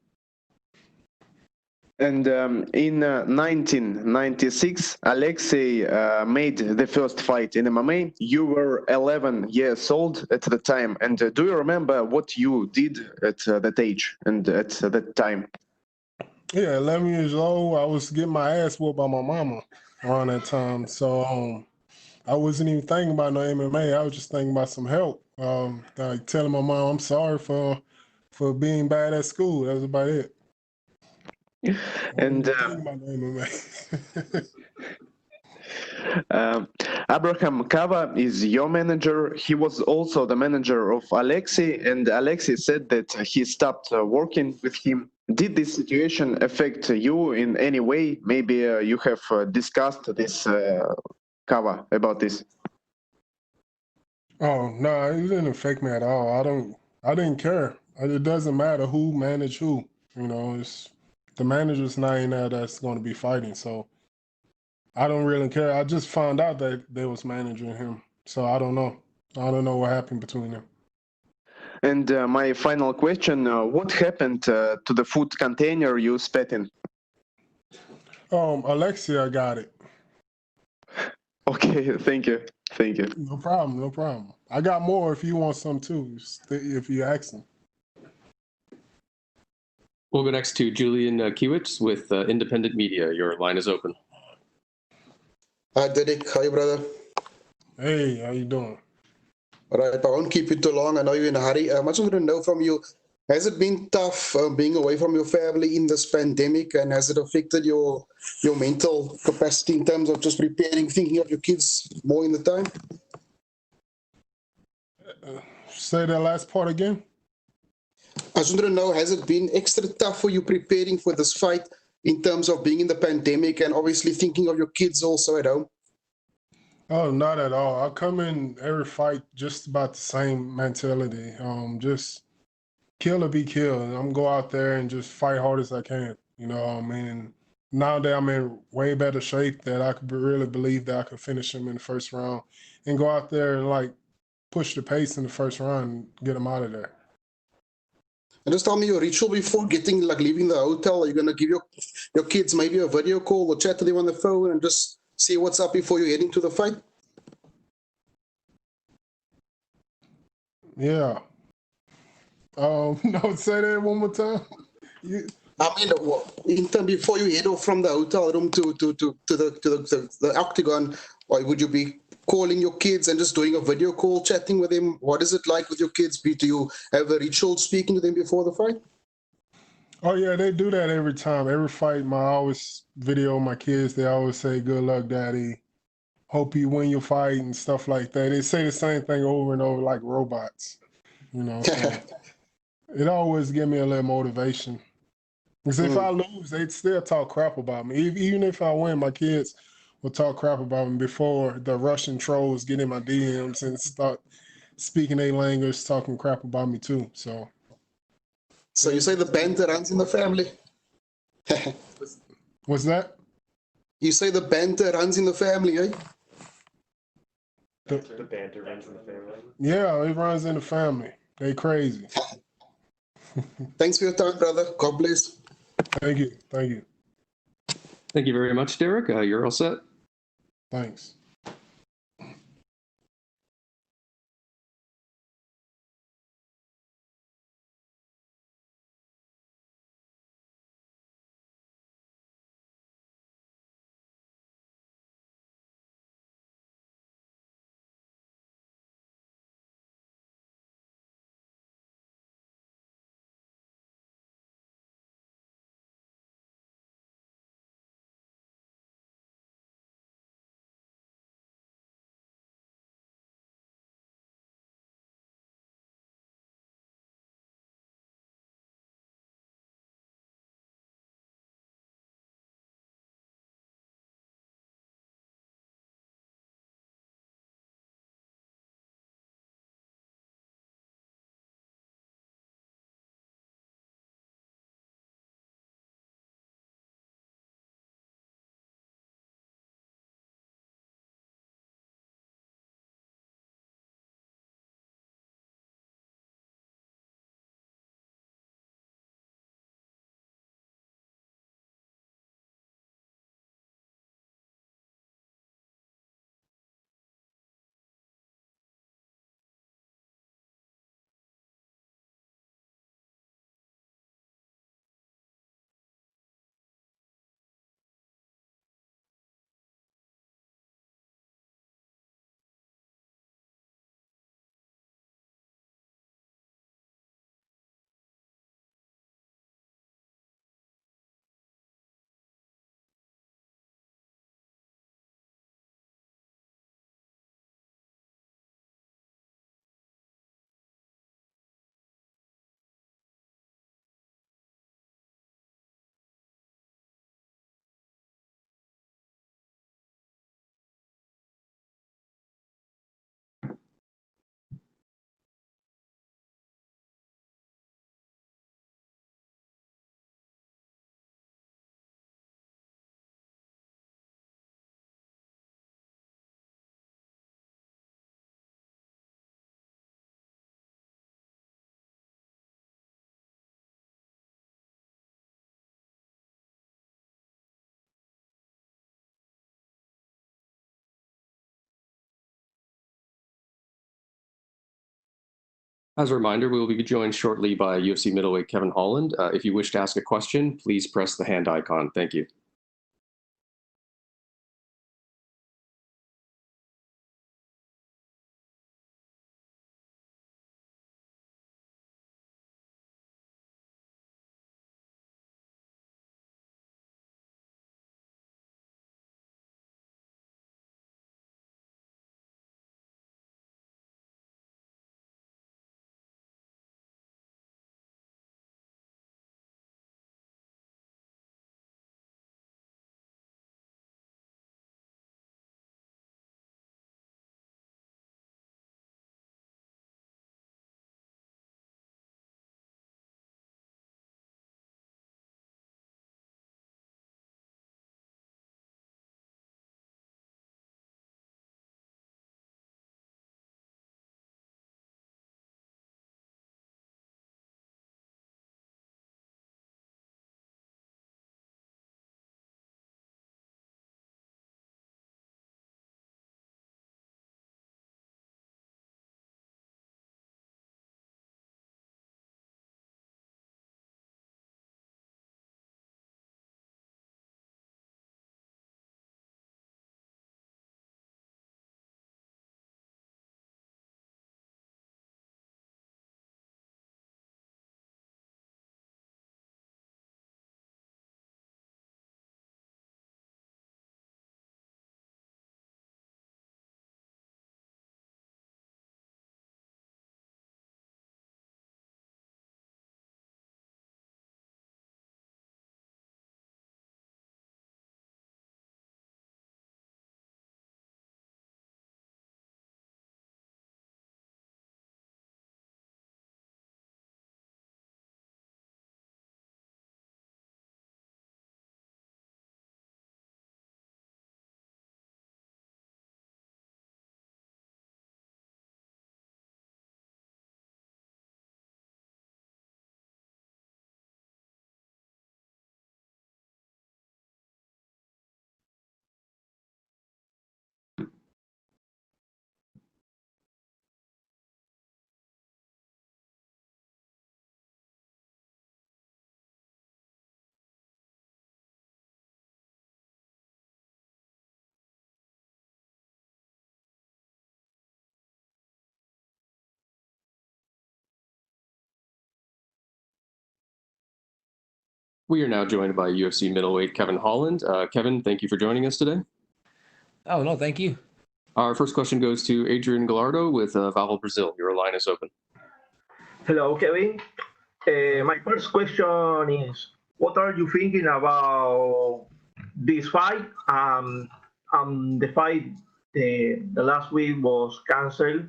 And in 1996, Alexey made the first fight in MMA. You were 11 years old at the time. And do you remember what you did at that age and at that time? Yeah, 11 years old. I was getting my ass whooped by my mama around that time. So I wasn't even thinking about no MMA. I was just thinking about some help. Like telling my mom I'm sorry for being bad at school. That was about it. And Abraham Kava is your manager. He was also the manager of Alexey, and Alexey said that he stopped working with him. Did this situation affect you in any way? Maybe you have discussed this, Kava, about this. Oh no, it didn't affect me at all. I didn't care. It doesn't matter who managed who. You know, it's the manager's not in there that's going to be fighting. So I don't really care. I just found out that they was managing him. So I don't know. I don't know what happened between them. And my final question, what happened to the food container you spat in? Alexia got it. Okay, thank you. Thank you. No problem, no problem. I got more if you want some too, if you ask them. We'll go next to Julian Kiewicz with Independent Media. Your line is open. Hi, Derek. Hi, brother. Hey, how you doing? All right, I won't keep you too long. I know you're in a hurry. I just want to know from you, has it been tough being away from your family in this pandemic, and has it affected your mental capacity in terms of just preparing, thinking of your kids more in the time? Say that last part again. I just want to know, has it been extra tough for you preparing for this fight in terms of being in the pandemic and obviously thinking of your kids also at home? Oh, not at all. I come in every fight just about the same mentality. Just kill or be killed. I'm go out there and just fight hard as I can. You know, I mean, now that I'm in way better shape, that I could really believe that I could finish him in the first round and go out there and like push the pace in the first round and get him out of there. And just tell me your ritual before leaving the hotel. Are you gonna give your kids maybe a video call or chat to them on the phone and just see what's up before you're heading to the fight? Yeah. No, say that one more time. I mean, in term before you head off from the hotel room to the octagon, or would you be calling your kids and just doing a video call, chatting with them? What is it like with your kids? Do you have a ritual speaking to them before the fight? Oh yeah, they do that every time. Every fight, I always video my kids. They always say, "Good luck, Daddy. Hope you win your fight," and stuff like that. They say the same thing over and over like robots. You know, so it always give me a little motivation. Because if I lose, they'd still talk crap about me. Even if I win, my kids will talk crap about me before the Russian trolls get in my DMs and start speaking their language, talking crap about me too. So you say the banter runs in the family? What's that? You say the banter runs in the family, eh? The banter runs in the family. Yeah, it runs in the family. They crazy. Thanks for your time, brother. God bless. Thank you. Thank you. Thank you very much, Derek. You're all set. Thanks. As a reminder, we will be joined shortly by UFC middleweight Kevin Holland. If you wish to ask a question, please press the hand icon. Thank you. We are now joined by UFC middleweight Kevin Holland. Kevin, thank you for joining us today. Oh, no, thank you. Our first question goes to Adrian Gallardo with Valve Brazil. Your line is open. Hello, Kevin. My first question is, what are you thinking about this fight? The fight the last week was canceled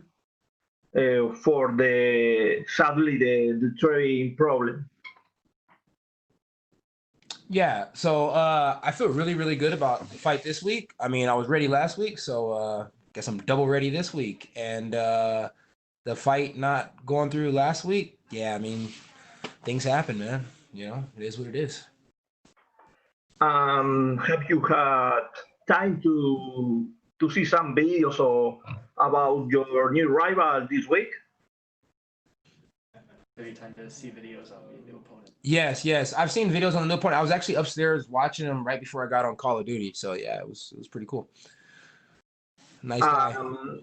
for sadly the train problem. Yeah, so I feel really, really good about the fight this week. I mean, I was ready last week, so guess I'm double ready this week. And the fight not going through last week, yeah, I mean, things happen, man. You know, it is what it is. Have you had time to see some videos about your new rival this week? Have you time to see videos of your new opponent? Yes, I've seen videos on the new point. I was actually upstairs watching them right before I got on Call of Duty. So yeah, it was pretty cool. Nice guy.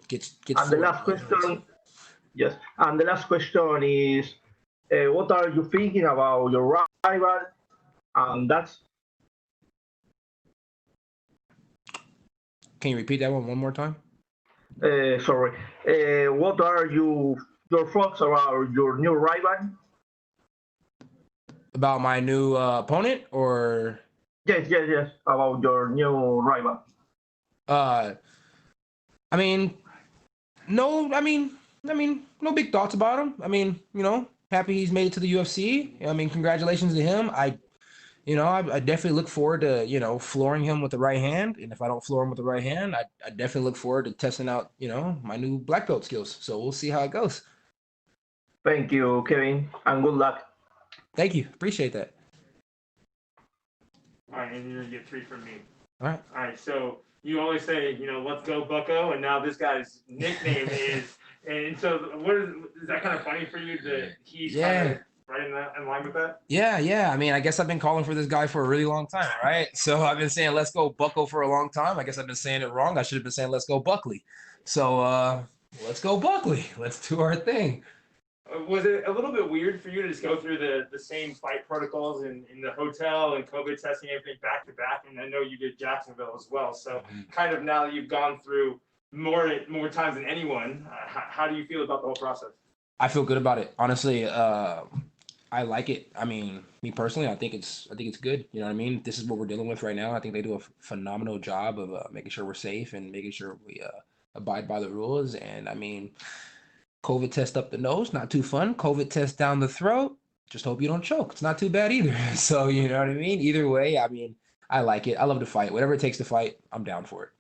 Gets and the last question, yes. And the last question is, what are you thinking about your rival? And that's. Can you repeat that one more time? Sorry. What are your thoughts about your new rival? About my new opponent, or? Yes. About your new rival. I mean, no big thoughts about him. I mean, you know, happy he's made it to the UFC. I mean, congratulations to him. I definitely look forward to, you know, flooring him with the right hand. And if I don't floor him with the right hand, I definitely look forward to testing out, you know, my new black belt skills. So we'll see how it goes. Thank you, Kevin, and good luck. Thank you. Appreciate that. All right, and you're gonna get 3 from me. All right. So you always say, you know, let's go Bucko, and now this guy's nickname And so, is that kind of funny for you that he's kind of right in line with that? Yeah. I mean, I guess I've been calling for this guy for a really long time, right? So I've been saying let's go Bucko for a long time. I guess I've been saying it wrong. I should have been saying let's go Buckley. So let's go Buckley. Let's do our thing. Was it a little bit weird for you to just go through the same fight protocols in the hotel and COVID testing, everything back to back? And I know you did Jacksonville as well. So kind of now that you've gone through more times than anyone, how do you feel about the whole process? I feel good about it. Honestly, I like it. I mean, me personally, I think it's good. You know what I mean? This is what we're dealing with right now. I think they do a phenomenal job of making sure we're safe and making sure we abide by the rules. And I mean, COVID test up the nose, not too fun. COVID test down the throat, just hope you don't choke. It's not too bad either. So, you know what I mean? Either way, I mean, I like it. I love to fight. Whatever it takes to fight, I'm down for it.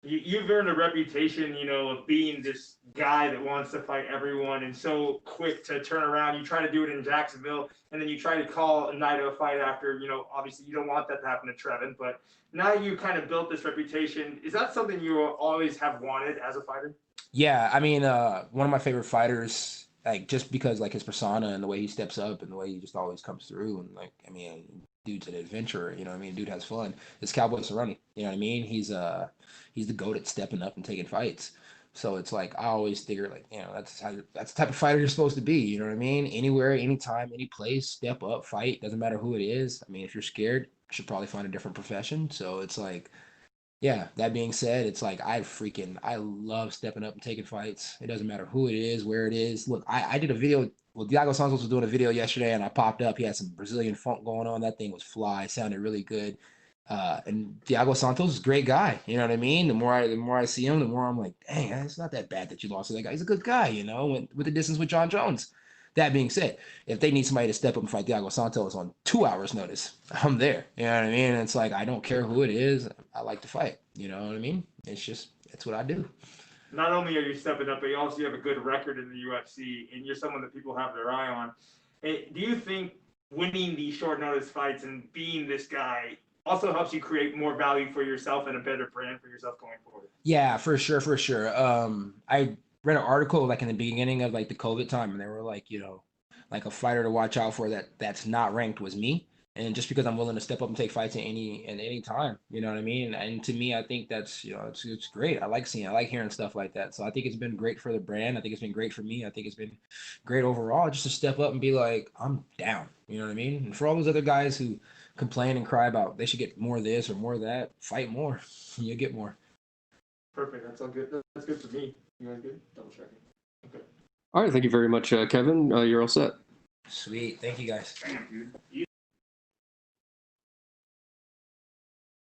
You've earned a reputation, of being this guy that wants to fight everyone and so quick to turn around. You try to do it in Jacksonville, and then you try to call a night of a fight after, obviously you don't want that to happen to Trevin, but now you kind of built this reputation. Is that something you always have wanted as a fighter? Yeah, I mean, one of my favorite fighters, like just because like his persona and the way he steps up and the way he just always comes through, and like, I mean, dude's an adventurer, you know what I mean? Dude has fun. It's Cowboy Cerrone, you know what I mean? He's the GOAT at stepping up and taking fights. So it's like I always figure like, that's the type of fighter you're supposed to be, you know what I mean? Anywhere, anytime, any place, step up, fight, doesn't matter who it is. I mean, if you're scared, you should probably find a different profession. So it's like, yeah, that being said, it's like I love stepping up and taking fights. It doesn't matter who it is, where it is. Look, I did a video. Well, Thiago Santos was doing a video yesterday, and I popped up. He had some Brazilian funk going on. That thing was fly. Sounded really good. And Thiago Santos is a great guy. You know what I mean? The more I see him, the more I'm like, dang, it's not that bad that you lost to that guy. He's a good guy, with the distance with John Jones. That being said, if they need somebody to step up and fight Thiago Santos on 2 hours' notice, I'm there. You know what I mean? It's like I don't care who it is. I like to fight. You know what I mean? It's what I do. Not only are you stepping up, but you also have a good record in the UFC, and you're someone that people have their eye on. Do you think winning these short notice fights and being this guy also helps you create more value for yourself and a better brand for yourself going forward? Yeah, for sure. I read an article like in the beginning of like the COVID time, and they were like, like a fighter to watch out for that's not ranked was me. And just because I'm willing to step up and take fights at any time, you know what I mean? And to me, I think that's, it's great. I like hearing stuff like that. So I think it's been great for the brand. I think it's been great for me. I think it's been great overall just to step up and be like, I'm down. You know what I mean? And for all those other guys who complain and cry about they should get more of this or more of that, fight more. You'll get more. Perfect. That's all good. That's good for me. You guys good? Double checking. Okay. All right. Thank you very much, Kevin. You're all set. Sweet. Thank you, guys. Damn, dude.